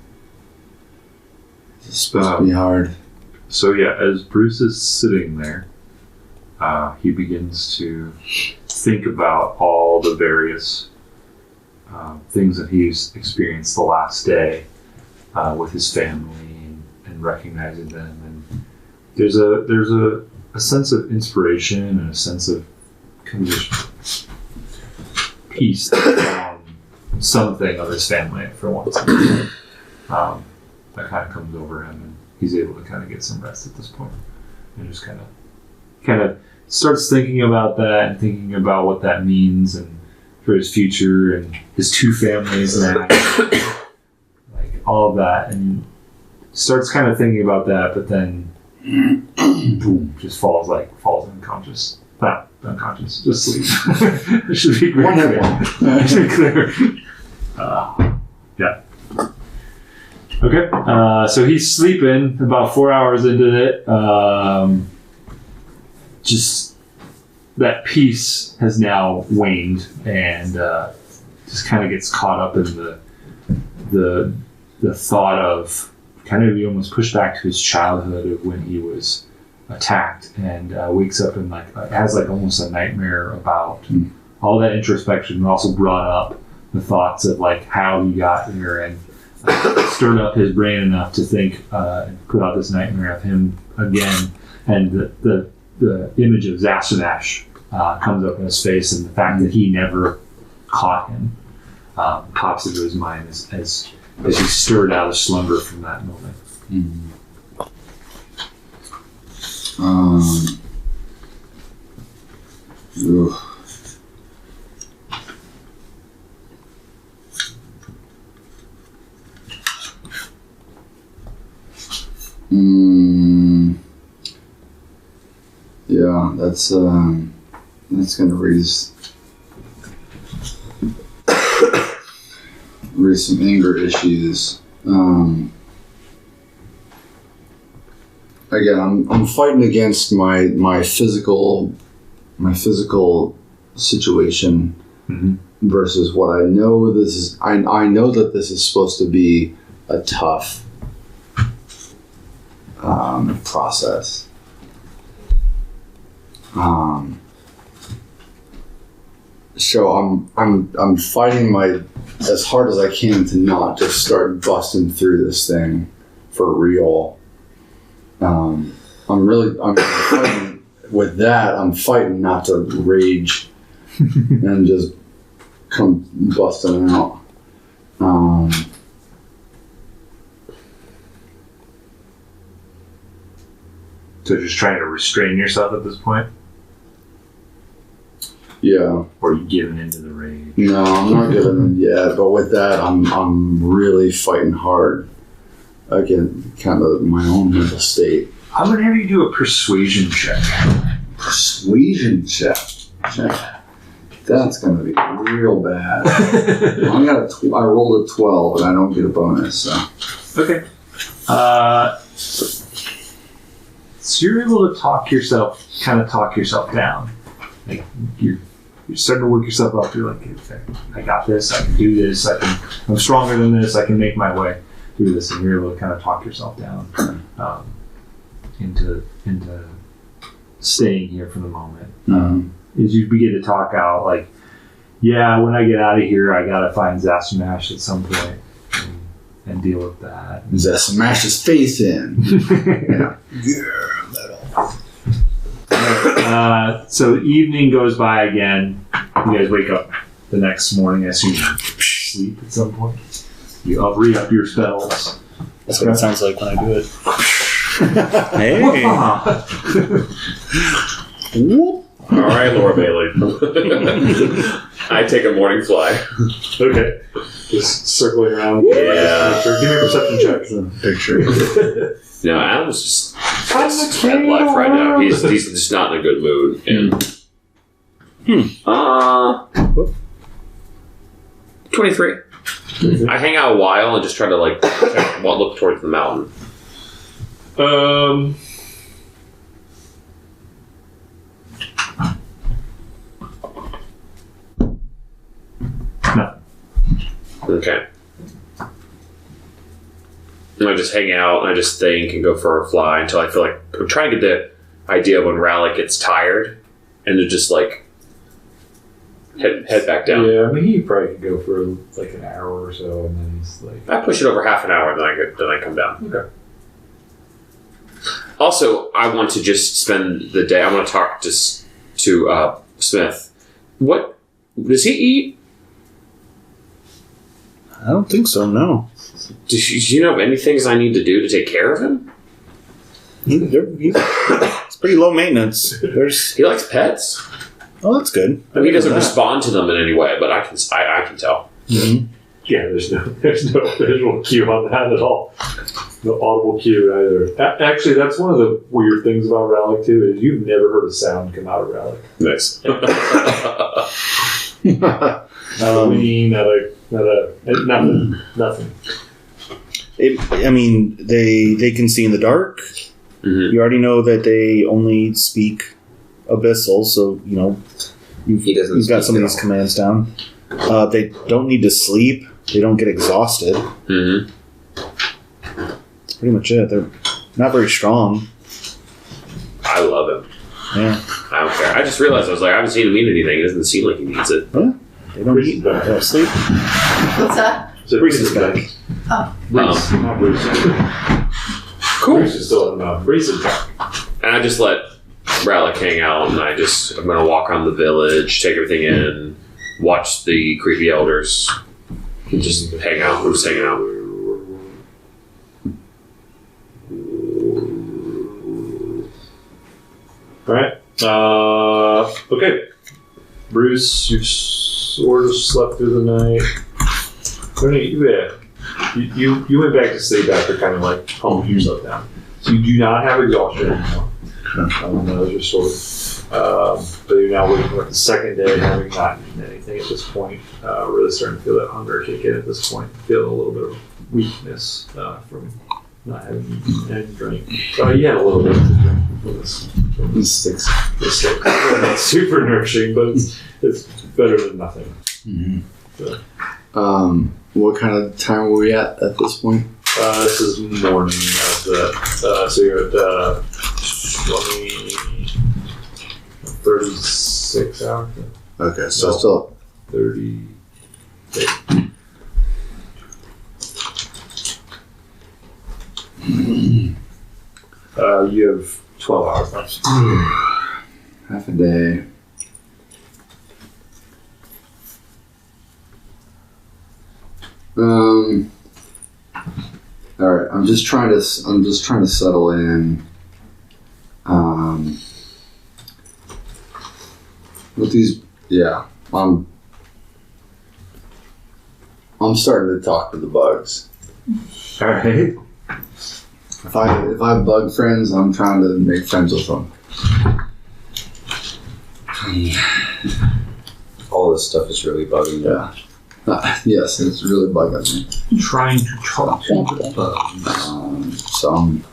This is supposed to be hard. So yeah, as Bruce is sitting there, he begins to think about all the various things that he's experienced the last day with his family and recognizing them. And there's a sense of inspiration and a sense of kind of just peace on something of his family for once. That kind of comes over him, and he's able to kind of get some rest at this point, and just kind of starts thinking about that and thinking about what that means and for his future and his 2 families and like all of that, and starts kind of thinking about that, but then boom, just falls unconscious. Not unconscious, just sleep. Should be One hit clear. Should be clear. Yeah. Okay. So he's sleeping about 4 hours into it. Just that peace has now waned and just kind of gets caught up in the thought of kind of he almost pushed back to his childhood of when he was attacked and wakes up and has almost a nightmare about all that introspection and also brought up the thoughts of how he got here and stirred up his brain enough to think and put out this nightmare of him again and the image of Zastanash comes up in his face and the fact that he never caught him pops into his mind as he stirred out of slumber from that moment. Yeah, that's gonna raise some anger issues. Again, I'm fighting against my physical situation versus what I know this is. I know that this is supposed to be a tough process. So I'm fighting as hard as I can to not just start busting through this thing for real. I'm fighting with that. I'm fighting not to rage and just come busting out. So just trying to restrain yourself at this point? Yeah. Or are you giving into the rage? No, I'm not giving in yet. But with that, I'm really fighting hard against kind of my own mental state. I'm going to have you do a persuasion check. Persuasion check. That's going to be real bad. I rolled a 12 and I don't get a bonus. So. Okay. So you're able to talk yourself down. Like you're starting to work yourself up. You're like, okay, I got this. I can do this. I'm stronger than this. I can make my way through this. And you're able to kind of talk yourself down into staying here for the moment. As you begin to talk out, like, yeah, when I get out of here, I gotta find Zastanash at some point and deal with that. Smash his face in. Yeah. So evening goes by again. You guys wake up the next morning. I assume you sleep at some point. You re-up your spells. That's what it sounds like when I do it. Hey. All right, Laura Bailey. I take a morning fly. Okay. Just circling around. Yeah. Give me a perception check. Picture. No, Adam's just at life right now. He's just not in a good mood. And 23. I hang out a while and just try to look towards the mountain. No. Okay. And I just hang out and I just think and go for a fly until I feel like I'm trying to get the idea of when Rallick gets tired and to just head back down. Yeah, I mean he probably could go for an hour or so, and then he's like. I push it over half an hour and then I come down. Okay. Also, I want to just spend the day. I want to talk to Smith. What does he eat? I don't think so, no. Do you know of any things I need to do to take care of him? It's pretty low maintenance. He likes pets. Oh, that's good. I mean, he doesn't respond to them in any way, but I can tell. Mm-hmm. Yeah, there's no visual cue on that at all. No audible cue either. Actually, that's one of the weird things about Relic too, is you've never heard a sound come out of Relic. Nice. Nothing. I mean, they can see in the dark. Mhm. You already know that they only speak Abyssal, so you know He doesn't you've got speak some of at these all. commands down. They don't need to sleep. They don't get exhausted. Mm-hmm. That's pretty much it. They're not very strong. I love him. Yeah, I don't care. I just realized I was like, I haven't seen him eat anything. It doesn't seem like he needs it. they don't eat. They don't sleep. What's that? So Reese is back. Reese, not Bruce. Cool. Bruce is still in the Reese is back. And I just let Relic hang out, and I'm going to walk around the village, take everything in, watch the creepy elders, and just hang out. We're just hanging out. Alright. Okay. Bruce, you've sort of slept through the night. You went back to sleep after kind of like calming yourself down. So you do not have exhaustion anymore. Those are sort of, but you're now waiting for like the second day, having not eaten anything at this point. Really starting to feel that hunger kick in at this point. Feeling a little bit of weakness from not having eaten and drink. So you had a little bit to drink before this. Six. It's not super nourishing, but it's better than nothing. Mm-hmm. So. What kind of time are we at this point? This is morning of the, so you're at 36 hours? Okay, so No. still 30. You have 12 hours left. half a day. All right. I'm just trying to settle in. With these, yeah. I'm starting to talk to the bugs. Alright. If I have bug friends, I'm trying to make friends with them. All this stuff is really bugging me. Yeah. Yes, it's really bugging me. Trying to talk to the bugs. So I'm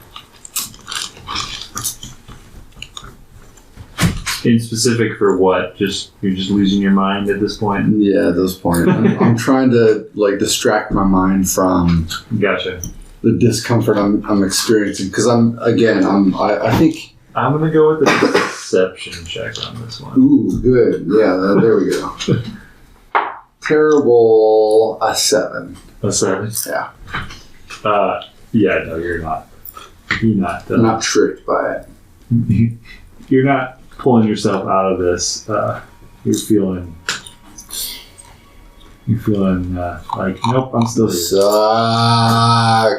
In specific for what? You're just losing your mind at this point? yeah, at this point, I'm trying to like distract my mind from Gotcha. the discomfort I'm experiencing because I think. I'm gonna go with a deception check on this one. Ooh, good. Yeah, there we go. Terrible. A 7. A 7? Yeah. Yeah, no, you're not. You're not. I'm not tricked by it. You're not pulling yourself out of this. You're feeling like, nope, I'm still here.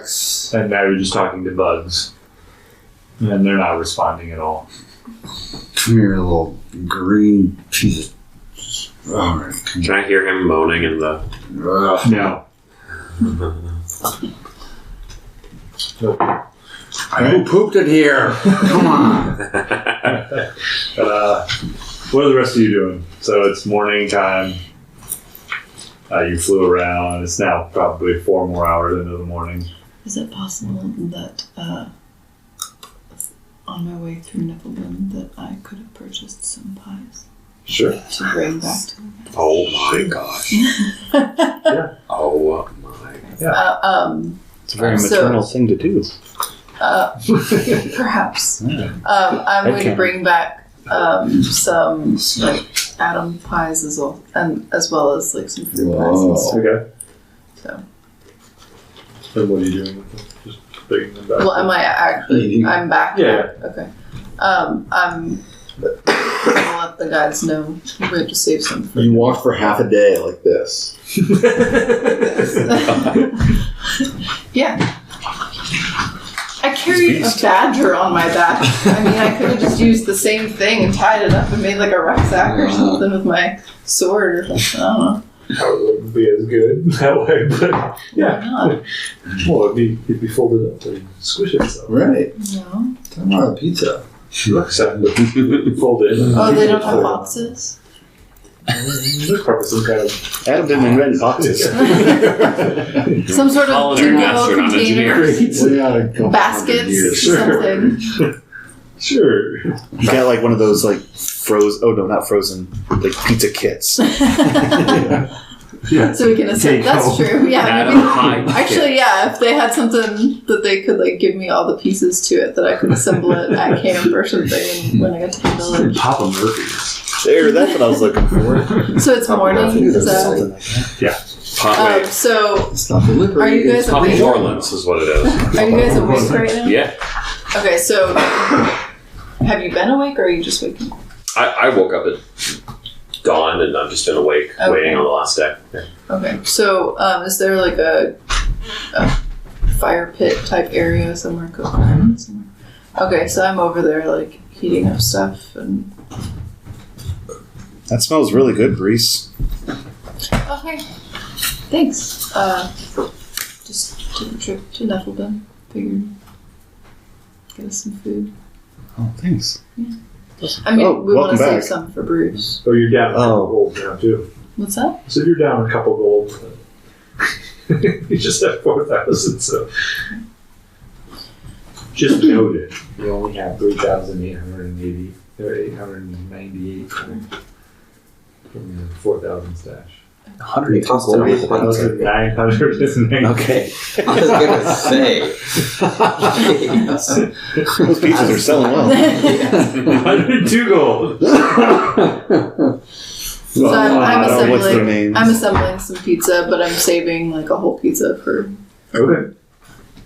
Sucks. And now you're just talking to bugs. And they're not responding at all. Come here, little green piece of. All right. Can I hear him moaning in the... Ugh. No. Who pooped it here? Come on. What are the rest of you doing? So it's morning time. You flew around. It's now probably 4 more hours into the morning. Is it possible that on my way through Niflheim that I could have purchased some pies Sure. to bring back to them? Oh my gosh. Yeah. Oh my. It's a very So- maternal thing to do. Perhaps. Yeah. I'm going to Headcanon. bring back some like atom pies as well, and as well as like some fruit pies and stuff. Okay. So, And what are you doing with them? Just bringing them back? well, am I actually? I'm back. Yeah. now? Okay. I'm gonna let the guys know we have to save some. For You walk for half a day like this. Yeah. I carried a badger on my back. I mean, I could have just used the same thing and tied it up and made like a rucksack or something with my sword or something. I don't know. Probably wouldn't be as good that way, but Why yeah. not? Well, it'd be folded up and squish itself. Right. No. Talking about a pizza. Exactly. Fold it. Oh, they don't have boxes? There's probably some kind of Adam didn't invent boxes. Some sort of Culinary to-go astronaut container, We got a couple baskets, hundred years. something. sure. You got like one of those like frozen. Oh no, not frozen. Like pizza kits. Yeah. So we can Take assemble. That's home. true. Yeah. Adam Maybe. Pie. Actually, yeah. If they had something that they could like give me all the pieces to it, that I could assemble it at camp or something when I get to the village. Papa Murphy's. There, that's what I was looking for. So it's morning. Is that? Something like that. Pop, wait. So It's not delivery. Are you guys Pop awake? New Orleans is what it is. are you guys awake right now? Yeah. Okay. So have you been awake, or are you just waking? I woke up at dawn and I've just been awake, Okay. waiting on the last day. Yeah. Okay. So is there like a fire pit type area somewhere? Somewhere? Okay. So I'm over there like heating up stuff and. That smells really good, Breeze. Okay. Thanks. Just took a trip to Nettlebin. Figured get us some food. Oh, thanks. I mean, Oh, we want welcome to save back. some for Bruce. Oh, you're down a couple Oh. gold now, too. What's that? So you're down a couple gold. You just have 4,000, so. Just noted, you only have 3,880 or 898 from your 4,000 stash. 100 cost it gold. 1,990. Okay. I was gonna say. Those pizzas are selling well. 102 gold. So I'm what's their assembling. names? I'm assembling some pizza, but I'm saving like a whole pizza for Okay.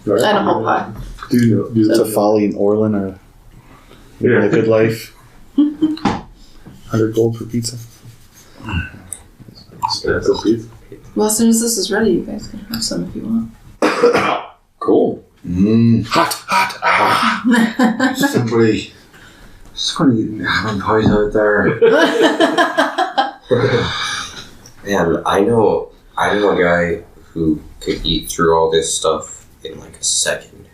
and a whole pie. Do So Folly and Orlin are living a good life. 100 gold for pizza. Expensive pizza. Well, as soon as this is ready, you guys can have some if you want. Cool. Hot. Ah. Somebody having pies out there. Man, I know a guy who could eat through all this stuff in like a second.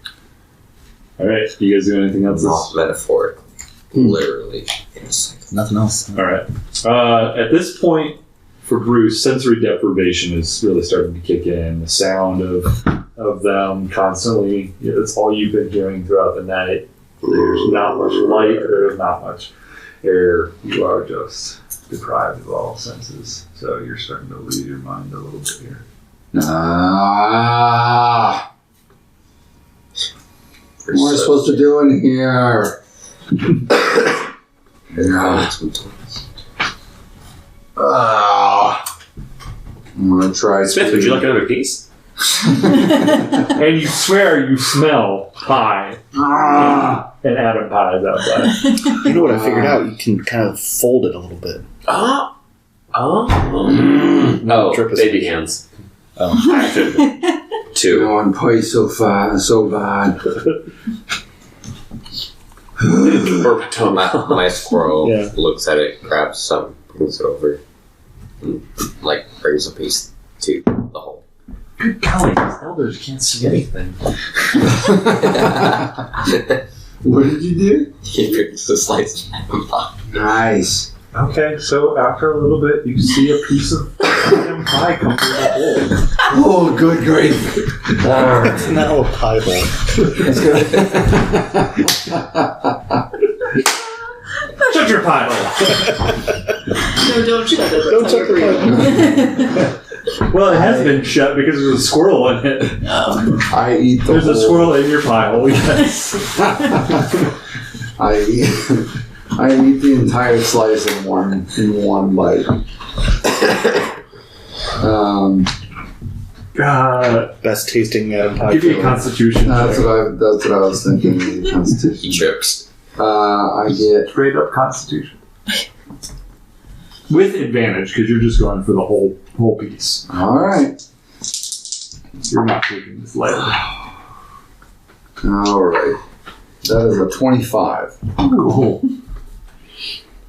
All right. You guys do anything else? Not metaphorically. Literally in a second. Nothing else. All right. At this point, for Bruce, sensory deprivation is really starting to kick in. The sound of them constantly, it's all you've been hearing throughout the night. There's not much light, there's not much air. You are just deprived of all senses. So you're starting to lose your mind a little bit here. Ah. What am I supposed to do in here? Yeah. I'm gonna try. Smith, would you like another piece? And you swear you smell pie. And Adam pie is outside. You know what I figured out? You can kind of fold it a little bit. Oh, Trip is- baby hands. Oh. Action. You 2. know, I'm pie so fast, so bad. Or My squirrel Yeah. looks at it, grabs some, brings it over, and like brings a piece to the hole. Good golly, these elders can't see anything. What did you do? He brings a slice of apple pie. Nice. Okay, so after a little bit, you see a piece of goddamn pie come through the hole. Oh, good grief. It's now a pie hole. Shut your pie hole. No, don't shut it. Don't shut the Well, it has been shut because there's a squirrel in it. I eat the There's a whole- squirrel in your pie hole, yes. I eat the entire slice in one bite. Best tasting pie. Give me a for- constitution That's check. what I was thinking. He Constitution. trips. I get Straight up constitution. With advantage, because you're just going for the whole piece. all right. You're not taking this lightly. All right. That is a 25. Cool.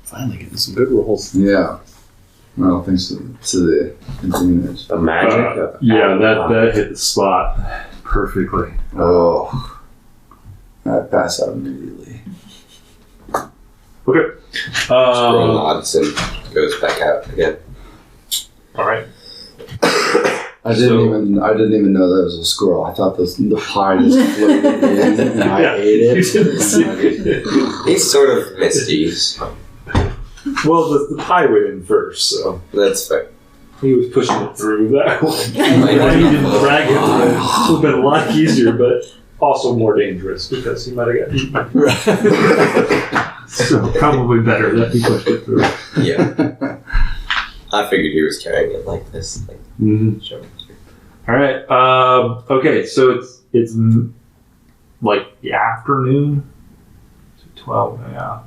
Finally getting some good rolls. Yeah. Well, thanks to the advantage. The magic of Yeah, that hit the spot perfectly. Oh. I pass out immediately. Okay. Scroll nods and goes back out again. All right. I didn't even know that was a squirrel. I thought the pie just floated in and I ate it. You didn't see He's sort of misty. Well, the pie went in first, so That's fair. he was pushing it through that way. Might Why he didn't have- drag it through? It would have been a lot easier, but also more dangerous because he might have got eaten. So probably better that he pushed it through. Yeah. I figured he was carrying it like this. Like, sure. All right. Okay, so it's like the afternoon. 12. Yeah.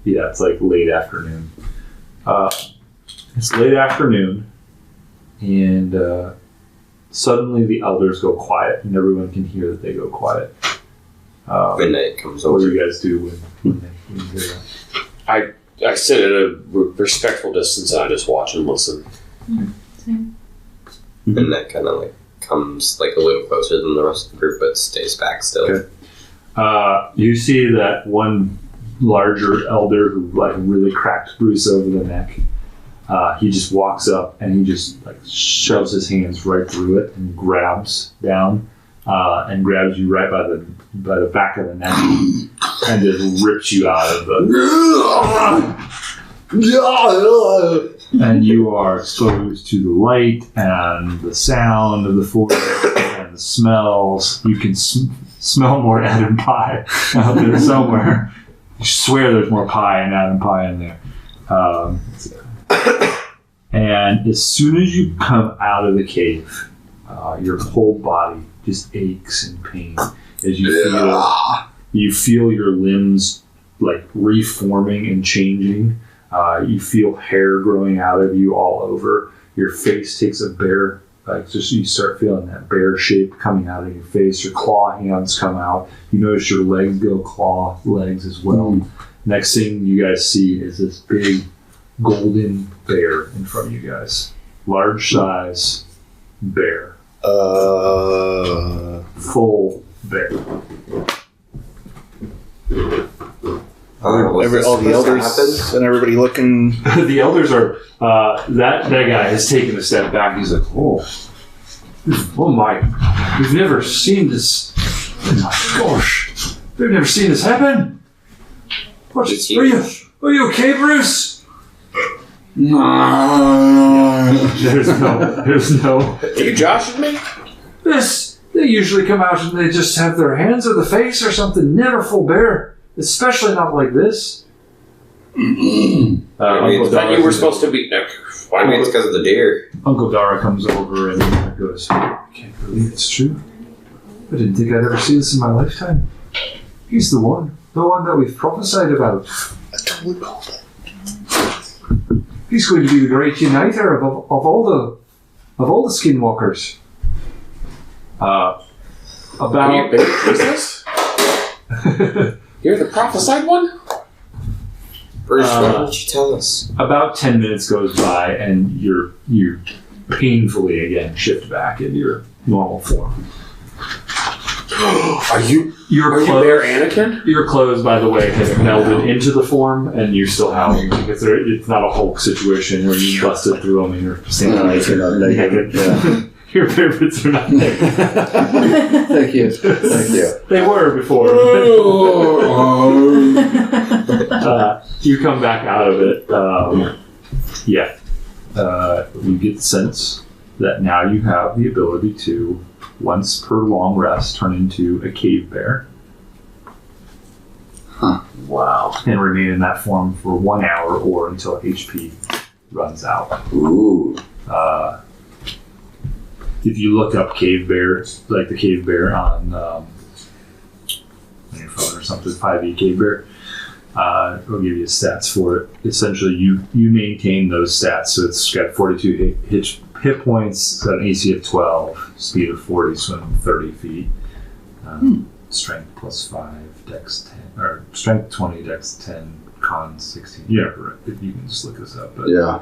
Yeah, it's like late afternoon. It's late afternoon, and suddenly the elders go quiet, and everyone can hear that they go quiet. Midnight comes What over. do you guys do when you hear that? I sit at a respectful distance and I just watch and listen. Midnight kind of like comes like a little closer than the rest of the group, but stays back still. Okay. You see that one larger elder who like really cracked Bruce over the neck. He just walks up and he just like shoves his hands right through it and grabs down and grabs you right by the back of the neck and just rips you out of the. And you are exposed to the light and the sound of the forest and the smells. You can smell more Adam pie out there somewhere. You swear there's more pie and Adam pie in there. And as soon as you come out of the cave, your whole body just aches in pain as you feel your limbs like reforming and changing. You feel hair growing out of you all over. Your face takes a bear, you start feeling that bear shape coming out of your face. Your claw hands come out. You notice your legs go claw legs as well. Next thing you guys see is this big golden bear in front of you guys. Large size bear. Full bear. Was all this the supposed to elders and everybody looking. The elders are that guy has taken a step back. He's like, oh my, we've never seen this. Oh my gosh, we've never seen this happen. Are you okay, Bruce? There's no. Are you joshing me? They usually come out and they just have their hands on the face or something. Never full bear, especially not like this. mean, Uncle I thought you Dara- were supposed to be. I mean, it's because of the deer. Uncle Dara comes over and goes, I can't believe it's true. I didn't think I'd ever see this in my lifetime. He's the one that we've prophesied about. I totally called it. He's going to be the great uniter of all the skinwalkers. Are you About big Jesus? You're the prophesied one? Bruce, why don't you tell us? about 10 minutes goes by and you're painfully again shift back into your normal form. Are you Your Bear Anakin? Your clothes, by the way, have melded into the form, and you're still howling because it's not a Hulk situation where you busted through them and you're standing naked. Your favorites are not naked. Thank you. They were before. You come back out of it. You get the sense that now you have the ability to, once per long rest, turn into a cave bear. Wow. And remain in that form for 1 hour or until HP runs out. Ooh. If you look up cave bear, like the cave bear on your phone or something, 5e cave bear, it'll give you stats for it. Essentially, you maintain those stats. So it's got 42 hit points, it's got an AC of 12, speed of 40, swim 30 feet. strength +5, dex 10, or strength 20, dex 10, con 16. Yeah, right. You can just look this up. But, Yeah.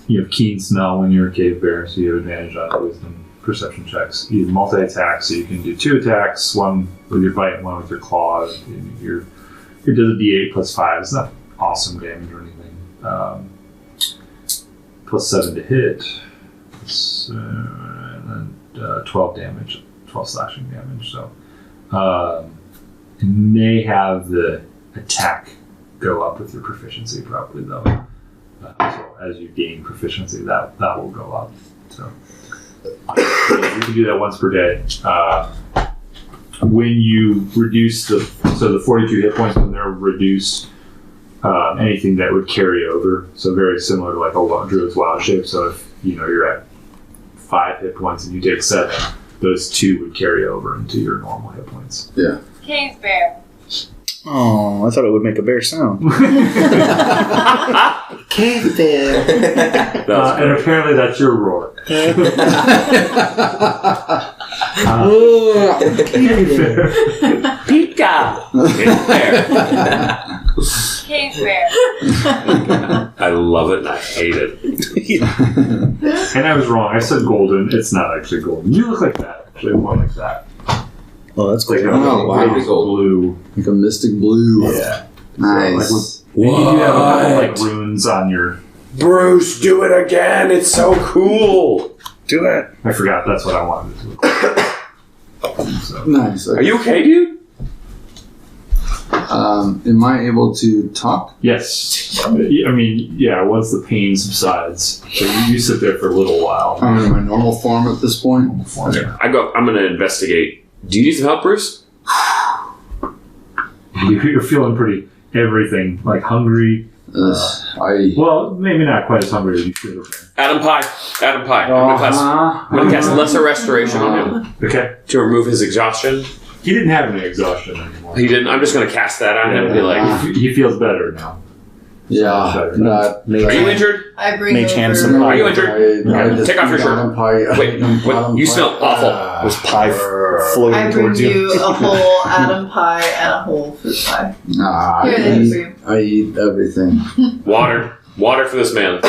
you have keen smell when you're a cave bear, so you have advantage on wisdom perception checks. You have multi-attack, so you can do 2 attacks, one with your bite and one with your claw. Your does a d8 +5. It's not awesome damage or anything. +7 to hit. And then 12 damage, 12 slashing damage. So it may have the attack go up with your proficiency, probably though. So as you gain proficiency, that will go up. So you can do that once per day. When you reduce the 42 hit points, when they're reduced, anything that would carry over. So very similar to like a Druid's Wild Shape. So if you're at 5 hit points and you take 7, those 2 would carry over into your normal hit points. Yeah. Cave bear. Oh, I thought it would make a bear sound. Cave bear. And apparently that's your roar. Pika! Cave bear. I love it and I hate it. And I was wrong. I said golden. It's not actually golden. You look like that. Actually, more like that. Oh, that's Like cool. a wow. baby blue. Like a mystic blue. Yeah. Nice. And you do have a couple like runes on your. Bruce, do it again! It's so cool! Do it. I forgot. That's what I wanted to look like. So. Nice. Are you okay, dude? Am I able to talk? Yes. I mean, yeah. Once the pain subsides, so you sit there for a little while. I'm in my normal form at this point. Yeah. I'm gonna investigate. Do you need some help, Bruce? You're feeling pretty everything, like hungry. Well, maybe not quite as hungry as you should have been. Adam Pie. I'm gonna cast Lesser Restoration on him Okay. to remove his exhaustion. He didn't have any exhaustion anymore. He didn't. I'm just gonna cast that on him and be like, He feels better now. Yeah. Not. "Are you injured? I bring Mage hand over. some Are you injured? Take off your shirt. Wait, What? you smell awful." Was pie I floating bring towards you? you a whole Adam pie and a whole fruit pie. Nah, Here, this is for you. I eat everything. Water for this man.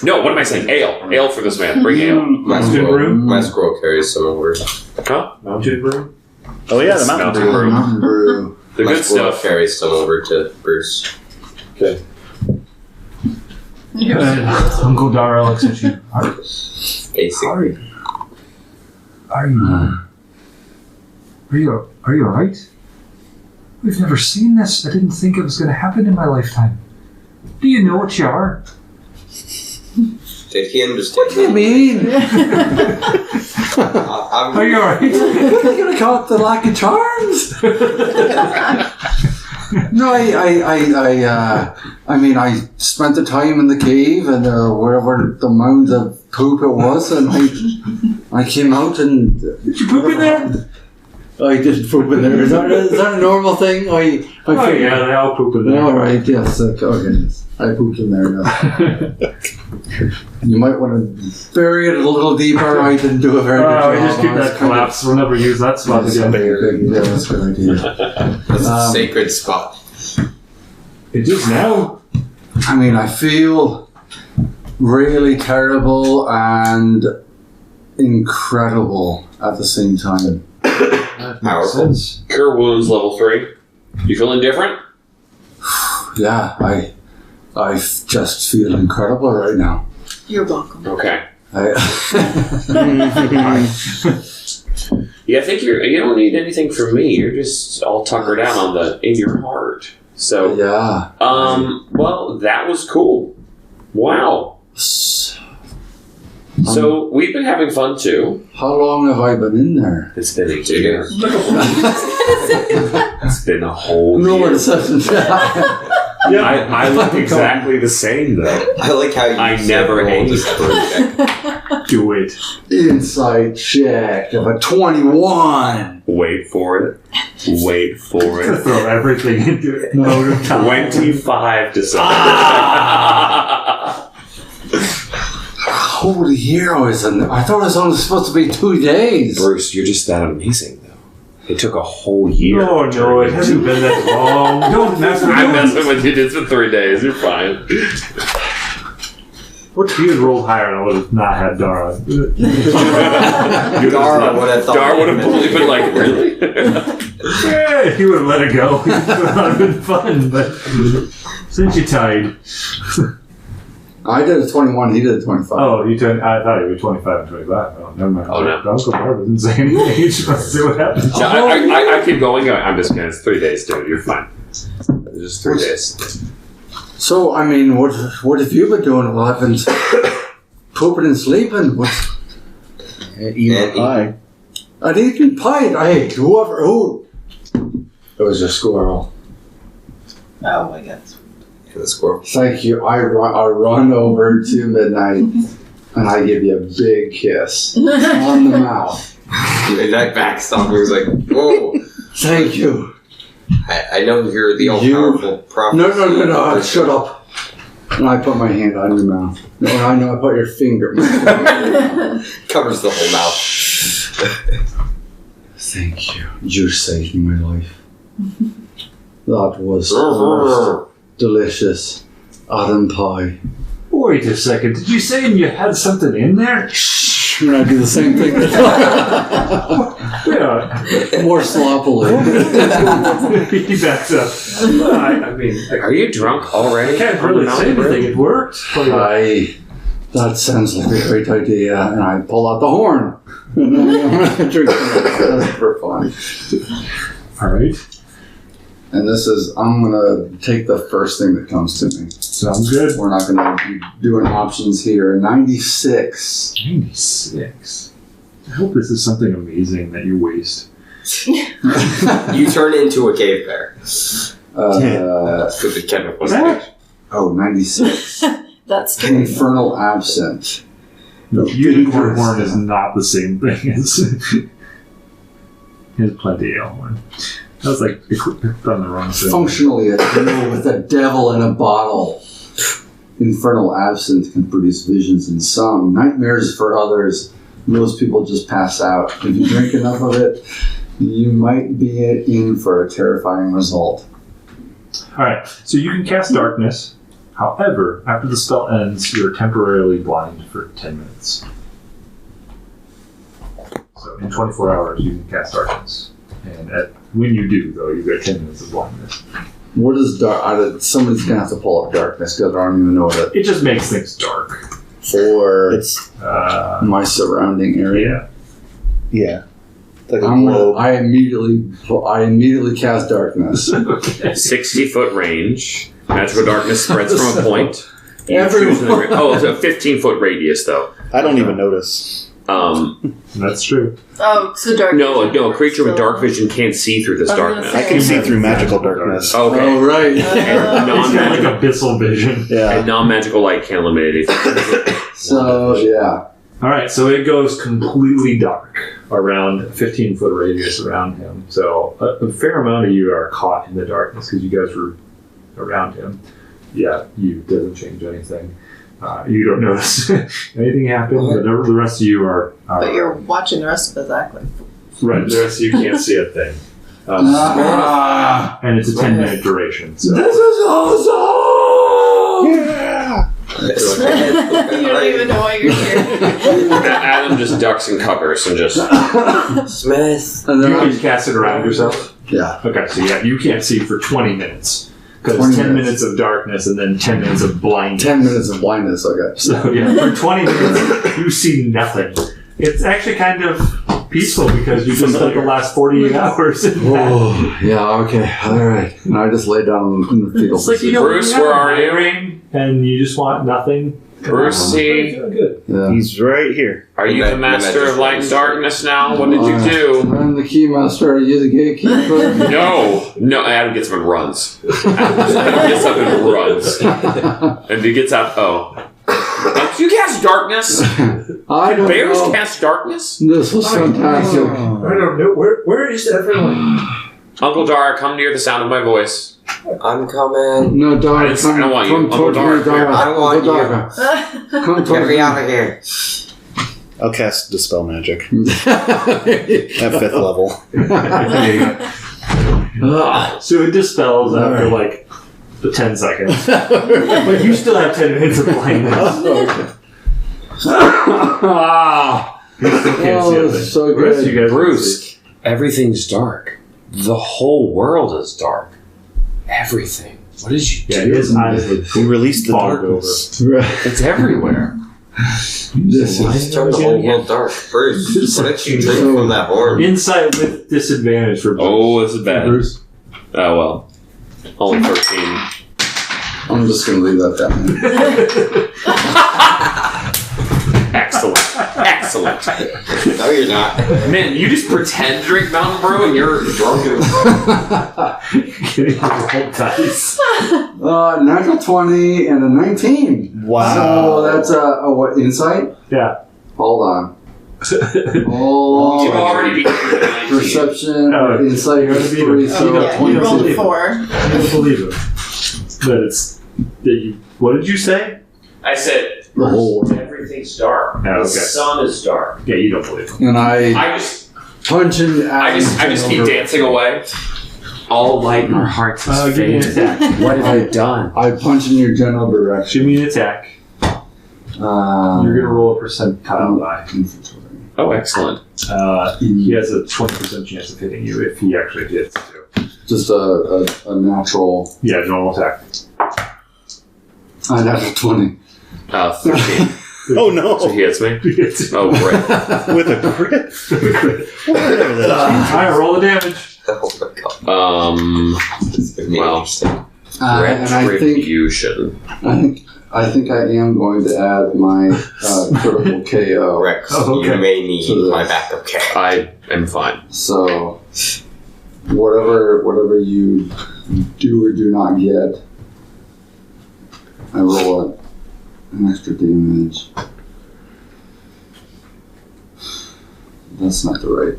No, what am I saying? Ale for this man. Bring ale. My Mountain brew? squirrel carries some over. Huh? Mountain brew? Oh yeah, the mountain Mountain brew. brew. Mountain brew. The My good squirrel stuff. carries some over to Bruce. Uncle Dara looks at you. Basically. Are you alright? We've never seen this. I didn't think it was going to happen in my lifetime. Do you know what you are? Did he understand? What do you mean? Are you alright? You're gonna call it the lack of charms? No, I mean, I spent the time in the cave and wherever the mound of poop it was, and I came out and. Did you poop in there? I did poop in there. Is that a normal thing? Oh yeah, they all poop in there. All right, yes. Okay, I pooped in there. Now. You might want to bury it a little deeper. I didn't do a very good job. Just keep that collapse. We'll never use that spot again. Yeah, that's a good idea. That's a sacred spot. It is now. I mean, I feel really terrible and incredible at the same time. Powerful. Cure wounds level 3. You feeling different? Yeah, I just feel incredible right now. You're welcome. Okay. I Yeah, I think you don't need anything from me. You're just all tuckered out in your heart. So yeah. well, that was cool. Wow. So we've been having fun too. How long have I been in there? It's been a year. It's been a whole No year. one says I look exactly the same though. I like how you I said never roll hate this check. Do it. Insight check of a 21. Wait for it. Wait for it. Throw everything into it. No, 25 to 7. whole year I was in there. I thought it was only supposed to be 2 days. Bruce, you're just that amazing, though. It took a whole year. No, it hasn't been that long. Don't mess with I'm messing with you. It's been 3 days. You're fine. What if you had rolled higher and I would have not had Dara? Dara would have thought. Dara would have totally been like, really? Yeah, he would have let it go. It would have been fun, but since you tied. I did a 21, he did a 25. Oh, I thought you were 25 and 25. Oh, never mind. Oh, no. Uncle Barb didn't say anything. He just wants to see what happens. No, I keep going. I'm just kidding. It's 3 days, dude. You're fine. It's just 3 days. So, I mean, what have you been doing? Well, I've been pooping and sleeping. Eating pie. I'd eaten pie. Who? It was a squirrel. Oh my god. The squirrel. Thank you. I run over to Midnight and I give you a big kiss on the mouth. Midnight backstopped me. Was like, whoa. Thank you. I know you're the all-powerful prophet. No. Shut up. And I put my hand on your mouth. No, I know. I put your finger. Covers the whole mouth. Thank you. You saved my life. That was the most delicious autumn pie. Wait a second. Did you say you had something in there? And I do the same thing. Yeah. More sloppily. He backs up. I mean, Are you drunk already? I can't really say anything. It worked. That sounds like a great idea. And I pull out the horn. And I drink it for fun. All right. And I'm going to take the first thing that comes to me. Sounds good. We're not going to be doing options here. 96. 96. I hope this is something amazing that you waste. You turn into a cave bear. With the chemical stage. 96. That's scary. Infernal Absinthe. No, unicorn horn is not the same thing as his plenty ale horn. That was like done the wrong thing. Functionally a deal with a devil in a bottle. Infernal Absinthe can produce visions in some, nightmares for others. Most people just pass out. If you drink enough of it, you might be in for a terrifying result. Alright, so you can cast darkness. However, after the spell ends, you're temporarily blind for 10 minutes. So in 24 hours, you can cast darkness. And when you do, though, you get 10 minutes of blindness. What is dark? Somebody's going to have to pull up darkness because I don't even know what It just makes things dark. for It's my surrounding area. yeah. Like a globe. I immediately cast darkness. Okay. 60-foot range. Magical darkness spreads from a point. Everyone. It's a 15-foot radius, though. I don't even notice. That's true. Oh, so dark. No, a creature with dark vision can't see through this I was gonna darkness. say- I can see through magical darkness. Okay. Oh, right. He's got like Non-magical, abyssal vision. Yeah. and non-magical light can eliminate it. So, yeah. Alright, so it goes completely dark around a 15-foot radius around him. So a fair amount of you are caught in the darkness because you guys were around him. Yeah, you doesn't change anything. You don't notice anything happen, but the rest of you are But you're watching the rest of us act like. right. The rest of you can't see a thing, and it's a 10-minute duration. So This is awesome! Yeah. You don't even know why you're here. Adam just ducks and covers and just... Smith. And you then can cast it around yourself. yeah. Okay, so yeah, you can't see for 20 minutes because 20 10 minutes. minutes of darkness and then 10 minutes of blindness. 10 minutes of blindness, okay. So yeah, for 20 minutes you see nothing. It's actually kind of peaceful because you just spent the last 48 hours in that. Oh, yeah, okay. All right. And I just lay down in the fetal It's like you position. know, Bruce, you have where a are you? migraine and you just want nothing. Bruce, You're feeling good. Yeah. He's right here. Are you the master of light and darkness now? What did you do? I'm the keymaster. Are you the gatekeeper? No, Adam gets up and runs. Adam gets up and runs. And he gets up, do you cast darkness? I don't Bears know. cast darkness? This was fantastic. I don't know. Where is everyone? Uncle Dara, come near the sound of my voice. I'm coming. No, Dara. I don't want you. Come Uncle towards me, Dara, Dara. I don't want Uncle you. Dara. Come Get towards me me. out of here. I'll cast Dispel Magic at 5th level. So it dispels after like the 10 seconds. But you still have 10 minutes of blindness. You still can't see a thing. So The rest of good. you guys can see. Bruce, everything's dark. The whole world is dark. Everything. What did you Yeah, do? his eyes would We released the fog darkness. Right. It's everywhere. This is Just turn the whole world dark. Bruce, what did you drink from that horn? insight with disadvantage for Bruce. Oh, this is bad. Bruce. Oh, well. Only 13. I'm just gonna leave that down there. Excellent. Excellent. No, you're not. Man, you just pretend to drink Mountain Brew and you're drunk. Getting the whole dice. Natural 20 and a 19. Wow. So that's a what, insight? Yeah. Hold on. You've Oh, already beaten the 19. perception, Oh, insight, you're gonna be 3, the- so Yeah, you rolled 22. 4. I don't believe it. But it's that you. What did you say? I said, The whole world. everything's dark. Oh, okay. The sun is dark. Yeah, you don't believe it. And I I just punching I just keep dancing away. All light in our hearts is Give me an fading. attack. What have you done? I punch in your general direction. Give me an attack. You're gonna roll a percentile die. Oh, excellent. He has a 20% chance of hitting you if he actually hits you. Just a natural, Yeah, normal attack. a natural 20. 13. Oh no! So he hits me? Oh, great. With a crit? Whatever that Alright, roll the damage. Oh my god. It's been Well. interesting. And I think Retribution. I think I am going to add my critical KO. Rex, Oh, okay. you may need So the- my backup care. I am fine. So whatever you do or do not get, I roll an extra damage. That's not the right.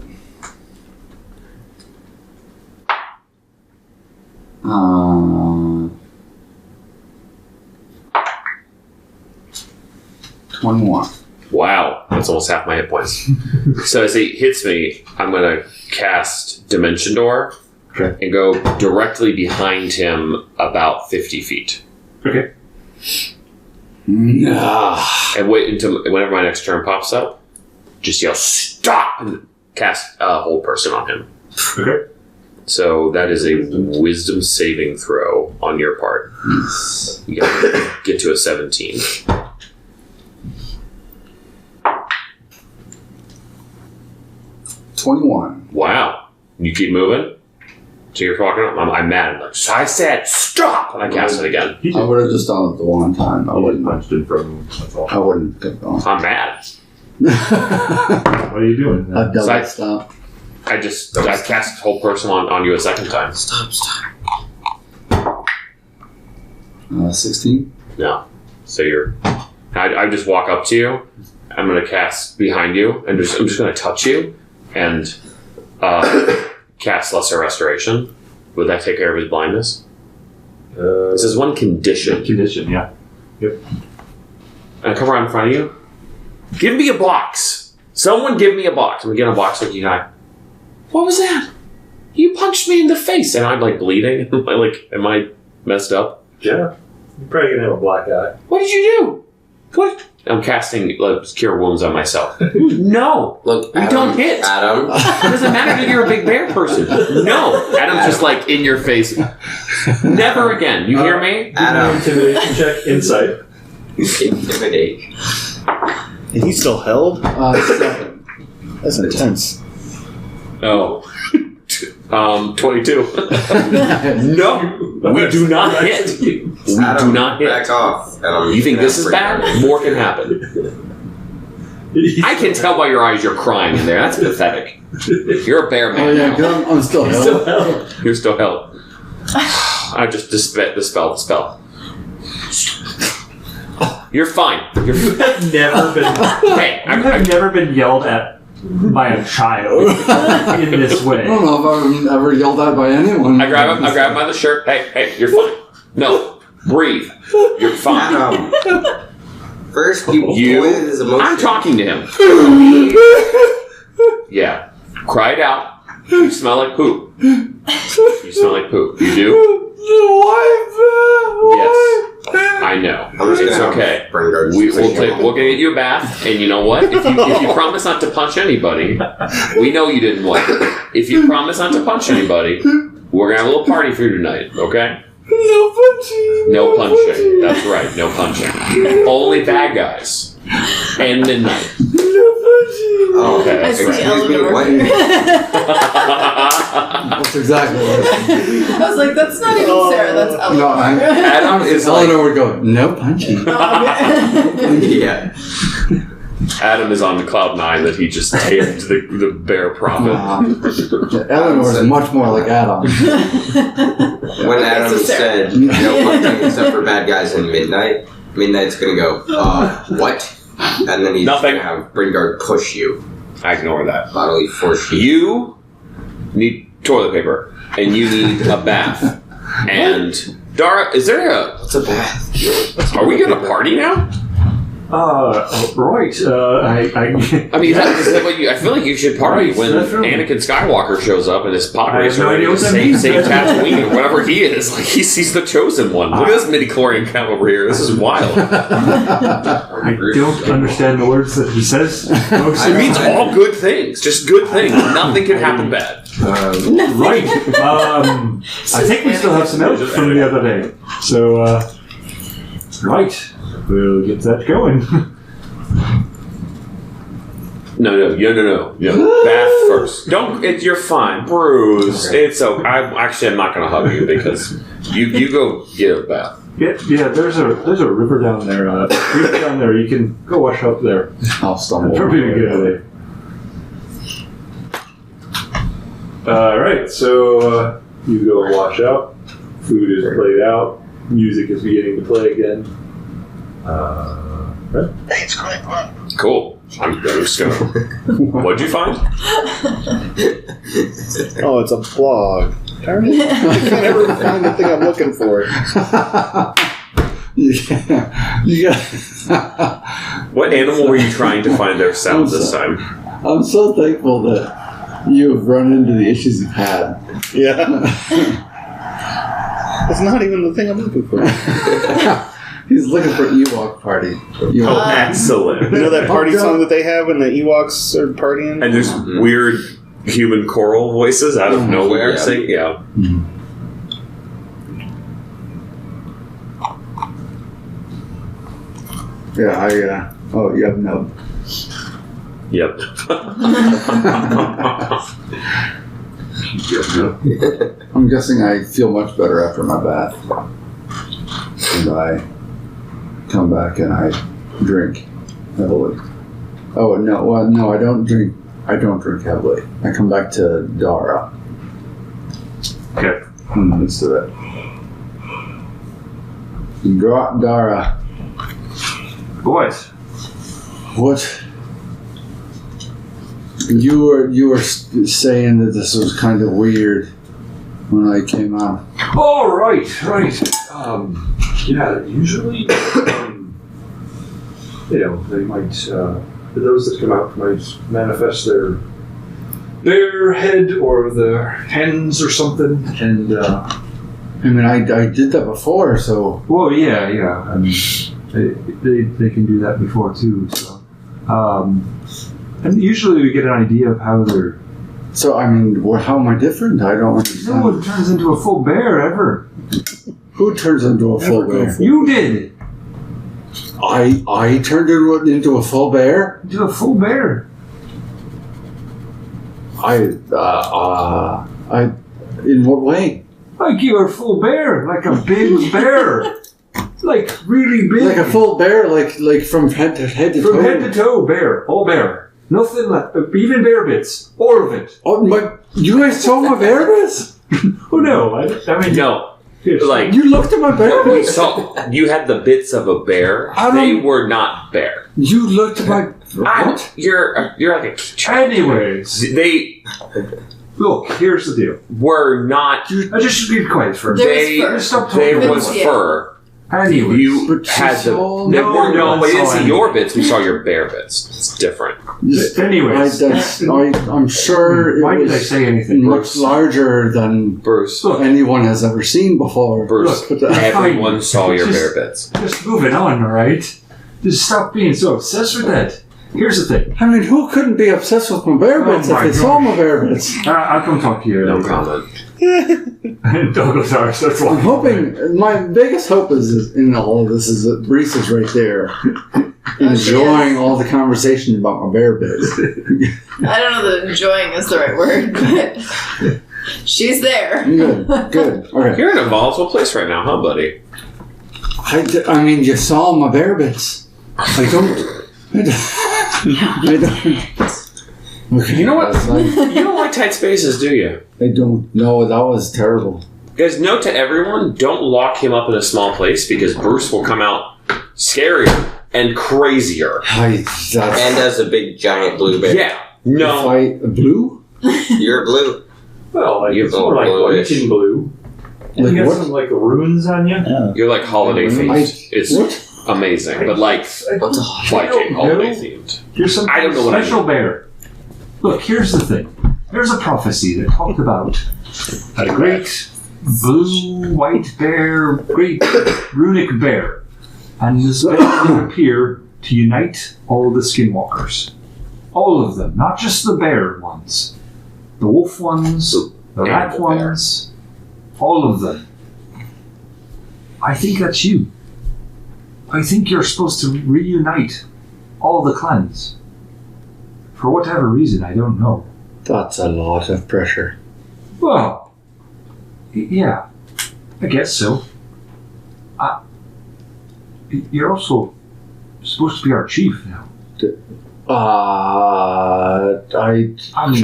21. Wow, that's almost half my hit points. So as he hits me, I'm going to cast Dimension Door and go directly behind him about 50 feet. Okay. And wait until whenever my next turn pops up, just yell, stop! And cast Hold Person on him. Okay. So that is a wisdom saving throw on your part. You gotta get to a 17. Wow. You keep moving? So you're walking up? I'm mad. I'm like, so I said stop! And I cast it again. He I just, would have just done it the one time. I he just wouldn't. punched in front of him. That's all. I wouldn't have gone. I'm mad. I've What are you doing? done So I- that stuff. I cast Whole Person on you a second time. Stop. 16. No. So I just walk up to you. I'm going to cast behind you. And I'm just going to touch you and cast Lesser Restoration. Would that take care of his blindness? This is one condition. Condition, yeah. And I come around in front of you. Give me a box. Someone give me a box. I'm going to get a box like you got. What was that? You punched me in the face. And I'm like bleeding. Am I messed up? Yeah. You're probably gonna have a black eye. What did you do? What? I'm casting Cure Wounds on myself. No. Look, We don't hit. Adam. It doesn't matter if you're a big bear person. No. Adam's just like in your face. Never again. You hear me? Adam. Intimidation check, insight. Intimidate. And he's still held? 7. That's intense. Oh. 22. No. We do not hit. We Adam, do not hit. back off. You think this is bad? More can happen. I can tell by your eyes you're crying in there. That's pathetic. You're a bear Oh man yeah, now. 'cause I'm still held. You're still held. I just dispel the spell. You're fine. I've never been. Hey, I've never been yelled at by a child in this way. I don't know if I've ever yelled at by anyone. I grab him by the shirt. Hey, you're fine. No, breathe. You're fine. First, you avoid his emotions. I'm talking to him. Yeah. Cry it out. You smell like poop. You smell like poop. You do? Yes. I know. It's okay. We'll get you a bath, and you know what? If you promise not to punch anybody, we know you didn't want it. If you promise not to punch anybody, we're gonna have a little party for you tonight, okay? No punching. No punching. That's right, no punching. Only bad guys. And midnight. No punching. Oh, Okay, I that's see right. Eleanor. That's exactly what I was like, that's not even Sarah, that's Eleanor. No, Adam is like Eleanor would go, no punching. Yeah. Adam is on the cloud 9 that he just taped the bear prophet. Eleanor is much more like Adam. When Adam said no punching except for bad guys in midnight, Midnight's gonna go, what? And then he's Nothing. gonna have Bringard push you. I ignore that. Bodily force you. You need toilet paper, and you need a bath. And Dara, is there What's a bath? Are we gonna party now? Right. I mean, is that what you? I feel like you should party Right, when definitely. Anakin Skywalker shows up in his pod I have racer no ready idea to what that save means. Tatooine or whatever he is. Like he's the chosen one. Look at this midi-chlorian count over here. This is wild. I don't understand the words that he says. It means all good things, just good things. Nothing can happen bad. Right. I think we still have some milk from the other day. So, right. We'll get that going. No. Bath first. Don't. You're fine, Bruce. It's okay. I'm not going to hug you because you go get a bath. Yeah. There's a river down there. Creek down there. You can go wash up there. I'll stumble. Probably a good idea. Right. So you go wash out. Food is played out. Music is beginning to play again. Right. Cool. I'm just gonna. What'd you find? Oh, it's a blog. Darn it. I can't ever find the thing I'm looking for. Yeah. What animal were you trying to find their sound this time? I'm so thankful that you've run into the issues you've had. Yeah. It's not even the thing I'm looking for. He's looking for Ewok party. Oh, excellent. You know that party song that they have when the Ewoks are partying? And there's weird human choral voices out of nowhere saying, yeah. Yeah, oh, you have no. Yep. I'm guessing I feel much better after my bath. And I come back and I drink heavily. Oh, no, well, no, I don't drink heavily. I come back to Dara. Okay. Let's do it. Dara, Boys. what? You were saying that this was kind of weird when I came out. Oh, right. Yeah, usually, they might, those that come out might manifest their head or their hands or something, and, I mean, I did that before, so. well, yeah, I mean, they can do that before too, so, and usually we get an idea of how they're. So, I mean, how am I different? I don't understand. No one turns into a full bear ever. Who turns into a full bear? You did. I turned into a full bear? Into a full bear. In what way? Like you were a full bear, like a big bear. Like really big. Like a full bear, like from head to toe? From head to toe, bear. All bear. Nothing like, even bear bits. All of it. Oh, you guys saw my bear bits? Oh no, I mean... No. Yes. Like, You looked at my bear we bits? saw, you had the bits of a bear. I don't- They were not bear. You looked at my You're like a Anyways, they look. Here's the deal. were not. I just should be quiet for a There minute. was fur. Stop There talking. was Yeah. fur. Anyways, You But had she the. saw No, my no, we didn't bits. see your bits. We saw your bare bits. It's different. anyways, I'm sure it why did I was say anything? much larger than Bruce. Look, anyone has ever seen before. Bruce. But the- Everyone saw your Just- bare bits. just moving on, all right? Just stop being so obsessed with that. Here's the thing. I mean, who couldn't be obsessed with my bare bits if my they saw gosh. my bare bits? I'll come talk to you. No later. comment. Douglas Harris, that's why. I'm hoping, my biggest hope is in all of this is that Reese is right there, enjoying all the conversation about my bare bits. I don't know that enjoying is the right word, but she's there. Good, good. Okay. You're in a volatile place right now, huh, buddy? I mean, you saw my bare bits. I don't. Okay. You know what? I You don't like tight spaces, do you? don't know. That was terrible. Guys, note to everyone, don't lock him up in a small place because Bruce will come out scarier and crazier. That's And as a big giant blue bear. Yeah. No. blue. You're blue. Well, like, You're it's more like bluish. white and blue. And Like you got what? some, like, runes on you. You're like holiday themed. It's What? amazing. But like What's a Viking don't holiday know. themed. Here's some I don't know what I special bear. Look, here's the thing. There's a prophecy that talked about a great blue-white bear, great runic bear, and this bear would appear to unite all the skinwalkers. All of them, not just the bear ones. The wolf ones, the rat Animal bear. ones, all of them. I think that's you. I think you're supposed to reunite all the clans. For whatever reason, I don't know. That's a lot of pressure. Well, yeah, I guess so. You're also supposed to be our chief now. I I mean,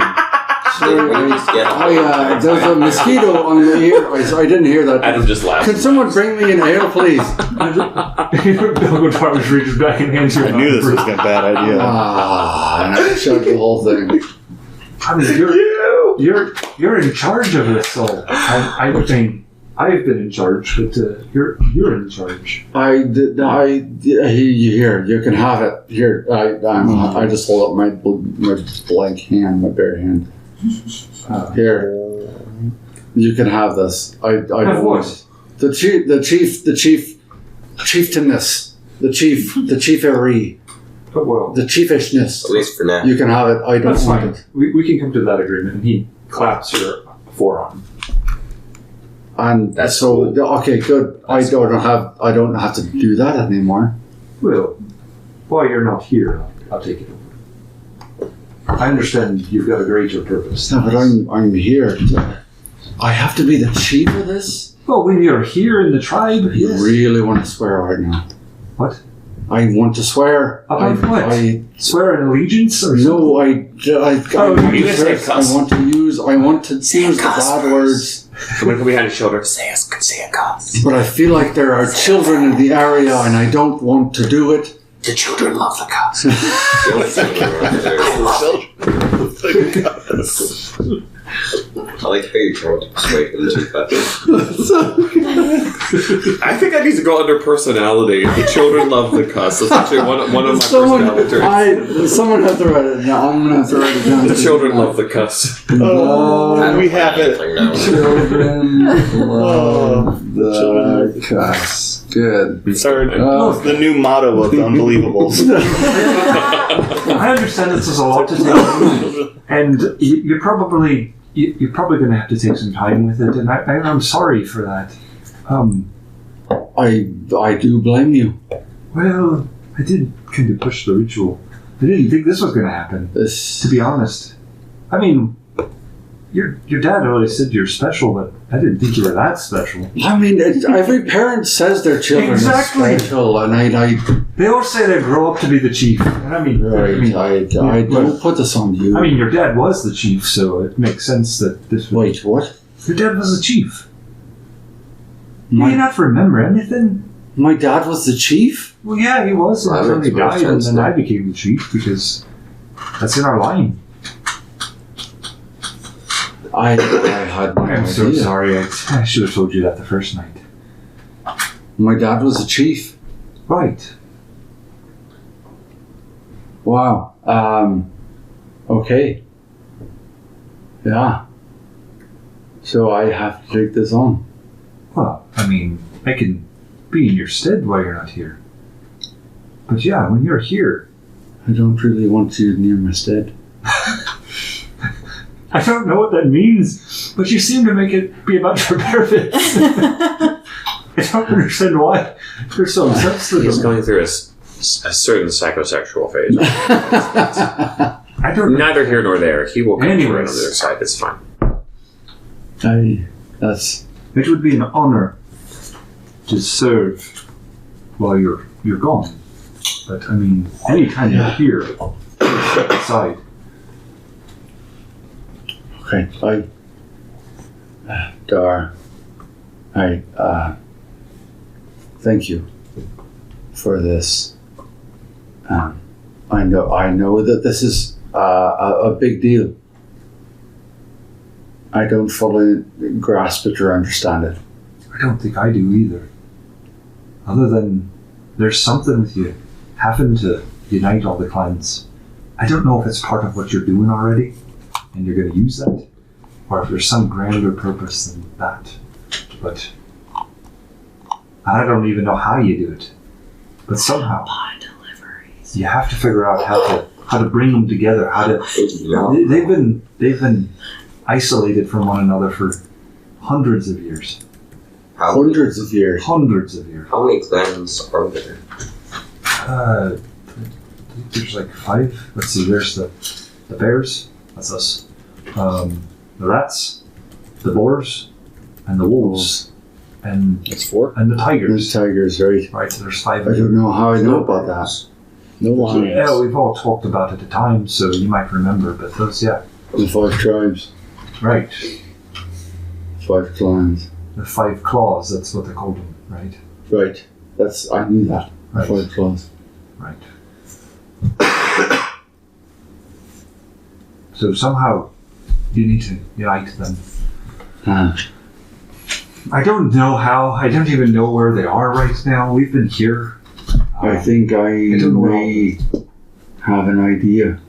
there's a mosquito on the ear. I didn't hear that. Adam just laughed. Could someone bring me an ale, please? Bill Tarvis reaches back and hands you. I knew this was a bad idea. And I chugged the whole thing. I mean, you're in charge of this, so I mean, I've been in charge, but you're in charge. Here, you can have it. Here, I just hold up my blank hand, my bare hand. Here, you can have this. I Have don't what? want the chieftainness, the chiefery, Well, the chiefishness. At least for now. You can have it. I don't that's want fine. it. We can come to that agreement. And he claps your forearm. And That's so okay, good. I don't have to do that anymore. Well, while you're not here, I'll take it over. I understand you've got a greater purpose. No, but I'm here. I have to be the chief of this. Well, when you're here in the tribe, You yes. really want to swear right now? What? I want to swear. About what? I Swear an allegiance or something? no. I Oh, want you to can say curse. cuss. I want to use the bad words. Someone come behind his shoulder. Say a cuss. But I feel like there are children in the area, and I don't want to do it. The children love the cuss. I like how you're trying to persuade them to cuss. I think I need to go under personality. The children love the cuss. That's actually one of my personality traits. Someone has to write it down. I'm gonna have to write it down. The children love the cuss. Oh, we have it. children love the cuss. Good. It's our, Oh. the new motto of the Unbelievables. I understand this is a lot to take in, and you're probably going to have to take some time with it, and I'm sorry for that. I do blame you. Well, I did kind of push the ritual. I didn't think this was going to happen, This to be honest. I mean, your dad always said you're special, but I didn't think you were that special. I mean, every parent says their children Exactly. are special, and I They all say they grow up to be the chief, and I mean, I don't put this on you. I mean, your dad was the chief, so it makes sense that this would... wait, what? Your dad was the chief. Do My- you not remember anything? My dad was the chief? Well, yeah, he was That until makes he more died, and sense then now. I became the chief because that's in our line. I had no I'm so idea. sorry. I should have told you that the first night. My dad was the chief. Right. Wow. Okay. Yeah. So I have to take this on. Well, I mean, I can be in your stead while you're not here. But yeah, when you're here, I don't really want you near my stead. I don't know what that means, but you seem to make it be about your benefits. I don't understand why you're so obsessed with He's them. going through a certain psychosexual phase. I don't know. Neither here nor there. He will come through on Anyways. the other side. It's fine. That's It would be an honor to serve while you're gone. But I mean, anytime you're here, step aside. okay. Dar, thank you for this. I know that this is a big deal. I don't fully grasp it or understand it. I don't think I do either. Other than there's something with you having to unite all the clans. I don't know if it's part of what you're doing already and you're going to use that, or if there's some grander purpose than that. But I don't even know how you do it. But somehow you have to figure out how to bring them together. They've been isolated from one another for hundreds of years. Hundreds of years. Hundreds of years. How many clans are there? I think there's like 5. Let's see, there's the bears, that's us. The rats, the boars, and the wolves, and That's 4. and the There's tigers. tigers, right? Right, so there's 5 I of them. don't know how I know about that. No lions. Yeah, we've all talked about it at times, so you might remember, but those, yeah. The 5 tribes, Right. 5 clans. The 5 claws, that's what they called them, right? Right. I knew that. Right. 5 clans. Right. So somehow you need to unite them. I don't know how. I don't even know where they are right now. We've been here. I think I don't know. may have an idea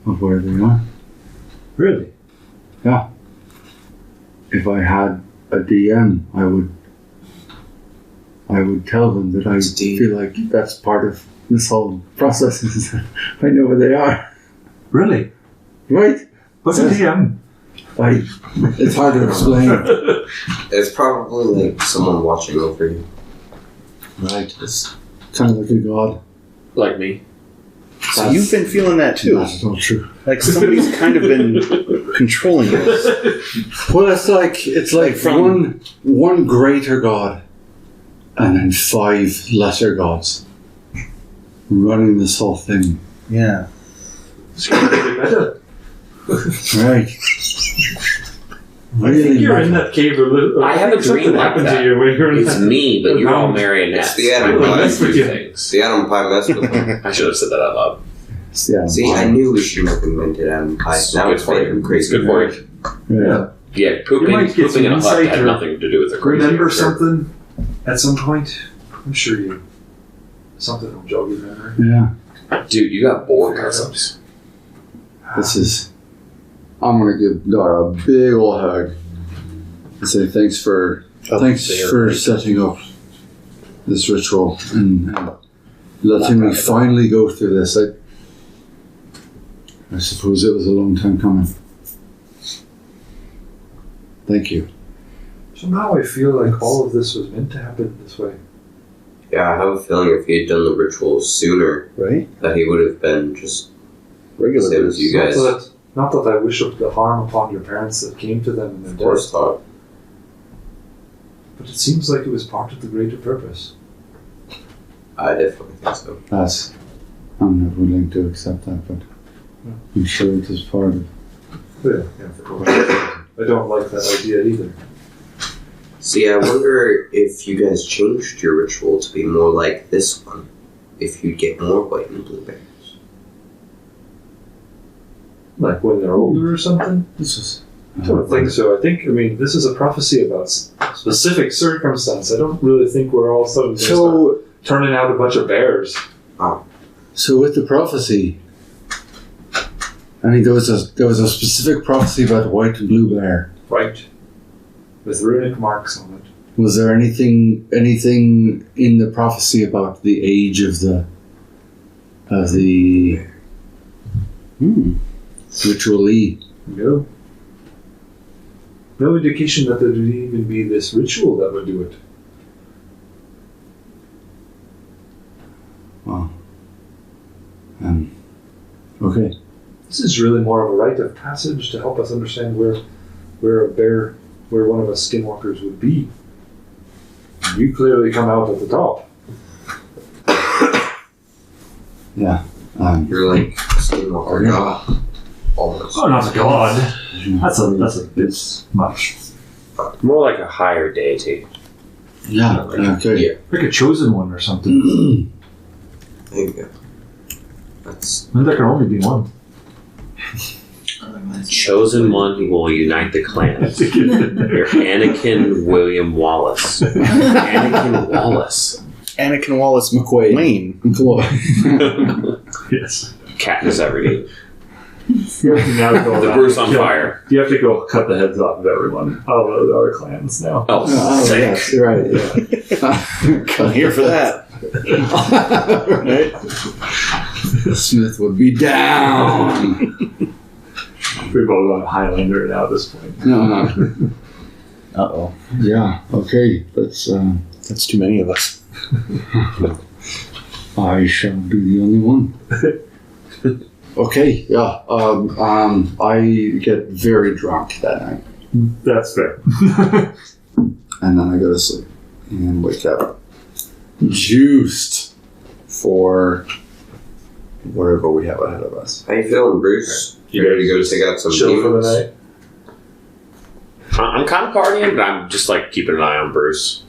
of where they are. Really? If I had a DM, I would tell them that I feel like that's part of this whole process. I know where they are. Really? Right? What's a DM? It's hard to explain. It's probably like someone watching over you. Right. It's kind of like a god. Like me. So you've been feeling that too. That's not true. Like somebody's kind of been controlling this. Well, it's like from- one greater god, and then 5 lesser gods running this whole thing. Yeah. Right. I think you're in that cave a little. I have a think dream something like happened that. to you when you're in It's that. me, but you're all marionettes. It's the animal. I That's do what you- things. The Adam Pie mess with them. I should have said that out loud. Yeah. See, I knew we shouldn't have invented Adam Pie. It's Now good it's for making you. crazy. It's good for you. Yeah. Yeah, pooping, You might get pooping in a some hut insight had or nothing to do with the crazy. Remember Sure. something at some point? I'm sure you. Something will jog your memory. Yeah. Dude, you got bored cousins. This is. I'm gonna give Dara a big old hug and say thanks for setting up this ritual and letting me finally go through this. I suppose it was a long time coming. Thank you. Somehow I feel like all of this was meant to happen this way. Yeah, I have a feeling if he had done the ritual sooner, Right? that he would have been just Regular. same as you guys. Not that I wish the harm upon your parents that came to them in their Of course death, not. but it seems like it was part of the greater purpose. I definitely think so. I'm not willing to accept that, but I'm sure it is part of. Yeah, of course. I don't like that idea either. See, I wonder if you guys changed your ritual to be more like this one, if you'd get more white and blue bears. Like when they're older or something? This is. I don't think so. I mean, this is a prophecy about specific circumstance. I don't really think we're all suddenly So, turning out a bunch of bears. so with the prophecy, I mean, there was a specific prophecy about the white and blue bear. Right. With runic marks on it. Was there anything in the prophecy about the age of the ritualee? No. No indication that there would even be this ritual that would do it. Wow. Okay. This is really more of a rite of passage to help us understand where one of us skinwalkers would be. You clearly come out at the top. Yeah. You're like Skinwalker God. Almost. Oh, not a god. That's a bit much. More like a higher deity. Yeah. Okay. Yeah. Like a chosen one or something. There you go. That's And there can only be one. Chosen one who will unite the clan. You're Anakin William Wallace. Anakin Wallace. Anakin Wallace McQuaid. Wayne. Yes. Katniss Everdeen. Now go The around Bruce and on kill- fire. You have to go cut the heads off of everyone. All of our clans now. Oh, Oh, sick. yes, you're right. Yeah. I'm here for that. Right. Smith would be down. We're both on Highlander now at this point. No. Uh-oh. Yeah. Okay. That's. That's too many of us. I shall be the only one. Okay. Yeah. I get very drunk that night, That's fair. and then I go to sleep and wake up juiced for whatever we have ahead of us. how you feeling, Bruce? You ready to go guys take out some chill for the demons? night? I'm kind of partying, but I'm just like keeping an eye on Bruce.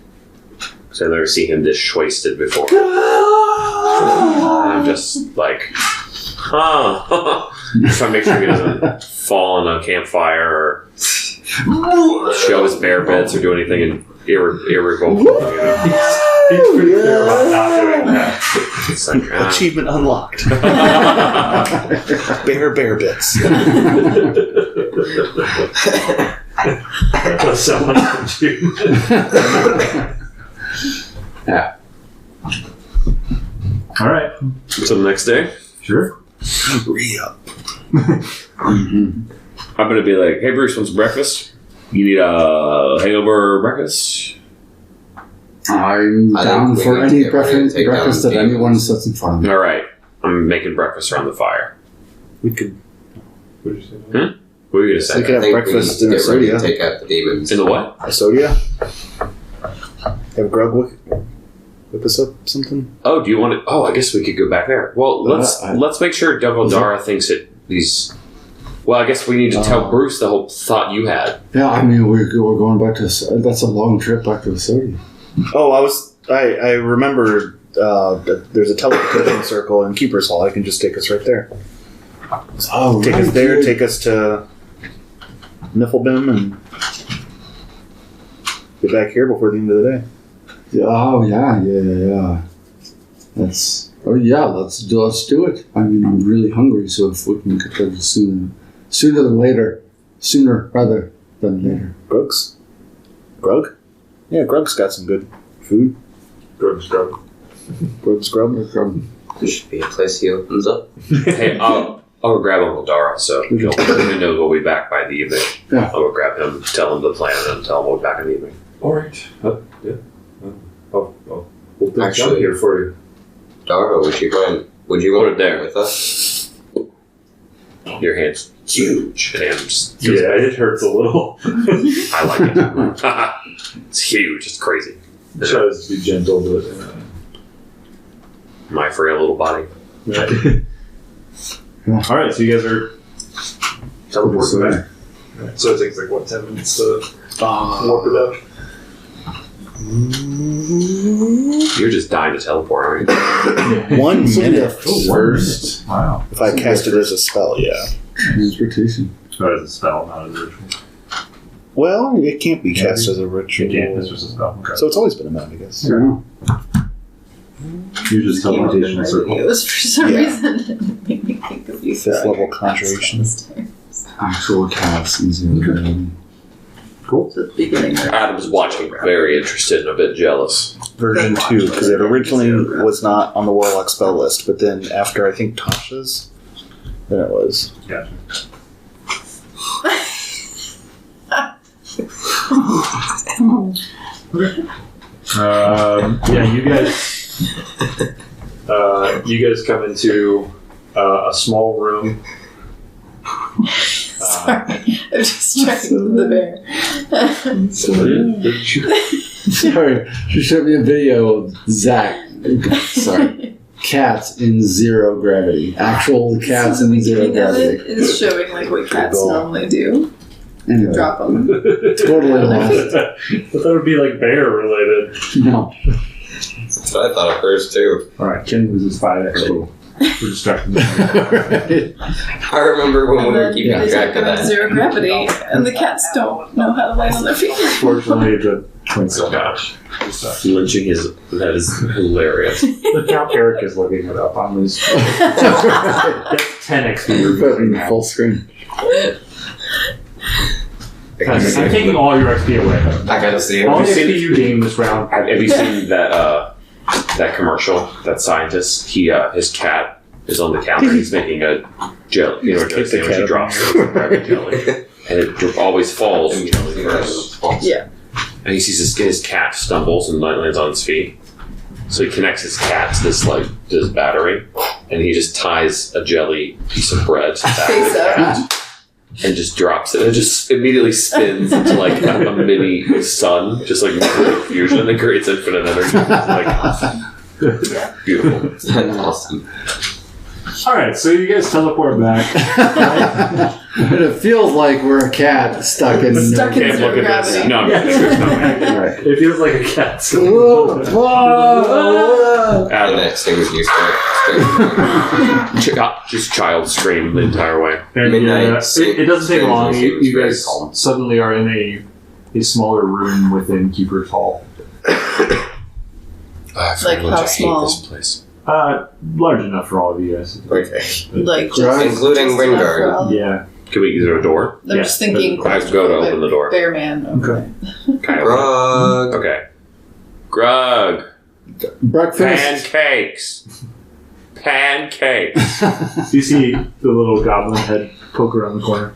Because I've never seen him this wasted before. And I'm just like, just trying to make sure he doesn't fall on a campfire or show his bare bits or do anything irrevocable. You know? He's pretty clear about not doing that. It's like, Achievement unlocked. Bear bits. That's so much to do. Yeah. All right. until the next day. Sure. Re-up. Mm-hmm. I'm gonna be like, hey Bruce, want some breakfast? You need a hangover breakfast? I'm I down think we for need to any get ready to take breakfast down that anyone demons. sets in front of me. All right, I'm making breakfast around the fire. We could What did you say? What were you gonna We say? could have I think breakfast we in need to get ready to Asodia. take out the demons. In the what? Asodia? Have Grug whip us up something? Oh, do you want to? Oh, I guess we could go back there. Well, let's make sure Dumbledore thinks that these. Well, I guess we need to tell Bruce the whole thought you had. Yeah, I mean, we're going back to... That's a long trip back to Asodia. Oh, I remember that there's a teleportation circle in Keeper's Hall. I can just take us right there. Oh, Take right, us there, dude. take us to Niflheim, and get back here before the end of the day. Yeah, oh, yeah. That's... Oh, yeah, let's do it. I mean, I'm really hungry, so if we can get there sooner than later. Sooner rather than later. Grug's? Grug? Yeah, Grug's got some good food. Grub's grub. Grug's grub. There should be a place he opens up. Hey, I'll go grab Uncle Dara, so he'll know we'll be back by the evening. Yeah. I'll go grab him, tell him the plan, and tell him we'll be back in the evening. All right. Yeah. We'll put it Actually- down here for you. Dara, would you Put want it there. with us? Your hand's huge. And just, Yeah, it hurts a little. I like it. It's huge. It's crazy. Tries to be gentle, but My frail little body. right. All right, so you guys are teleporting back. Right. So it takes like what 10 minutes to warp it up. You're just dying to teleport, aren't you? 1 minute. First. Wow. If I cast it as a spell, yeah. Transportation. That is a spell, not a ritual. Well, it can't be cast as a ritual. It can't. This was a spell. Okay. So it's always been a mount, I guess. Yeah. You just teleportation in a circle. It was for some Yeah. reason it made me think of you. 5th level conjuration. Actual cast in zero gravity. Cool. So the beginning. Adam's watching, very interested and a bit jealous. Version 2, because it originally was not on the Warlock spell list, but then after, I think, Tasha's, then it was. Gotcha. Yeah, you guys come into a small room. Sorry, I'm distracted with the bear. Sorry, she showed me a video of Zach. Sorry. Cats in zero gravity. Actual cats in zero Beginning of it gravity. is showing like what cats normally do. Anyway, Drop them. totally lost. But that would be like bear related. No. That's what I thought at first too. Alright, Ken loses 5x total. For distracting me. I remember when we were keeping they track take of them in that. zero gravity, and the cats don't know how to land on their feet. Fortunately, the twins still got Lynching that is hilarious. Look how Eric is looking it up on his. That's 10 XP. Put it in full screen. I'm taking all your XP away. I gotta see All it. the XP you gained this round. Have you seen that commercial? That scientist, his cat is on the counter. He's making a jelly, jelly sandwich. He drops it, it's private jelly, and it always falls first. Yeah. And he sees his cat stumbles and lands on his feet. So he connects his cat to this battery, and he just ties a jelly piece of bread to the back of the cat. And just drops it. And it just immediately spins into like a mini sun, just like nuclear fusion, and it creates infinite energy. It's like beautiful. That's awesome. Alright, so you guys teleport back. And it feels like we're a cat stuck in. Stuck in Can't zero look at this. gravity. No, there's no way. Right. It feels like a cat. Whoa, whoa. And Adam, that stings you straight. just child scream the entire way. And Midnight it doesn't take long. seems You very guys calm. suddenly are in a smaller room within Keeper's Hall. Like how small? This place. Large enough for all of you guys. Okay. Like Right. Including just enough for Wingard. all. Yeah. Can we? Is there a door? I'm just thinking. I go to open the door. Bear man. Okay. Can I open Grog. it? Okay. Grug. Breakfast. Pancakes. Pancakes. You see the little goblin head poke around the corner.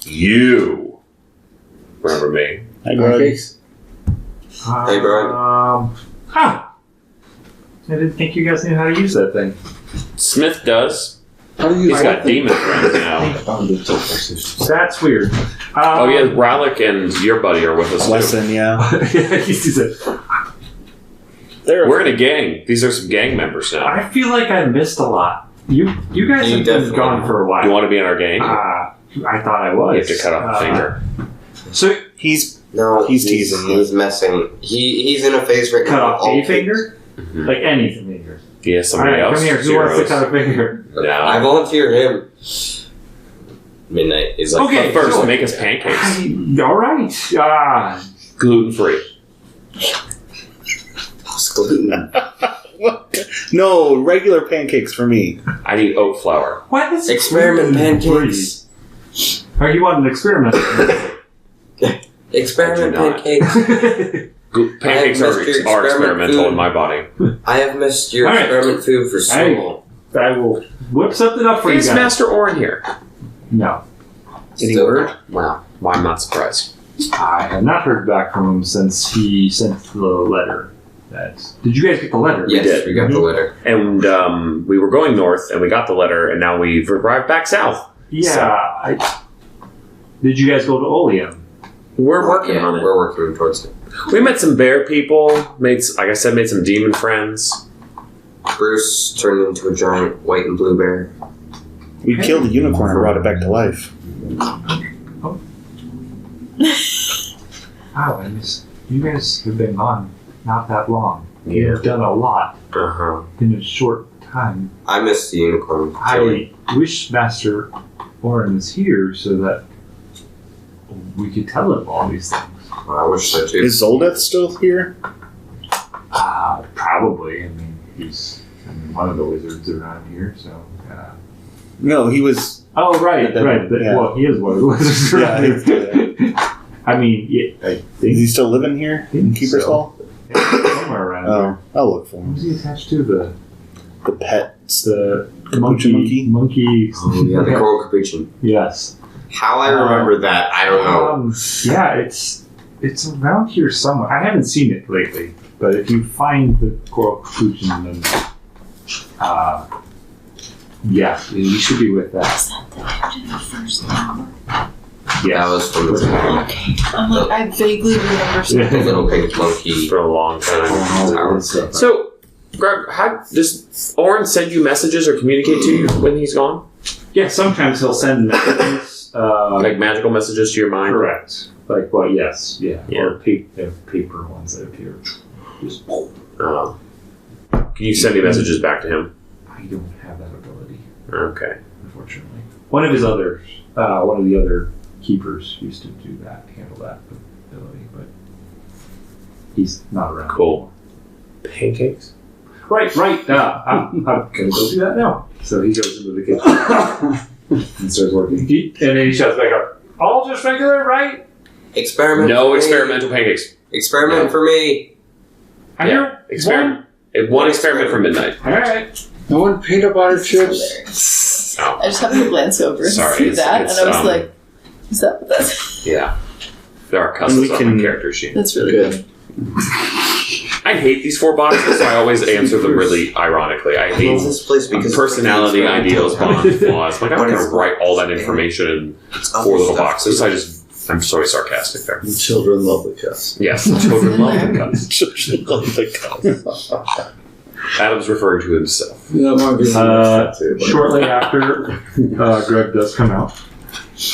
You. Remember me? Hi, Greg. Pancakes. Hey, Brian. I didn't think you guys knew how to use that thing. Smith does. How do you He's got demon friends now. That's weird. Oh yeah, Rallick and your buddy are with us too. Lesson, yeah. He sees it. We're in a gang. These are some gang members now. I feel like I missed a lot. You guys You have been definitely gone for a while. You want to be in our gang? I thought I was. You have to cut off a finger. So No, He's teasing you. He's messing. He's in a phase right cut now. off a finger? Mhm. Like any finger. Yeah, somebody Alright, else. come here. Who wants to Zeros. cut a finger? No. I volunteer him. Midnight is like. Okay, But first, sure. make us pancakes. Alright. Gluten free. gluten. No, regular pancakes for me. I need oat flour. What is Experiment gluten-free? pancakes. Are you on an experiment? Experiment I do not. pancakes. Pancakes I have are missed your experimental experiment in my body. I have missed your All right. experiment food for so Hey. long. I will whip something up for you Is guys. Master Orin here? No. Any Still word? not. Wow. Well, I'm not surprised. I have not heard back from him since he sent the letter. Did you guys get the letter? Yes, did. we got the letter. And we were going north, and we got the letter, and now we've arrived back south. Yeah. Did you guys go to Oleum? We're working Yeah, on it. we're working towards it. We met some bear people. Like I said, made some demon friends. Bruce turned into a giant white and blue bear. We killed a unicorn and brought it back to life. Wow, I miss. you guys have been gone not that long. Yeah. You've done a lot Uh-huh. in a short time. I missed the unicorn. I wish Master Oren was here so that we could tell him all these things. I wish so too. Is Zoldeth still here? Probably. I mean, he's one of the wizards around here, so. No, he was. Oh, right, right. Yeah. Well, he is one of the wizards around here. I mean, yeah, I think Is he still living here in Keeper's so. Hall? somewhere around here. Oh, I'll look for him. Who's he attached to? The pets. The Capuchin monkey. Oh, yeah, the coral capuchin. Yes. How I remember that, I don't know. Yeah, it's around here somewhere. I haven't seen it lately, but if you find the coral capuchin, then yeah, you should be with that. Is that the end of the first hour? That was from the Okay. I'm like, I vaguely remember something. the little pink monkey. For a long time. Oh, So, Greg, how does Oren send you messages or communicate to you when he's gone? yeah, sometimes he'll send messages. Like magical messages to your mind? Correct. Like, well, yes, yeah. Yeah. Or paper ones that appear. Just, Can you send me messages back to him? I don't have that ability, Okay. unfortunately. One of the other keepers used to do that, handle that ability, but he's not around. Cool. Pancakes? Right. I'm gonna go do that now. So he goes into the kitchen and starts working. And then he shuts back up. All just regular, right? Experiment. No for me. experimental pancakes. Experiment No. for me. I hear Experiment. One experiment for midnight. All right. No one peanut butter This is chips. hilarious. Oh. I just happened to glance over and Sorry, see it's- that, it's, and I was um, like, "Is that what that's?" Yeah. There are And customs we on can- my character sheet. That's really Good. funny. I hate these 4 boxes, so I always answer them really ironically. I I love hate this place because personality, it's ideals, bond, flaws. Like, I'm not going to write all that information in 4 little boxes. I'm so sarcastic there. The children love the cuss. Yes, children love the cuts. Children love the cuss. Adam's referring to himself. Yeah, that might be too, but- Shortly after, Greg does come out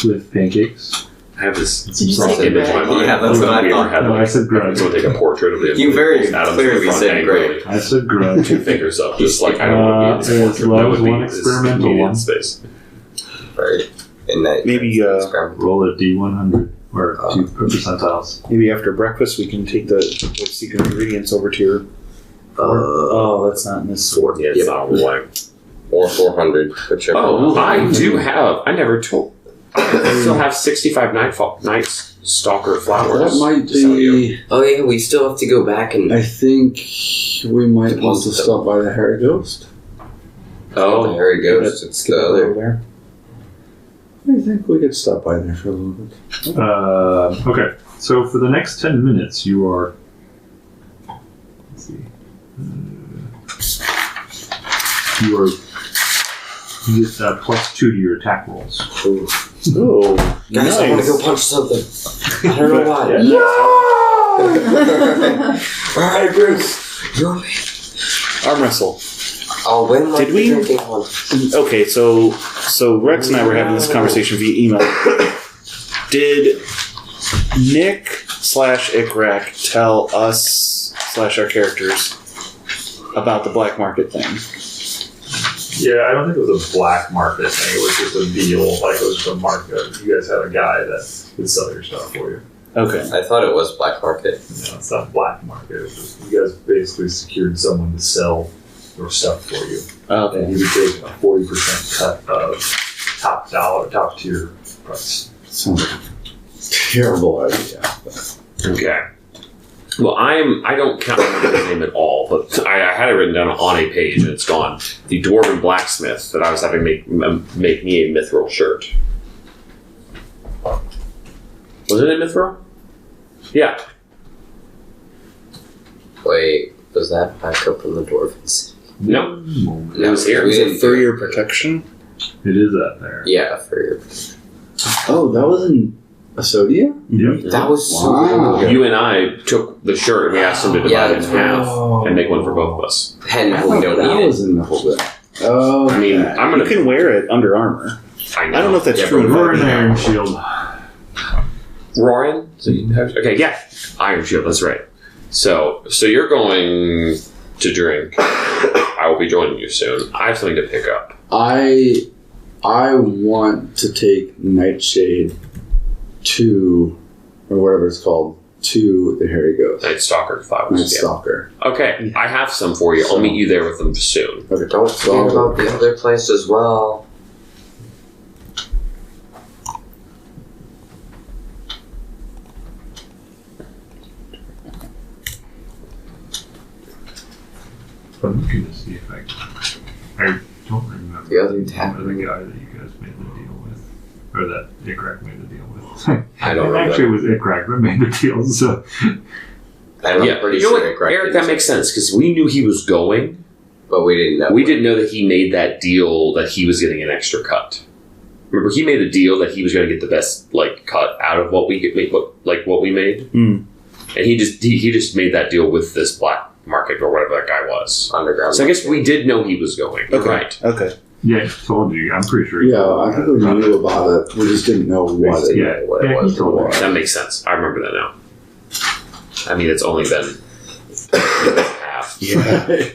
with pancakes. I have this Did you say image in my Greg? mind. Yeah, that's what I Have you ever thought. had, No, I said Greg. Someone take a portrait of him. You very Adam's clearly front said angrily. Greg. I said Greg. 2 fingers up, just like I don't want to be in this It's portrait. That would be one this experimental immediate one. space. Right. And that Maybe, experiment. Roll a D100 or 2 percentiles. Maybe after breakfast we can take the secret ingredients over to your. Oh, that's not in this. 4. Yeah, it's not like. Or 400, whichever. Oh, I do have. I never told. I still have 65 Night Stalker flowers. That might to sell you. be. Oh yeah, we still have to go back and. I think we might want to stop by the Hairy Ghost. Oh, there he goes. It's the other. there. I think we could stop by there for a little bit. Okay, so for the next 10 minutes, you are. Let's see. You are. You get +2 to your attack rolls. Oh, Guys, I want to go punch something. I don't know why. Alright, Bruce. You're arm wrestle. I'll win like Did we- the drinking one. Okay, so Rex and I were having this conversation via email. Did Nick /Ikrak tell us / our characters about the black market thing? Yeah, I don't think it was a black market thing. It was just a deal. Like, it was just a market. You guys had a guy that would sell your stuff for you. Okay. I thought it was black market. No, it's not black market. It was just, you guys basically secured someone to sell your stuff for you. Okay. And he would take a 40% cut of top tier price. Sounds like a terrible idea. Okay. Well, I don't count his name at all, but I had it written down on a page and it's gone. The dwarven blacksmith that I was having make me a mithril shirt. Was it a mithril? Yeah. Wait, was that back up in the dwarves? No. It was here. We Is didn't it for do your protection? It is up there. Yeah, for your. Oh, that was in Asodia? Yep. That was so Wow. good. You and I took the shirt and we asked him to divide Yeah, it in half Oh. and make one for both of us. And I we thought don't that need it. was in the whole bit. Oh, I mean, I'm You gonna. can wear it under armor. I I don't know if that's Yeah, true. We're an Iron Shield. Roran? Okay, yeah. Iron Shield, that's right. So you're going to drink. I will be joining you soon. I have something to pick up. I want to take Nightshade to, or whatever it's called, to the Hairy Ghost. Night Stalker, if I was. Night Yeah. Stalker. Okay, I have some for you. I'll meet you there with them soon. Okay. Don't forget about the other place as well. I'm looking to see if I don't remember The other the tavern. guy that you guys made the deal with. Or that Ikrak made the deal with. I don't It remember. actually was Ikrak that made the deal, so I'm pretty you know sure what, it corrected Eric, that us, makes sense because we knew he was going. but we didn't know. We didn't know that he made that deal that he was getting an extra cut. Remember, he made a deal that he was going to get the best cut out of what we made, what we made, Mm. and he just made that deal with this black market or whatever that guy was. Underground. So I guess we did know he was going. You're Okay. right. Okay. yeah, he told you. I'm pretty sure. Yeah, I think we knew about it. We just didn't know what it Yeah, what it yeah, was. he told me. That makes sense. I remember that now. I mean, it's only been half. Yeah.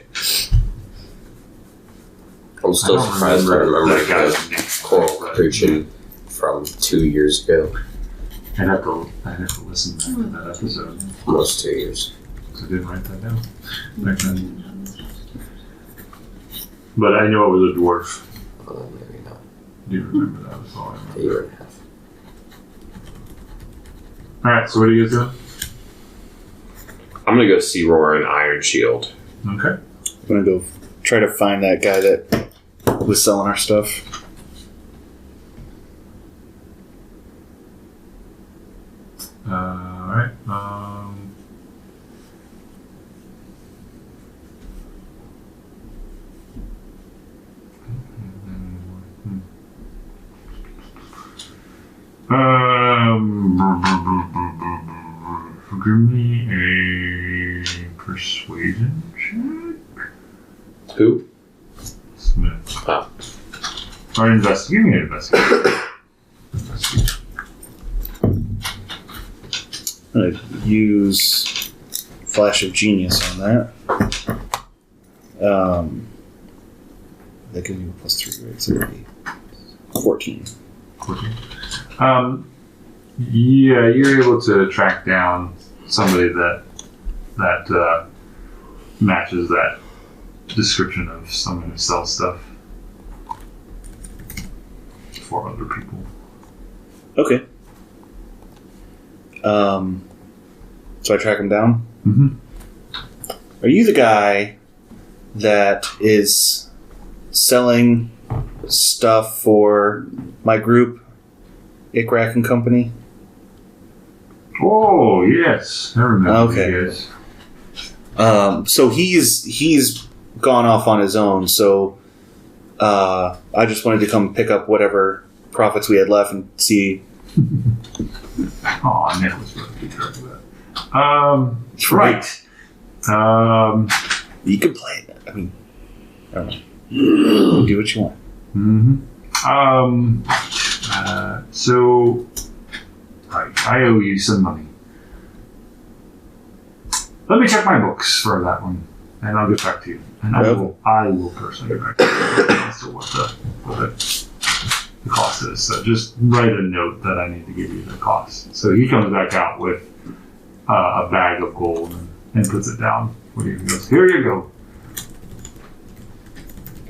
I'm still surprised I remember that guy's the name. coral creature from 2 years ago. I'd have to listen back to that episode. Almost 2 years. So I didn't write that down back then. But I know it was a dwarf. Maybe not. Do you remember that? Was all I A remember. year and a half. All right. So what are you guys doing? I'm gonna go see Roar and Iron Shield. Okay. I'm gonna go try to find that guy that was selling our stuff. All right. Give me a persuasion check. Who? Smith. Oh. Or investigate. Give me an investigation. I'm gonna use Flash of Genius on that. That gives you a +3, right? So that'd be 14. Yeah, you're able to track down somebody that matches that description of someone who sells stuff for other people. Okay. So I track him down. Mm-hmm. Are you the guy that is selling stuff for my group, Ikrak and Company? Oh yes, I remember. Okay. You guys. So he's gone off on his own. So I just wanted to come pick up whatever profits we had left and see. Oh, I never was going to keep track of that. Right. You can play it. I mean, I don't know. Do what you want. Mm-hmm. So, right, I owe you some money. Let me check my books for that one, and I'll get back to you. And I will personally get back to you as to what the cost is. So just write a note that I need to give you the cost. So he comes back out with a bag of gold and puts it down. What do you goes, here you go.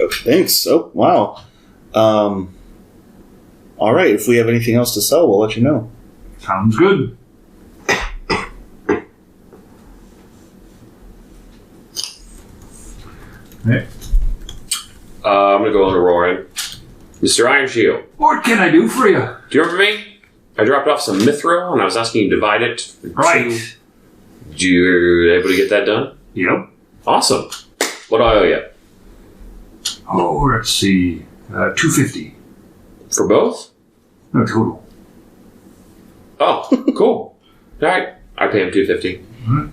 Oh, thanks. Oh, wow. All right. If we have anything else to sell, we'll let you know. Sounds good. Hey, I'm gonna go on to Roaring. Mr. Iron Shield, what can I do for you? do you remember me? I dropped off some mithril and I was asking you to divide it. Right. Did you able to get that done? Yep. Awesome. What do I owe you? Oh, let's see. 250. For both? No, total. Oh, cool. All right. I pay him $250. Alright.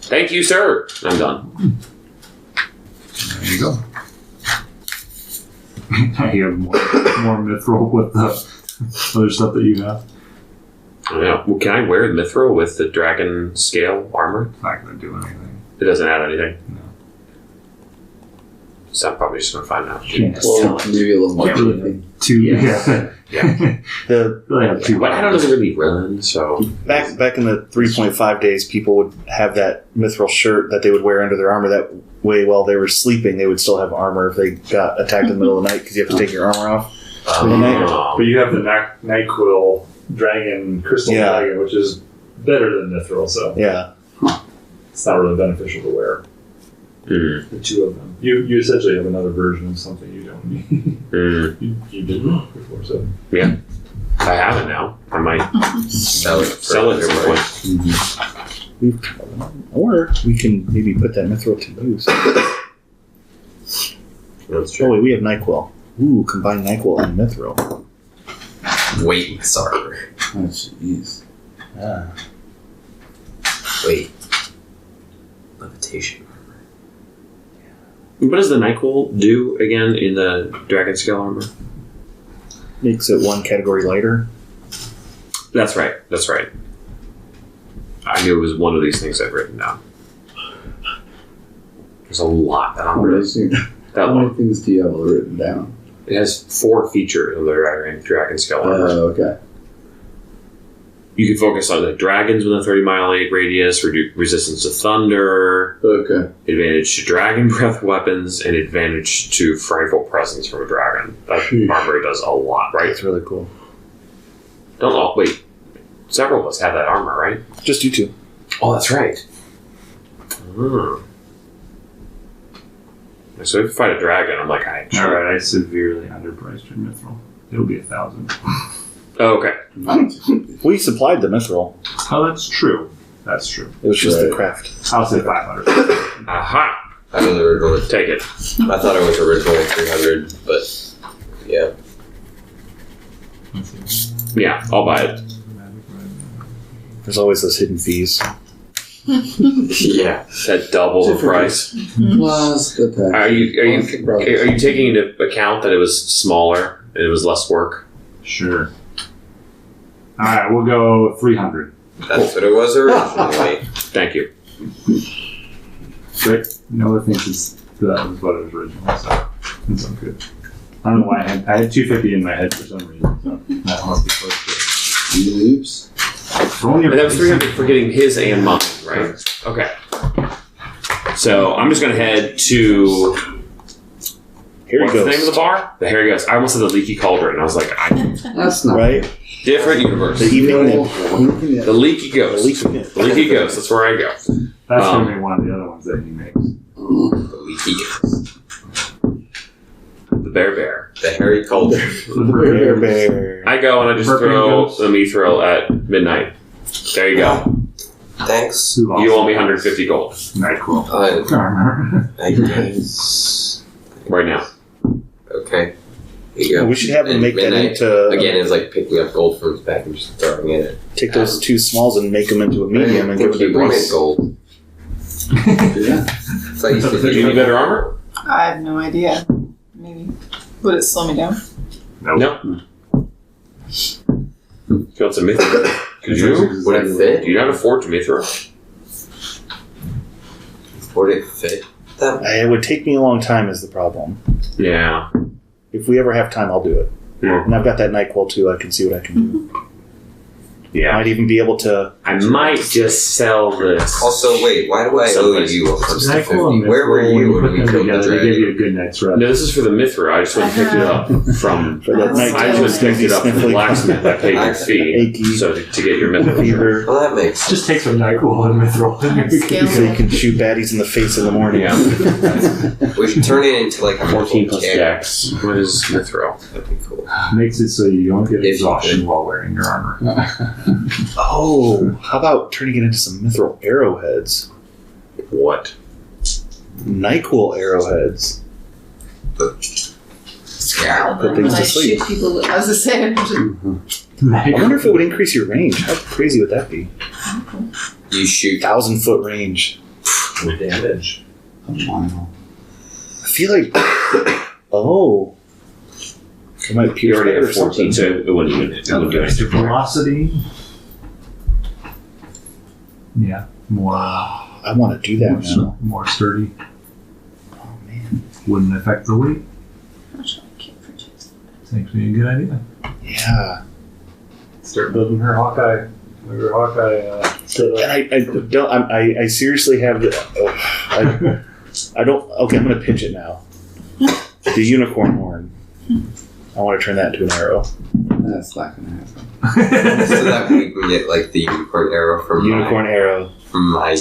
Thank you, sir. I'm done. There you go. You have more mithril with the other stuff that you have. Yeah. Well, can I wear Mithril with the dragon scale armor? It's not going to do anything. It doesn't add anything. No. So I'm probably just gonna find out. Well, maybe a little more. Can't really two. Yeah. Yeah. The Really have two. But I don't really run, so back in the 3.5 days, people would have that mithril shirt that they would wear under their armor. That way, while they were sleeping, they would still have armor if they got attacked in the middle of the night because you have to take your armor off. But you have the NyQuil dragon, crystal Yeah. dragon, which is better than Mithril, so Yeah. it's not really beneficial to wear. The two of them. You essentially have another version of something you don't need. You didn't before, so. I have it now. I might Sell it. sell it at some point. Or we can maybe put that mithril to use. That's Oh wait, we have NyQuil. Ooh, combine NyQuil and mithril. Wait, sorry. Oh, jeez. Yeah. Wait. Levitation. What does the NyQuil do again in the dragon scale armor? Makes it one category lighter. That's right. That's right. I knew it was one of these things I've written down. There's a lot that How armor many, does. things, That how many one. things do you have written down? It has 4 features of the dragon scale armor. Okay. You can focus on the dragons with a 30-mile radius, resistance to thunder, Okay. advantage to dragon breath weapons, and advantage to frightful presence from a dragon. That armor does a lot, right? It's really cool. Don't all wait. Several of us have that armor, right? Just you two. Oh, that's right. So if you fight a dragon, I'm like, I All right, I severely underpriced your Mithril. It'll be 1,000. Oh, okay. We supplied the mithril. Oh, that's true. That's true. It was just the Right. craft. I'll say 500. Aha! I was originally. Take it. I thought it was originally 300, but yeah. Yeah, I'll buy it. There's always those hidden fees. Yeah. At double the price. Plus the tax. Are you Plus the brothers. are you taking into account that it was smaller and it was less work? Sure. All right, we'll go 300. That's what it was originally. Thank you. Rick, Noah thinks that was what it was originally, so it's all good. I don't know why I had 250 in my head for some reason, so that must be close Oops. to it. Only And that was 300 for getting his and mine, right? Okay. So I'm just gonna head to Here what's he the goes. name of the bar? The Hairy Ghost. I almost said the Leaky Cauldron. I was like, That's not Right? different universe. The evening nip. Yeah. The Leaky Ghost. The leaky nip. The Leaky Ghost. That's where I go. That's going to be one of the other ones that he makes. The leaky ghost. The Bear. The hairy cauldron. Bear, bear. I go and I just Purple throw Ghost. the mithril at midnight. There you go. Thanks. Who lost? You owe me 150 gold NyQuil. I Armor. guess. right now. Okay. Here you go. We should have him And make that midnight, into Again, it's like picking up gold from his back and just throwing it in. take those two smalls and make them into a medium and give it a you made grace. gold. Yeah. So I used to Do you need better armor? I have no idea. Maybe. Would it slow me down? No. If you want some mithril, could you? Would it fit? Do you not afford to mithril? Would it fit? That It would take me a long time is the problem. Yeah. If we ever have time, I'll do it. Yeah. And I've got that NyQuil too. I can see what I can do. Yeah. Might even be able to. I might just sell this. Also, wait, why do I owe Someplace. you 150? NyQuil and Where were Mithril, you when when we put them killed the together, they give you a dragon? good night's rest. No, this is for the mithril. I just went and picked it up from. For that Oh, night, I just picked it up from the sniffly, blacksmith. I paid your fee. achy So to get your mithril. fever, Well, that makes sense. Just take some NyQuil and Mithril. Scale so you can shoot baddies in the face in the morning. Yeah. We should turn it into like a 14 plus can. dex. What is mithril? That'd be cool. Makes it so you don't get If you exhaustion could. while wearing your armor. Oh, how about turning it into some mithril arrowheads? What? NyQuil arrowheads. Scowl. Put things When I to sleep. shoot people, with- I was just saying, just, I wonder if it would increase your range. How crazy would that be? You shoot. 1,000-foot range. Damage. Wow. I feel like. Oh. It might You pierce already better have or 14, something. so it wouldn't do anything. Velocity. Yeah, more I want to do that now. more sturdy. Oh man. Wouldn't affect the weight. Actually, I can't forget. It's actually a good idea. Yeah. Start building her Hawkeye. Her Hawkeye. And I seriously have the. I don't. Okay, I'm going to pitch it now. The unicorn horn. I want to turn that into an arrow. That's not gonna happen. So that we can get like the unicorn arrow from Unicorn arrow. my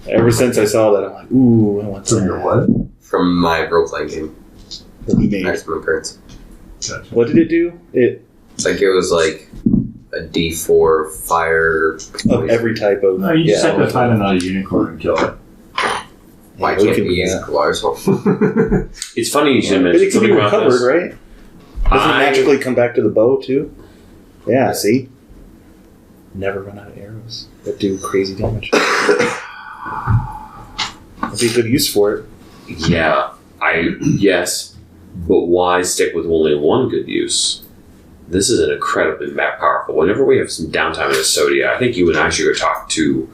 Ever since I saw that, I'm like, ooh, I want some. What? from my role playing game. That he made. Maximum Currents. Gotcha. What did it do? It Like it was like a D4 fire. of every type of. No, you just yeah, have to find another unicorn and kill it. Why we can't can we do use that. Glarsol? It's funny you should But mention it can be something about recovered, this. right? Doesn't it magically come back to the bow too? Yeah. See. Never run out of arrows that do crazy damage. That'd be a good use for it. Yeah, yes, but why stick with only one good use? This is an incredibly powerful. Whenever we have some downtime in Esodia, I think you and I should go talk to,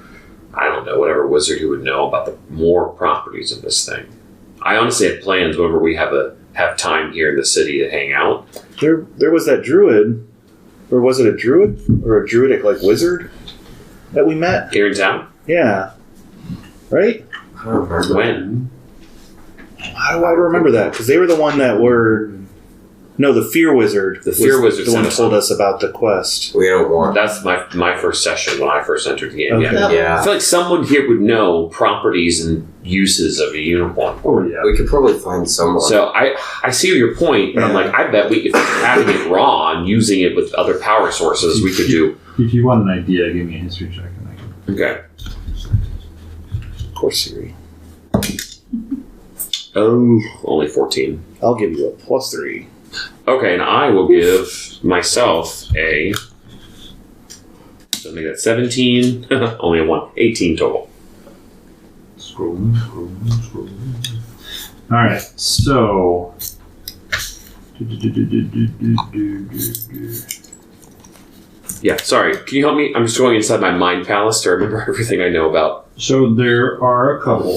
I don't know, whatever wizard who would know about the more properties of this thing. I honestly had plans whenever we have time here in the city to hang out. There was that druid, or was it a druid or a druidic like wizard that we met? Here in town? Yeah. Right? I don't remember. When? How do I remember that? Because they were the one that were. No, the Fear Wizard. The Fear Wizard the one sent that us told on. us about the quest. We don't want. That's my first session when I first entered the game. Okay. Yeah. I Yeah. feel like someone here would know properties and uses of a unicorn. Oh yeah. We could probably find someone. So I see your point, but I'm like, I bet if having it raw and using it with other power sources, we could do. If you want an idea, give me a history check and I can. Okay. Of course, Siri. Oh, only 14. I'll give you a +3. Okay, and I will give myself a. So make that 17. Only a 1. 18 total. Scrolling. All right, so. Yeah, sorry. Can you help me? I'm just going inside my mind palace to remember everything I know about. So there are a couple.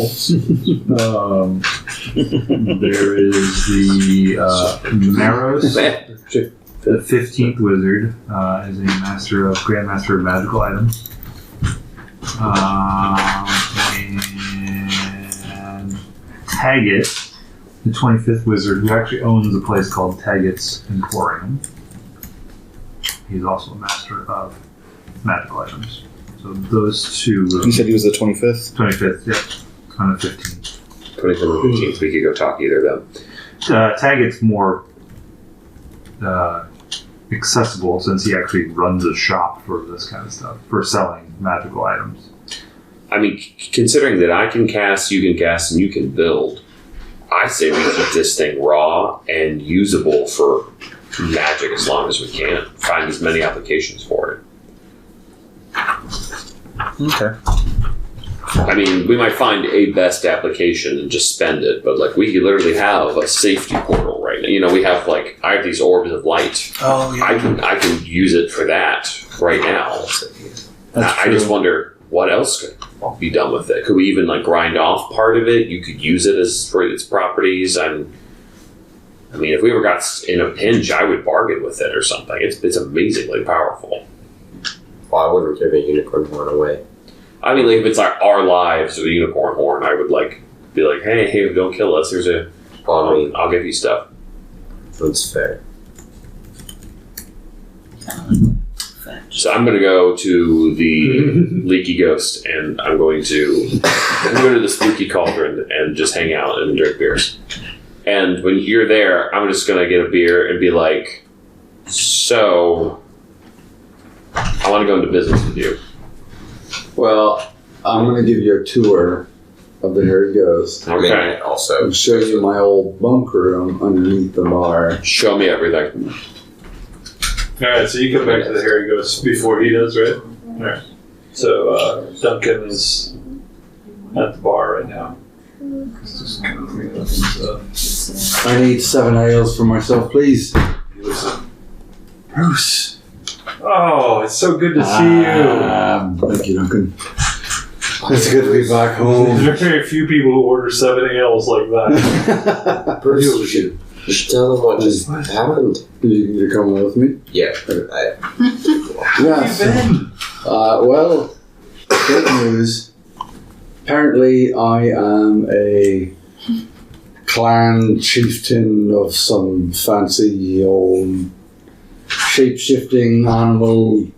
There is the Maros, the 15th wizard, is a grandmaster of magical items. And Taggett, the 25th wizard, who actually owns a place called Taggett's Emporium. He's also a master of magical items. So those two. You said he was the 25th? 25th, yeah. On the 15th. 25th and 15th, we could go talk either of them. Taggett's more accessible since he actually runs a shop for this kind of stuff, for selling magical items. I mean, considering that I can cast, you can cast, and you can build, I say we keep this thing raw and usable for magic as long as we can. Find as many applications for it. Okay. I mean, we might find a best application and just spend it, but like we literally have a safety portal right now. You know, we have like I have these orbs of light. Oh, yeah. I can use it for that right now. I just wonder what else could be done with it. Could we even like grind off part of it? You could use it as for its properties. I mean, if we ever got in a pinch, I would bargain with it or something. It's amazingly powerful. Why would we give a unicorn horn away? I mean, like if it's like our lives with a unicorn horn, I would like be like, hey, don't kill us. Here's a. Well, I mean, I'll give you stuff. that's fair. So I'm going to go to the Leaky Ghost, and I'm going to go to the Spooky Cauldron and just hang out and drink beers. And when you're there, I'm just going to get a beer and be like, so I want to go into business with you. Well, I'm going to give you a tour of the Hairy Ghost I mean, Okay. also, and show you my old bunk room underneath the bar. Show me everything. Alright, so you come back to the Hairy Ghost before he does, right? Alright. So Duncan is at the bar right now. Just kind of cleaning up stuff. I need 7 ales for myself, please. Bruce! Oh, it's so good to see you! Thank you, Duncan. It's good to be back home. There's very few people who order 7 ales like that. You should tell them what just happened. You're coming with me? Yeah. Yes. Well, good news. Apparently, I am a clan chieftain of some fancy old shape-shifting animal.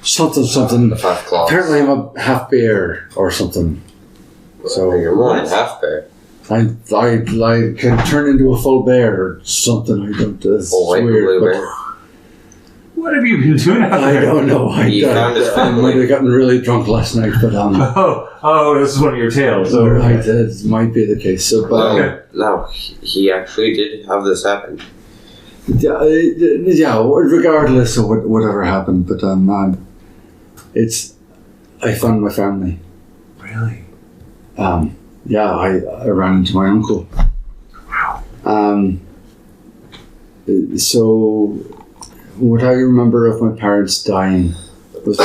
Something. The 5 claws. Apparently, I'm a half bear or something. So You're more than half bear. I can turn into a full bear or something. I don't. It's Full white weird. blue but bear. What have you been doing out I there? don't know. He found his I family. might have gotten really drunk last night, but Oh, this is one of your tales. so right, it might be the case. So, but Okay. No, he actually did have this happen. yeah, regardless of whatever happened, but I found my family. Really? Yeah, I ran into my uncle. So what I remember of my parents dying was,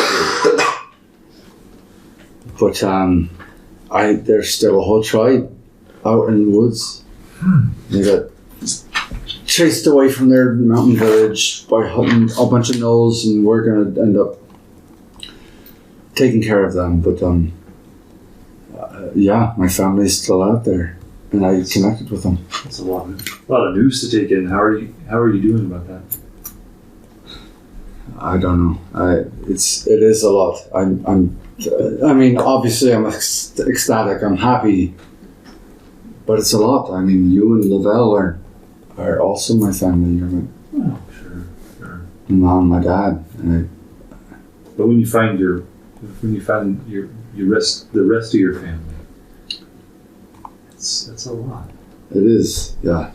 but there's still a whole tribe out in the woods. They got chased away from their mountain village by hunting a bunch of gnolls, and we're gonna end up taking care of them. But yeah, my family's still out there, and I connected with them. That's a lot of news to take in. How are you doing about that? I don't know. It is a lot. I mean, obviously, I'm ecstatic. I'm happy, but it's a lot. I mean, you and Lavelle are also my family. You're my Sure. mom, my dad, and But when you find the rest of your family, it's a lot. it is. Yeah,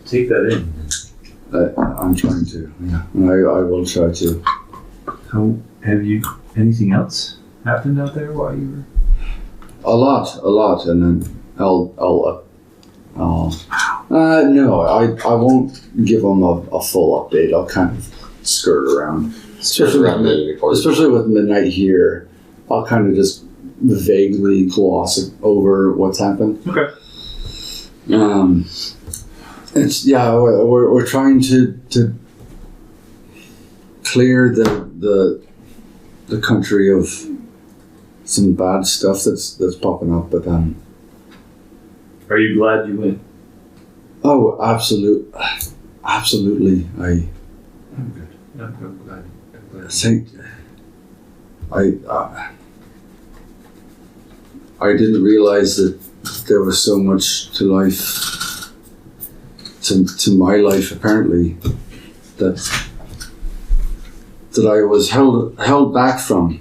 Take that in. I'm trying to. Yeah, and I will try to. How have you? Anything else happened out there while you were? A lot, and then I'll no, I won't give them a full update. I'll kind of skirt around, especially with midnight here. I'll kind of just vaguely gloss over what's happened. Okay. It's we're trying to clear the country of some bad stuff that's popping up, but Are you glad you went? oh, absolutely. I'm good. I'm glad. Say, I didn't realize that there was so much to life, to my life apparently, that I was held back from.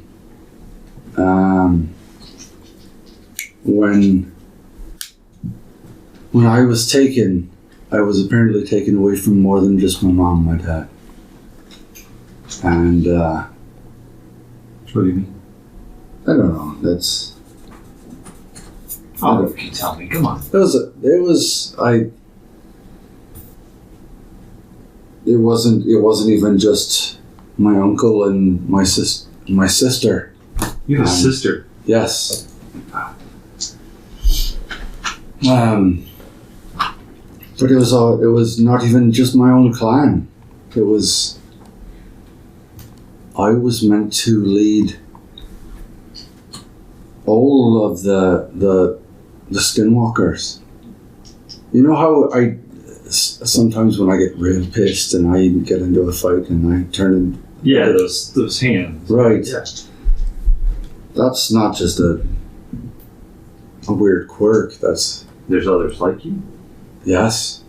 When I was taken, I was apparently taken away from more than just my mom and my dad. And What do you mean? I don't know. That's Oh, you tell me. Come on. It wasn't even just my uncle and my sister. You have a sister. Yes. But it was not even just my own clan. I was meant to lead all of the skinwalkers. You know how sometimes when I get real pissed and I get into a fight and I turn in. Yeah, those hands. Right. Yeah. That's not just a weird quirk. There's others like you. Yes.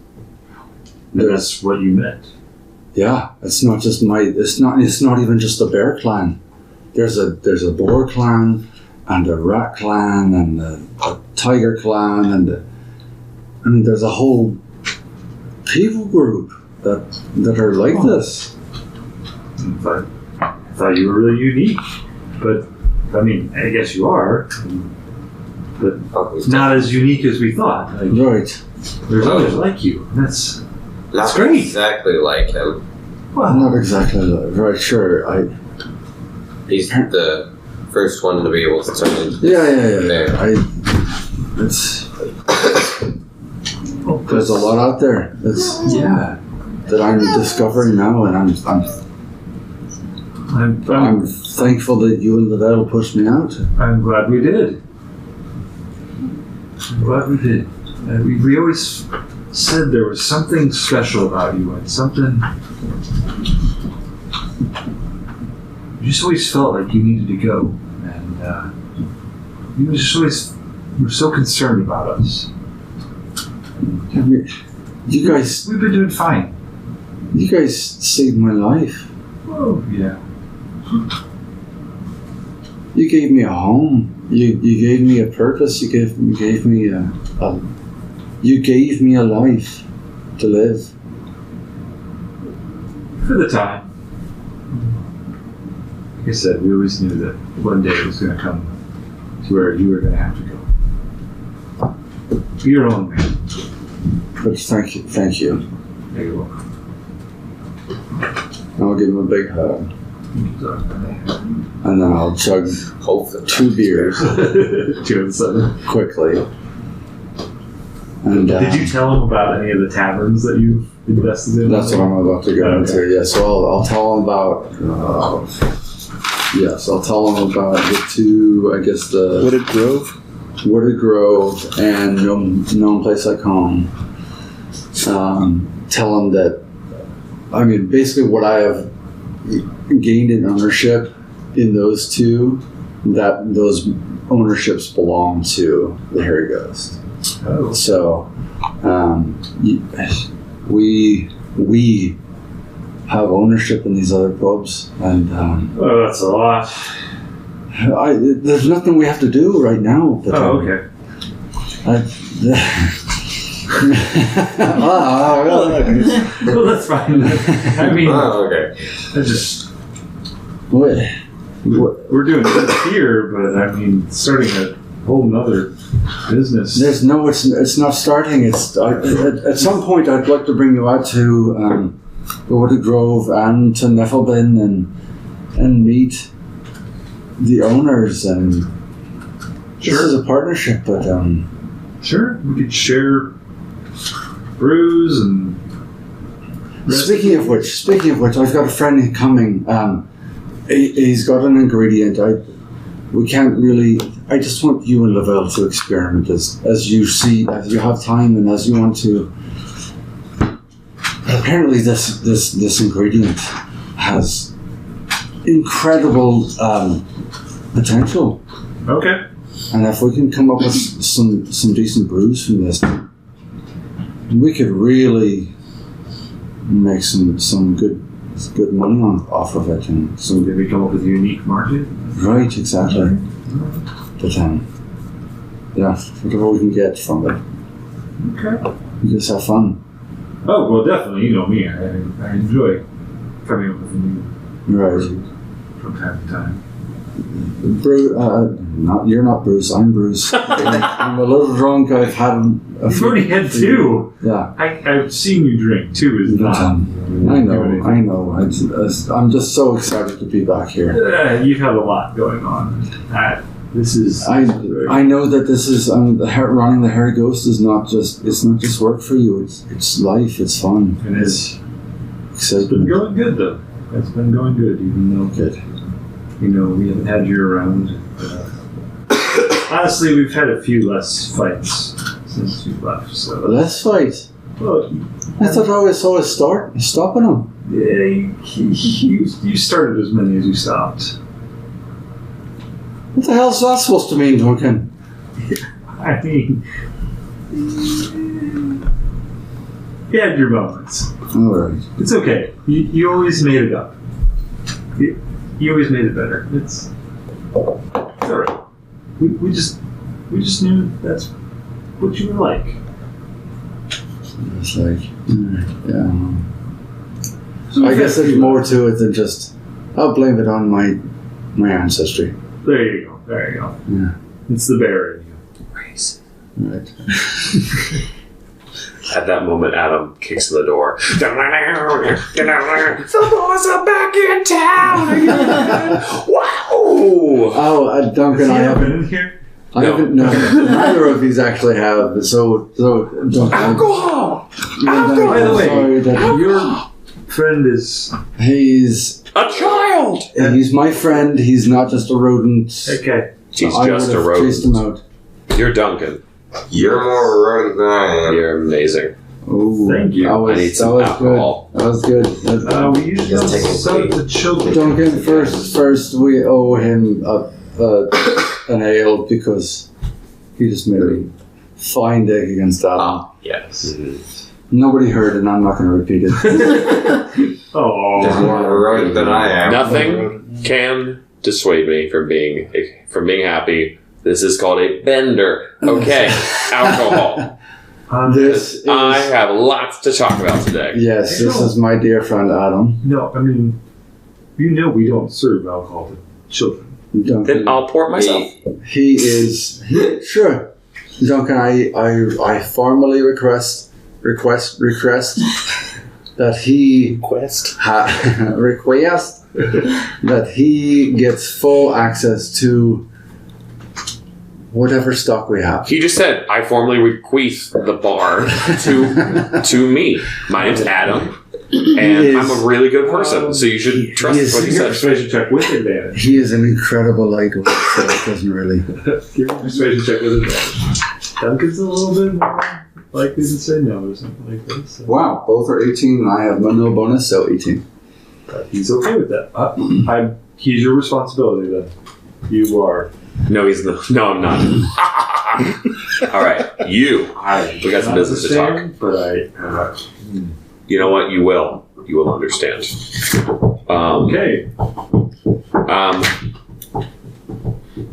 And that's what you meant. Yeah, it's not just it's not even just the bear clan. There's a boar clan and a rat clan and a tiger clan and there's a whole people group that are like this. I thought you were really unique, but I mean, I guess you are, but not as unique as we thought. Like, Right. there's others like you. That's Not great. exactly like him. well, Not exactly right. Sure. He's the first one to be able to turn into Yeah. There's a lot out there. That I'm discovering now, and I'm thankful that you and Lavelle pushed me out. I'm glad we did. We always said there was something special about you, and something. You just always felt like you needed to go, and you just always were so concerned about us. You guys, We've been doing fine. you guys saved my life. Oh yeah. You gave me a home. You gave me a purpose. You gave me you gave me a life to live. For the time. Like I said, we always knew that one day it was going to come to where you were going to have to go. You're your own man. But thank you. There you go. I'll give him a big hug, and then I'll chug 2 beers 2 and 7. quickly. And Did you tell him about any of the taverns that you've invested in? that's what I'm about to go into. Yeah, so I'll tell him about. I'll tell him about the 2. I guess the Wooded Grove, and known place like home. Tell him that. I mean, basically, what I have gained in ownership in those 2, that those ownerships belong to the Hairy Ghost. Oh. So, we have ownership in these other pubs, and Oh, that's a lot. there's nothing we have to do right now. But, Okay. Well, that's fine. I mean, okay. I just What? we're doing good here, but I mean, starting a whole nother business. There's no, it's not starting. At some point, I'd like to bring you out to the Wooded Grove and to Neffelbin and meet the owners. And this is a partnership, but Sure, we could share brews and. speaking of which, I've got a friend coming. He's got an ingredient. We can't really. I just want you and Lavelle to experiment as you see, as you have time, and as you want to. Apparently, this ingredient has incredible potential, Okay. and if we can come up with some decent brews from this, we could really make some good money off of it, and some Did we come up with a unique market? right, exactly. But yeah, whatever we can get from it, Okay. we just have fun. Oh well, definitely. You know me. I enjoy coming up with a new Right, brew from time to time. you're not Bruce. I'm Bruce. I'm a little drunk. I've had a You've already had 2. Yeah. I've seen you drink. 2 is not. I know. I'm just so excited to be back here. You've had a lot going on. This is. I know that this is running the Hairy Ghost is not just work for you. It's life. It's fun. It is. It's been Excitement. going good though. It's been going good, even though Good. we haven't had you around. Honestly, we've had a few less fights since you left. So Let's fight. well, I thought I always saw us stopping them. yeah, you started as many as you stopped. What the hell is that supposed to mean, Duncan? I mean, you had your moments. All right. It's okay. You always made it up. You always made it better. It's all right. We just knew that's what you were like. It's like, yeah. So I we've guess had there's few- more to it than just. I'll blame it on my ancestry. There you go. There you go. Yeah. It's the bear in you. Right. At that moment, Adam kicks in the door. The boys are back in town again. Wow! Oh, Duncan, I Has he ever haven't. been in here? I haven't. No, neither of these actually have. So Duncan. Alcohol! By the way, sorry that your friend is he's A child! he's my friend. He's not just a rodent. okay. He's I just would a have chased him rodent. out. You're Duncan. You're more rodent than I am. You're amazing. Oh, Thank you. That was, I need some that was alcohol. good. That was good. That- We usually Just don't taking sell tea. to children. Duncan, first we owe him an ale because he just made a fine day against Adam. Ah, yes. Nobody heard it, and I'm not going to repeat it. You're Oh, more rodent than I am. Nothing can dissuade me from being happy. This is called a bender. Okay, alcohol. This is I have lots to talk about today. yes, this is my dear friend Adam. no, I mean, you know we don't serve alcohol to children. Duncan, Then I'll pour it myself. he is sure. Duncan, I formally request that he Quest. request that he gets full access to whatever stock we have. He just said, I formally bequeath the bar to me. My name's Adam, and I'm a really good person, so you should trust Yes. what he Give him a says. persuasion check with advantage. He is an incredible lightweight, so it doesn't really. Give him a persuasion check with advantage. Duncan's a little bit more likely to say no or something like this. So. Wow, both are 18, and I have no bonus, so 18. But he's okay with that. He's your responsibility then. You are. No, he's not. No, I'm not. All right, you. We got some business to talk. But You know what? You will. You will understand. okay.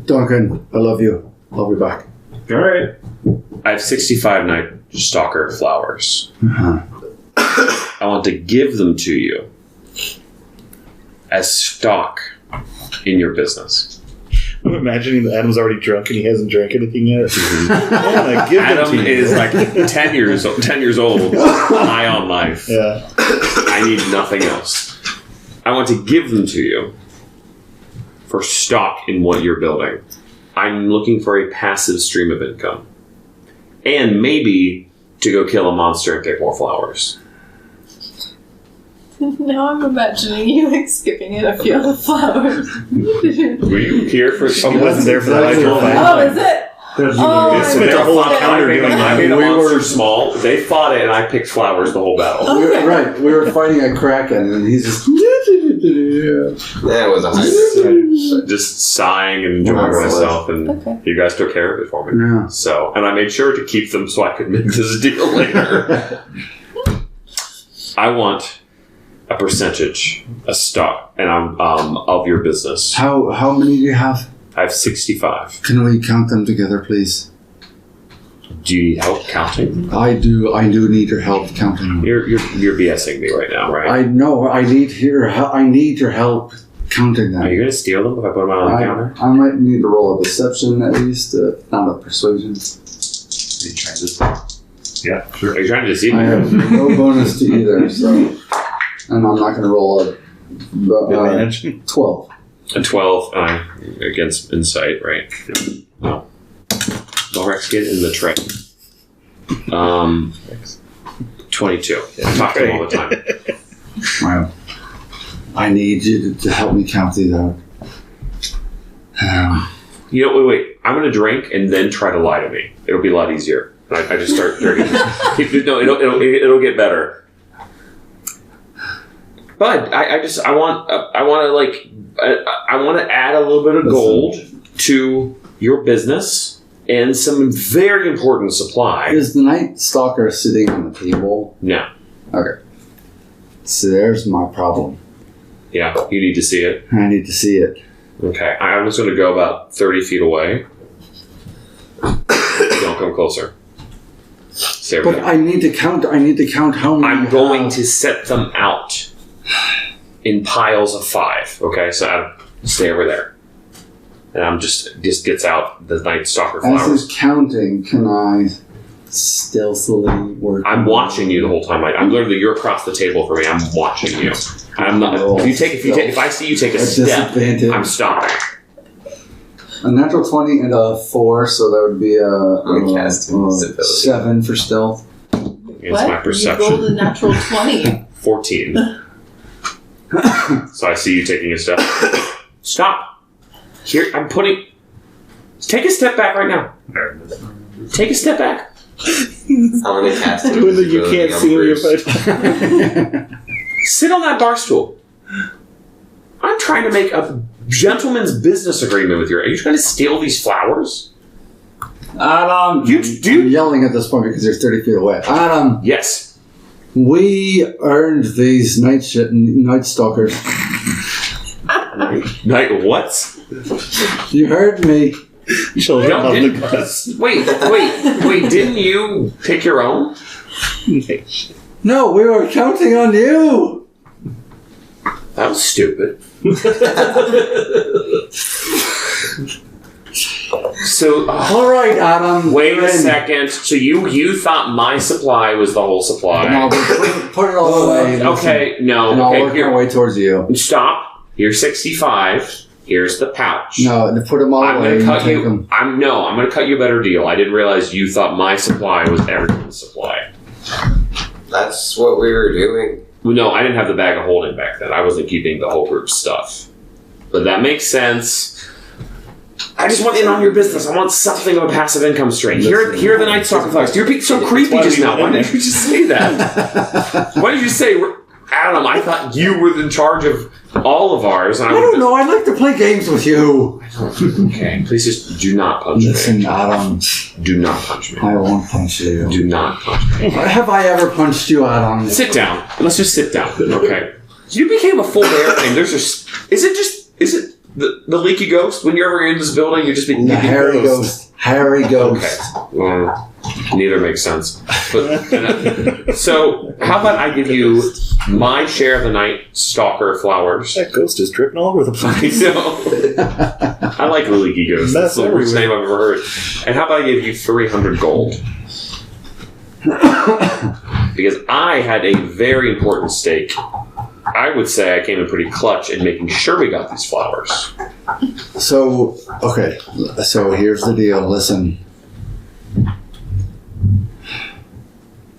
Duncan, I love you. Love you back. All right. I have 65 Night Stalker flowers. I want to give them to you as stock in your business. I'm imagining that Adam's already drunk and he hasn't drank anything yet. I give them Adam to you. is like 10 years old, high on life. Yeah. I need nothing else. I want to give them to you for stock in what you're building. I'm looking for a passive stream of income. And maybe to go kill a monster and get more flowers. Now I'm imagining you like skipping in a field of flowers. Were you here for I something? wasn't there for the hydro fight. Oh, is it? Oh, So spent they a whole fought it. encounter doing that. I made a We were- monster small. They fought it, and I picked flowers the whole battle. Okay. Right, we were fighting a kraken, and he's just. That was a hydrant. Just sighing and enjoying Wow. myself, and Okay. you guys took care of it for me. Yeah. So, and I made sure to keep them so I could make this deal later. I want a percentage, a stock, and I'm of your business. How many do you have? I have 65. Can we count them together, please? Do you need help counting? I do need your help counting them. You're BSing me right now, right? I know. I need your help counting them. Are you gonna steal them if I put them out on the counter? I might need to roll a deception at least, not a persuasion. Are you trying to Yeah, sure. Are you trying to deceive I me? have no bonus to either, so. And I'm not going to roll a advantage? 12. A 12 against insight, right? No. Lorex, get in the tray. 22. I talk to him all the time. Wow. I need you to help me count these out. You know, wait. I'm gonna drink and then try to lie to me. It'll be a lot easier. I just start drinking. No, it'll get better. But I want to add a little bit of gold to your business and some very important supply. Is the Night Stalker sitting on the table? No. Okay. So there's my problem. Yeah, you need to see it. I need to see it. Okay, I'm just going to go about 30 feet away. Don't come closer. Stay over But there. I need to count how many. I'm going to set them out in piles of 5. Okay, so stay over there. And I'm just gets out the Night Stalker As flowers. he's counting, can I stealthily work? I'm watching you the whole time. I'm literally, you're across the table from me. I'm watching you. I'm not. If I see you take a At step, disadvantage. I'm stopping. A natural 20 and a 4, so that would be I'm casting invisibility. 7 for stealth. It's What? my You perception. rolled a natural 20. 14. So I see you taking a step. Stop. Here, I'm putting. Take a step back right now. Take a step back. I'm gonna cast You invisibility can't on see me Bruce. Sit on that bar stool. I'm trying to make a gentleman's business agreement with you. Are you trying to steal these flowers? Adam, You I'm do? yelling at this point because you're 30 feet away. Adam, Yes. we earned these night stalkers. Night what? You heard me. Children No, of the didn't- gods. Wait, didn't you pick your own? No, we were counting on you. That was stupid. So, All right, Adam. wait you're a in. second. So you thought my supply was the whole supply? No, but put it all away. Okay, no. And I'll Okay, work my here. way towards you. Stop. Here's 65. Here's the pouch. No, to put them all I'm away. gonna and cut take you. them. I'm gonna cut you a better deal. I didn't realize you thought my supply was everyone's supply. That's what we were doing. Well, no, I didn't have the bag of holding back then. I wasn't keeping the whole group's stuff. But that makes sense. I just want in on your business. I want something of a passive income stream. Here are the Night Stalker flowers. You're being so creepy just now. Why did you just say that? Why did you say, Adam, I thought you were in charge of all of ours. And I don't know. I'd like to play games with you. Okay, please just do not punch Listen, me. Adam. Do not punch me. I won't punch you. Do not punch me. Have I ever punched you, Adam? Sit down. Let's just sit down. Okay. You became a full bear, and there's just. Is it the leaky ghost? When you're ever in this building, you just be The hairy ghost. Hairy ghost. Okay. Well, neither makes sense. But, so, how about I give you my share of the Night Stalker flowers? That ghost is dripping all over the I place. know. I like the leaky ghost. That's the worst name I've ever heard. And how about I give you 300 gold? Because I had a very important stake. I would say I came in pretty clutch in making sure we got these flowers. So, okay. So here's the deal. Listen.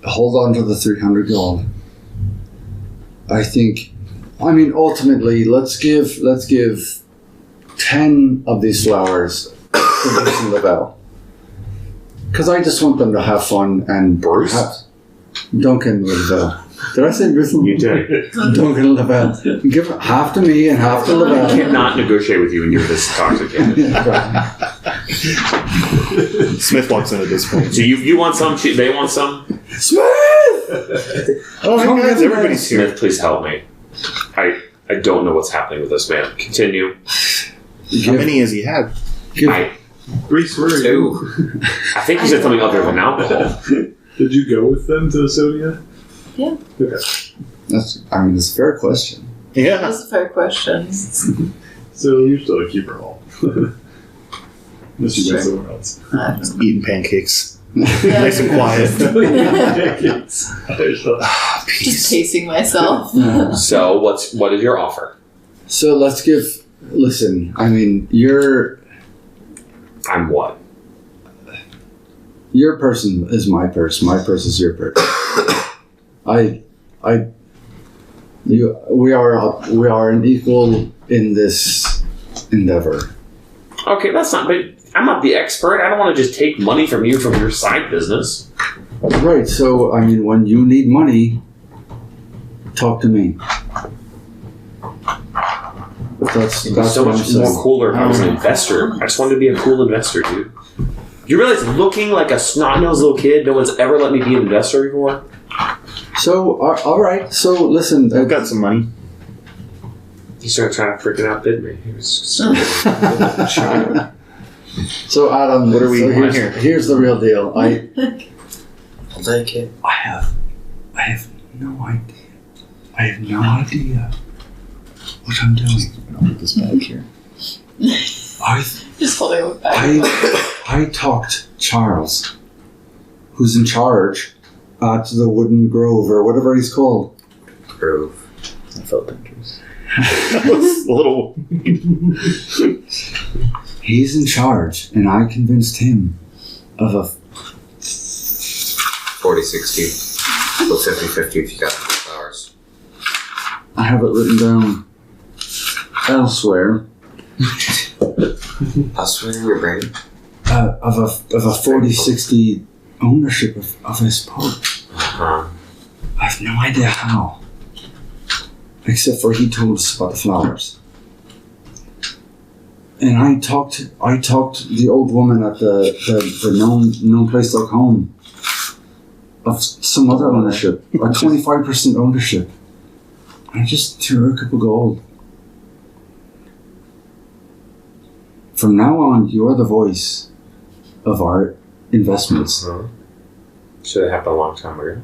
Hold on to the 300 gold. Ultimately, let's give 10 of these flowers to Bruce and Lavelle. Because I just want them to have fun and Bruce? Duncan Lavelle. Did I say Bruce? You did. Duncan Lavelle. Give half to me and half to I Lavelle. cannot negotiate with you when you're this intoxicated. Smith walks in at this point. So you want some? They want some? Smith! Oh, Come hey guys, in, everybody's here. Smith, please help me. I don't know what's happening with this man. Continue. How many has he had? Reese, where are you? I think you said something other than alcohol. Did you go with them to Sodia? Yeah. Okay. It's a fair question. Yeah. That's a fair question. So you're still a keeper hall. Unless you went somewhere else. Eating pancakes. Yeah. Nice and quiet. Just pacing myself. So what is your offer? So let's give. Listen, I'm what? your person is my purse. My purse is your purse. We are an equal in this endeavor. Okay, that's not. But I'm not the expert. I don't want to just take money from you from your side business. Right. So when you need money, talk to me. That's It'd be so what I'm much more saying. cooler if I was an investor. I just wanted to be a cool investor, dude. You realize looking like a snot-nosed little kid, no one's ever let me be an investor before? So all right. So listen. I've got some money. He started trying to freaking outbid me. He was so So Adam, What are we doing here? Here's the real deal. I'll take it. I have no idea. I have no idea what I'm doing. I'll put this back here. Just holding it back. I talked Charles, who's in charge at the Wooden Grove or whatever he's called. Grove. I felt dangerous. That was a little. He's in charge, and I convinced him of a 40-60. So 50-50 if you got the flowers. I have it written down elsewhere. Elsewhere in your brain? Of a 40-60 ownership of his pub. Uh-huh. I have no idea how. Except for he told us about the flowers. And I talked to the old woman at the known place like home of some other ownership, a 25% ownership. I just threw her a cup of gold. From now on, you're the voice of our investments. Should have happened a long time ago.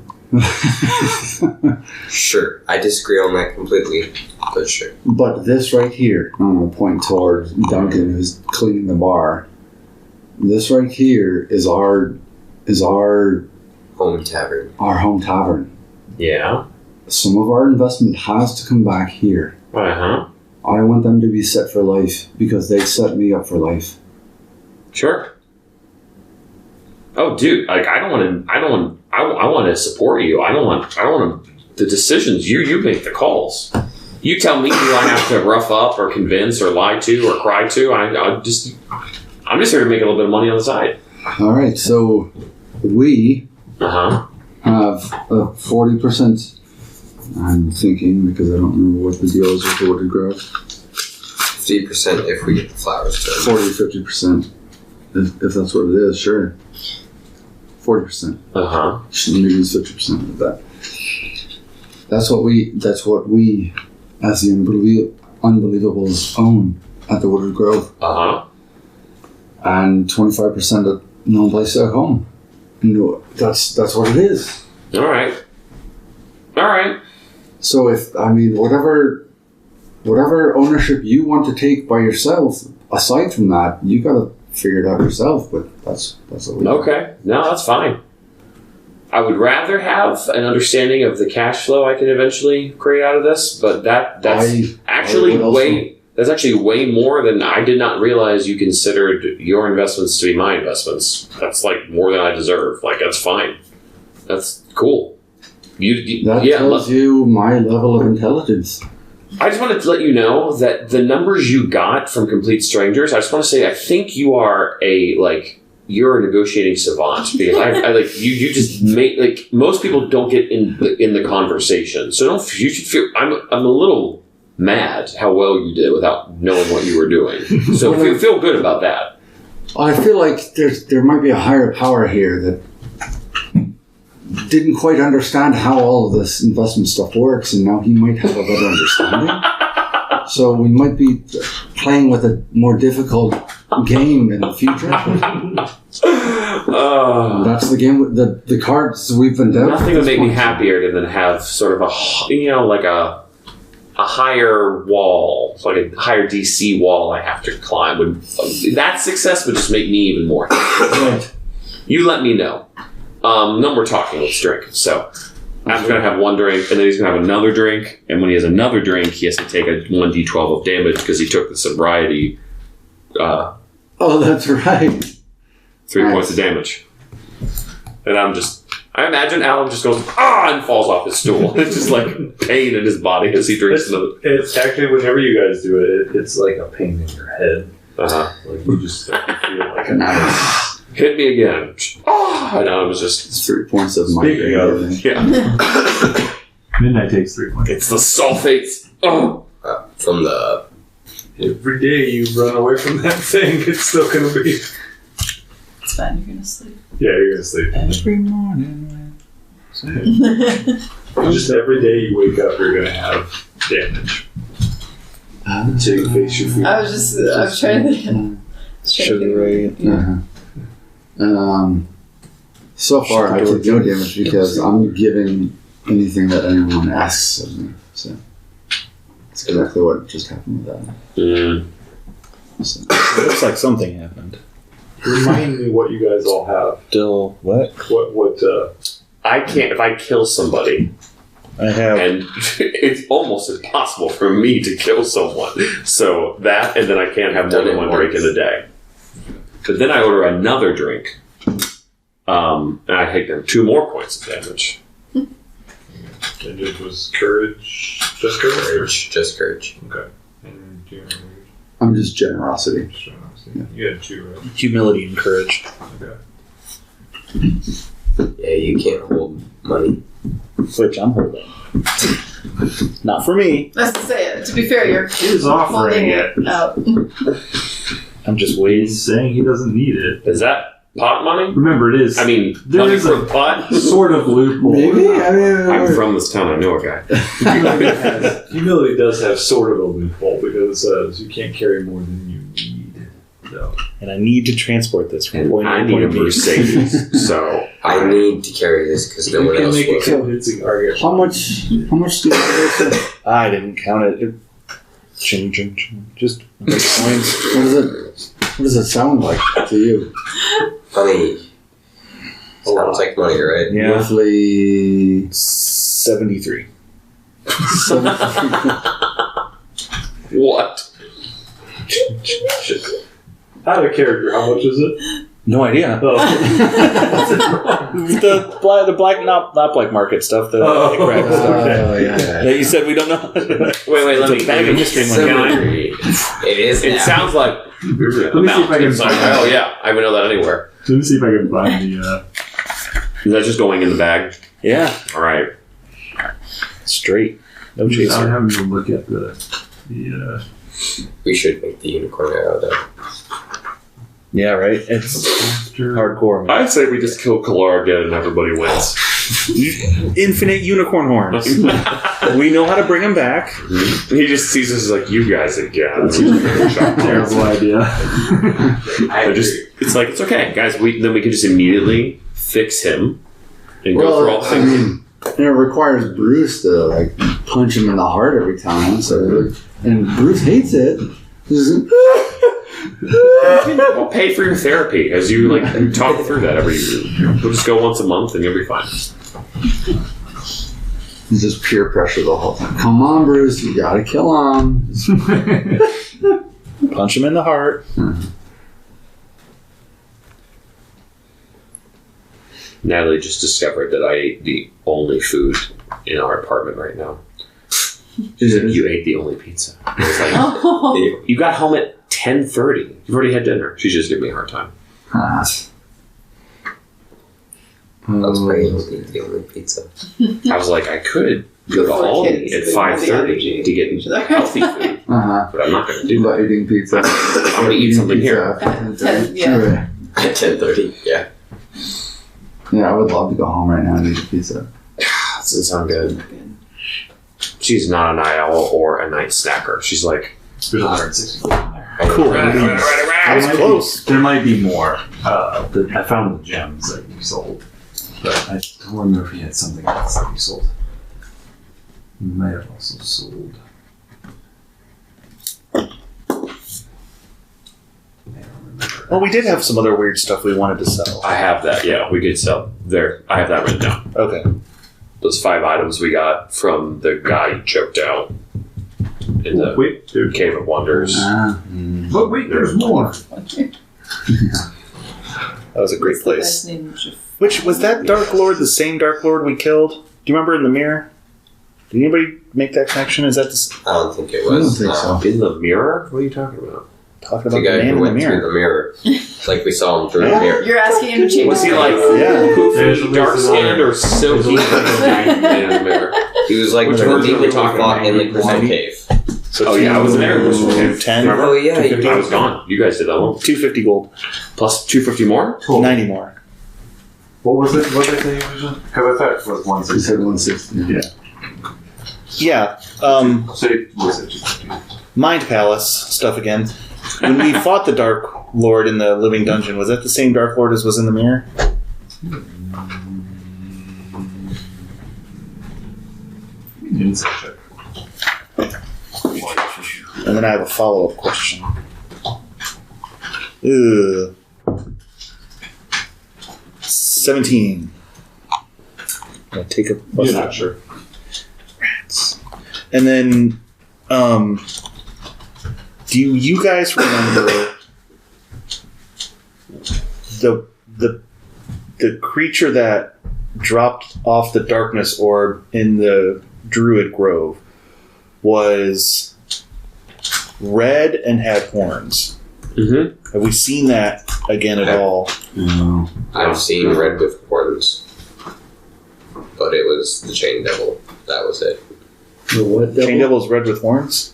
Sure. I disagree on that completely, but sure. But this right here, I'm going to point toward Duncan, who's cleaning the bar. This right here is our Home tavern. Our home tavern. Yeah. Some of our investment has to come back here. Uh-huh. I want them to be set for life because they set me up for life. Sure. Oh, dude! Like, I want to support you. I don't want the decisions. You make the calls. You tell me who I have to rough up or convince or lie to or cry to. I'm just here to make a little bit of money on the side. All right, so we Uh-huh. have a 40%. I'm thinking because I don't remember what the deal is with the Wooded Grove. 50% if we get the flowers to 40-50%. If that's what it is, sure. 40%. Uh-huh. Maybe it's 50% of that. That's what we as the Unbelievables own at the Wooded Grove. Uh-huh. And 25% at No Place at Home. No, that's what it is. All right. So whatever ownership you want to take by yourself, aside from that, you gotta figure it out yourself, but that's what we do. Okay. No, that's fine. I would rather have an understanding of the cash flow I can eventually create out of this, but that's actually way more than I did not realize you considered your investments to be my investments. That's like more than I deserve. Like, that's fine. That's cool. That tells you my level of intelligence. I just wanted to let you know that the numbers you got from complete strangers, I just want to say, I think you are you're a negotiating savant, because you just make, most people don't get in the conversation. So you should feel, I'm a little mad how well you did without knowing what you were doing. So feel good about that. I feel like there might be a higher power here that didn't quite understand how all of this investment stuff works, and now he might have a better understanding. So we might be playing with a more difficult game in the future. That's the game. The cards we've been dealt. Nothing would make me happier than have sort of a higher wall, like a higher DC wall I have to climb. That success would just make me even more happy. Right. You let me know. No more talking. Let's drink. So I'm going to have one drink, and then he's going to have another drink. And when he has another drink, he has to take a 1d12 of damage because he took the sobriety. Oh, that's right. 3 points of damage. And I imagine Alan just goes, and falls off his stool. It's just like pain in his body as he drinks another. It's actually, whenever you guys do it, it's like a pain in your head. Uh-huh. Like you just start to feel like a Nice. Hit me again. And I was just... It's 3 points of my Speaking of, Yeah. Midnight takes 3 points. It's the sulfates. Oh. From the... Every day you run away from that thing, it's still going to be... It's fine, you're gonna sleep. Yeah, you're going to sleep. Every morning. Just every day you wake up, you're going to have damage. Until you face your fear. I was trying to... Sugar rate. So far, I took no damage because I'm giving anything that anyone asks of me. So that's exactly what just happened with that. So, It looks like something happened. Remind me what you guys all have. Still, what? What I can't... If I kill somebody, I have. and it's almost impossible for me to kill someone. So that, and then I can't have more than one drink in a day. But then I order another drink, and I take them 2 more points of damage. And it was courage, just courage. Just courage. Okay. And do you remember I'm just generosity. You had 2, right? Humility and courage. Okay. Yeah, you can't hold money. Which I'm holding. Not for me. That's to say it. To be fair, you're He's holding offering it it. out. I'm just waiting. He's saying he doesn't need it. Is that pot money? Remember, it is. I mean, There money is for a- pot? sort of loophole. Maybe? I mean, I'm from this town. I know a guy. Humility does have sort of a loophole because it says you can't carry more than you need. So. And I need to transport this from And point A I to need a point B. Mercedes, so I need to carry this because no You one can else make a will. convincing argument. how much do you say? I didn't count it. Ching, ching, ching. Just coins. What does it sound like to you? Money. Sounds like money, right? Yeah. Roughly 73. what? Out of character, how much is it? No idea. Oh. the black, not black market stuff. The Oh. crack stuff. Oh, yeah. That you said we don't know. Wait, let It's me. a bag of mystery money. Can I- It is. It now. sounds like Let me see if I can it's like, find oh yeah, I would know that anywhere. Let me see if I can find the. Is that just going in the bag? Yeah, All right. straight. No I'm chaser. having to look at the. We should make the unicorn arrow though. Yeah, right. It's hardcore. Man. I'd say we just kill Kalar again and everybody wins. Infinite unicorn horns. We know how to bring them back. He just sees us as like, you guys again. Terrible idea. It's like, it's okay, guys. Then we can just immediately fix him and go through all the I things. mean, and it requires Bruce to like punch him in the heart every time. So, and Bruce hates it. He's just, Well, pay for your therapy as you like talk through that every year. We'll just go once a month and you'll be fine. It's just peer pressure the whole time. Come on, Bruce, you gotta kill him. Punch him in the heart. Natalie just discovered that I ate the only food in our apartment right now. She's like, you ate the only pizza. I was like, Oh. you got home at 10:30. You've already had dinner. She's just giving me a hard time. That's pretty the only pizza. I was like, I could go to For Aldi kids, at they want the 5:30 energy. to get healthy food, but I'm not going to do that. About eating pizza. I'm going to eat something here. Yeah. At 10:30, yeah. Yeah, I would love to go home right now and eat a pizza. Doesn't sound good. She's not a night owl or a night snacker. She's like, There's 160 in there. Cool. That was close. There might be more. I found the gems that you sold, but I don't remember if you had something else that you sold. You might have also sold. Well, we did have some other weird stuff we wanted to sell. I have that. Yeah, we could sell there. I have that written down. Okay. Those 5 items we got from the guy you choked out in the Wait, there's Cave of Wonders. But wait, there's more. That was a great What's the place. guy's name? Which was that Dark Lord the same Dark Lord we killed? Do you remember in the mirror? Did anybody make that connection? Is that the, I don't think it I don't was. think so. In the mirror? What are you talking about? talking The about the guy man who in the went through mirror? the mirror. Like we saw him through the Yeah. mirror. You're asking him to change. Was he his like face? Yeah. There's poofy, dark skinned, or silky man in the mirror? He was like Which the version demon are we who talking fought about? in the Crystal Cave. So Oh, yeah, I was there. It was 10, Remember? Oh, yeah, you I was gone. You guys did that one. 250 gold, Plus 250 more? 90 more. What was it? What did they say? Because I thought it was You 160. said 160. Yeah. Say, was it 250? Mind Palace stuff again. When we fought the Dark Lord in the Living Dungeon, was that the same Dark Lord as was in the mirror? Insight check. And then I have a follow-up question. Ugh. 17. I'll take a plus You're not sure. Rats. And then, do you guys remember the creature that dropped off the darkness orb in the Druid Grove was red and had horns. Mm-hmm. Have we seen that again at all? No. I've seen red with horns, but it was the Chain Devil. That was it. The what devil? Chain Devil's red with horns?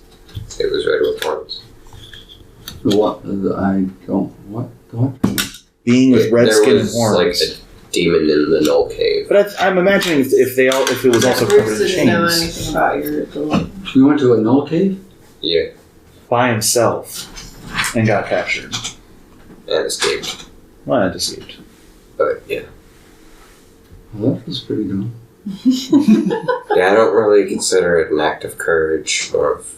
It was red with horns. The what? I don't. What? The what? Being with red There skin and was horns. like a demon in the Null Cave. But I'm imagining if it was also covered Bruce in didn't know chains anything about your ability. We went to a null cave? Yeah, by himself and got captured. and escaped. Well, I deceived. But yeah. Well, that was pretty dumb. Yeah, I don't really consider it an act of courage or of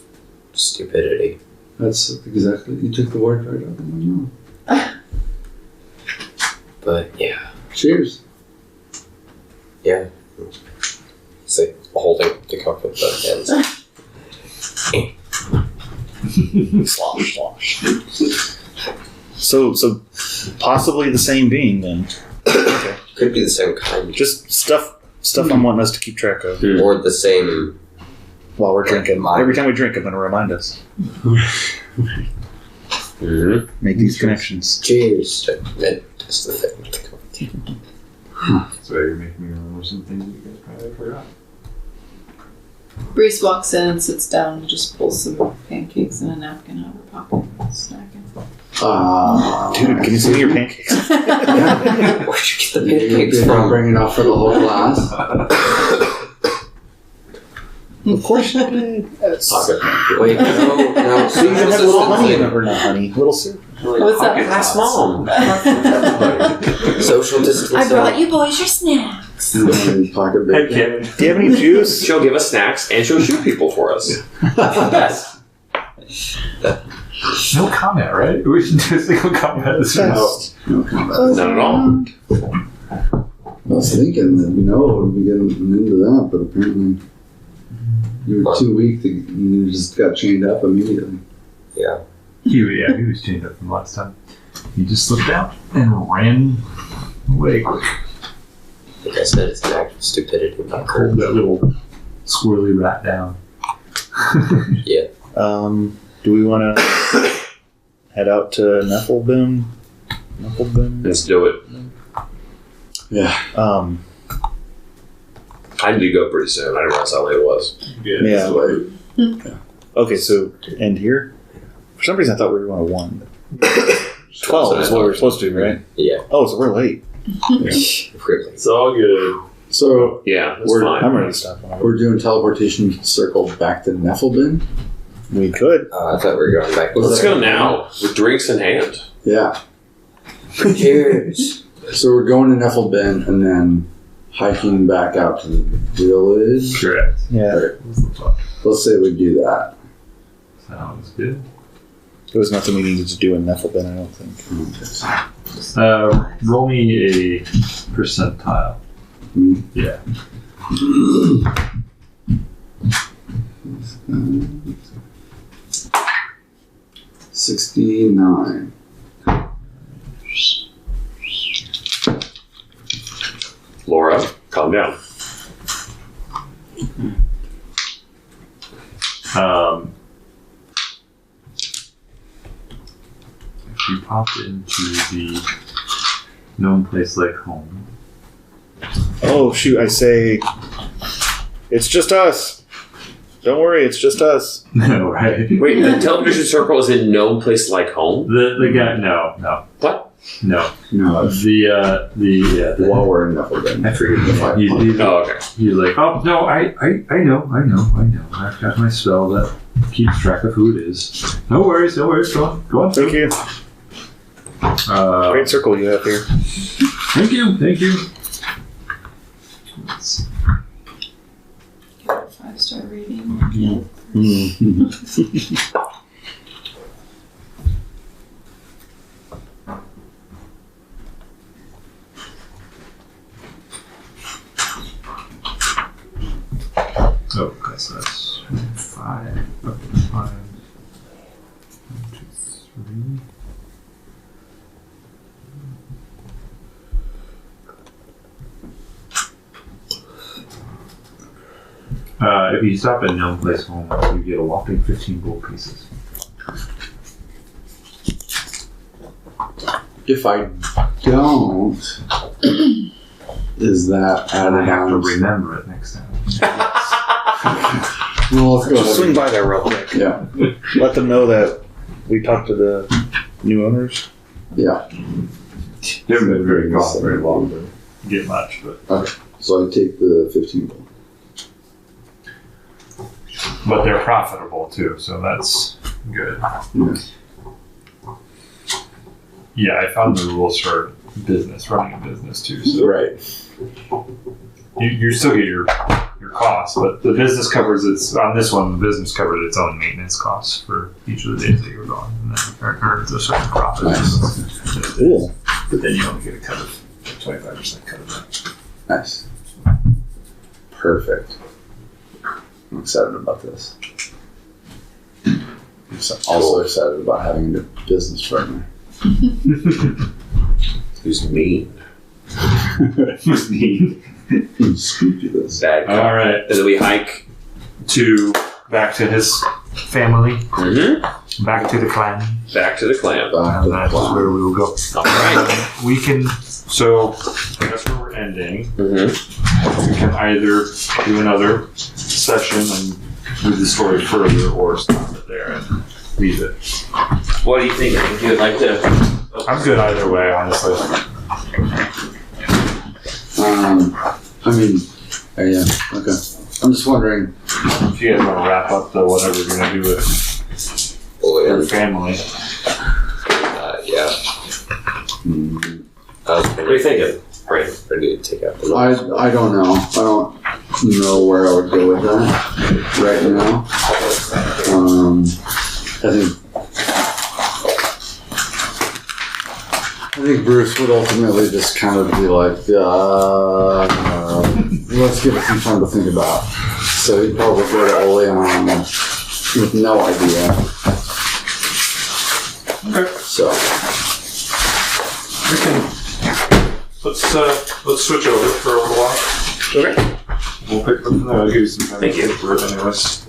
stupidity. That's exactly. You took the word right out of my mouth. But yeah. Cheers. Yeah. Say, holding the cup with both hands. Slosh, slosh. So possibly the same being then. Okay. Could be the same kind. Just stuff I'm wanting us to keep track of Or the same. while we're drinking. Every time we drink, I'm going to remind us. Mm-hmm. Make these connections. Cheers. That's the thing with the cup. So you're making me remember some things that you guys probably forgot. Bruce walks in and sits down and just pulls some pancakes and a napkin out of her pocket. Snacking. Dude, can you send me your pancakes? Where'd you get the pancakes You're from? bringing enough for the whole class. Of course you did. Wait, no. So you even have a little honey in it, or not honey, little syrup. What's that? Pass mom. Social distance. I brought you boys your snacks. And then pocket bacon. Do you have any juice? She'll give us snacks and she'll shoot people for us. Yes. No comment, right? We should do a single comment. No comment. Not at all. I was thinking that, we'd be getting into that, but apparently you were too weak you just got chained up immediately. Yeah. He was chained up from last time. He just slipped out and ran away quick. Like I said, it's an act of stupidity, not Hold courage. that little squirrely rat down. Yeah. Do we want to head out to Neffelbin? Let's do it. Yeah. I need to go pretty soon. I didn't realize how late it was. Yeah. Okay, so end here? For some reason I thought we were going to 1. 12 is what we were supposed to, right? Yeah. Oh, so we're late. Really. It's all good. So Yeah, that's We're- fine. I'm ready to stop. Whenever. we're doing teleportation circle back to Neffelbin? We could. I thought we were going back. Let's go now with drinks in hand. Yeah. Cheers. So we're going to Neffelbin and then hiking back out to the village. Correct. Yeah. Let's say we do that. Sounds good. There was nothing we needed to do in Neffelbin, I don't think. Roll me a percentile. Me? Yeah. 69. Laura, calm down. If you pop into the known place like home. Oh, shoot, I say, it's just us. Don't worry, it's just us. No, right? Wait, the television circle is in no place like home? The guy, no. What? No. No, The while we're in Neffelbin. I forget the five he's Oh, okay. like, oh, no, I know. I've got my spell that keeps track of who it is. No worries. Go on. Thank you. Great circle you have here. Thank you. Let's 5-star rating. Oh, okay, so that's 5, up to 5. 1, 2, 3. If you stop at Gnome Place Home, you get a whopping 15 gold pieces. If I don't, is that And added I have to on? remember it next time. Well, let's go Just swing ahead. by there real quick. Yeah, Let them know that we talked to the new owners. yeah. They haven't been very gone very long to get much, but So I take the 15 gold. they're profitable too, so that's good. Yeah, I found the rules for business, running a business too. So Right. you still get your costs, but the business covers its. On this one, the business covered its own maintenance costs for each of the days that you were gone, and then earns a certain profit. Nice. Cool. But then you only get a cut of 25% cut of that. Nice. Perfect. I'm excited about this. I'm also excited about having a business partner. Who's mean? Who's neat? Scrupulous. Bad cop. All right, And then we hike. back to his family, back to the clan. Back to the clan. Back to And the that's plan. where we will go. All right. We can. So that's where we're ending. Mm-hmm. We can either do another session and move the story further, or stop it there and leave it. What do you think? You'd like to? I'm good either way, honestly. I mean, yeah, okay. I'm just wondering. If you guys want to wrap up the whatever you're gonna do with your family. Yeah. What are you thinking? Right. Ready to take out the I don't know. I don't know where I would go with that right now. I think Bruce would ultimately just kind of be like, let's give it some time to think about. So he'd probably go to Oleon with no idea. Okay. So Let's switch over for a little while. Okay. We'll pick up from there. I'll give you some time Thank to you. think through it anyways.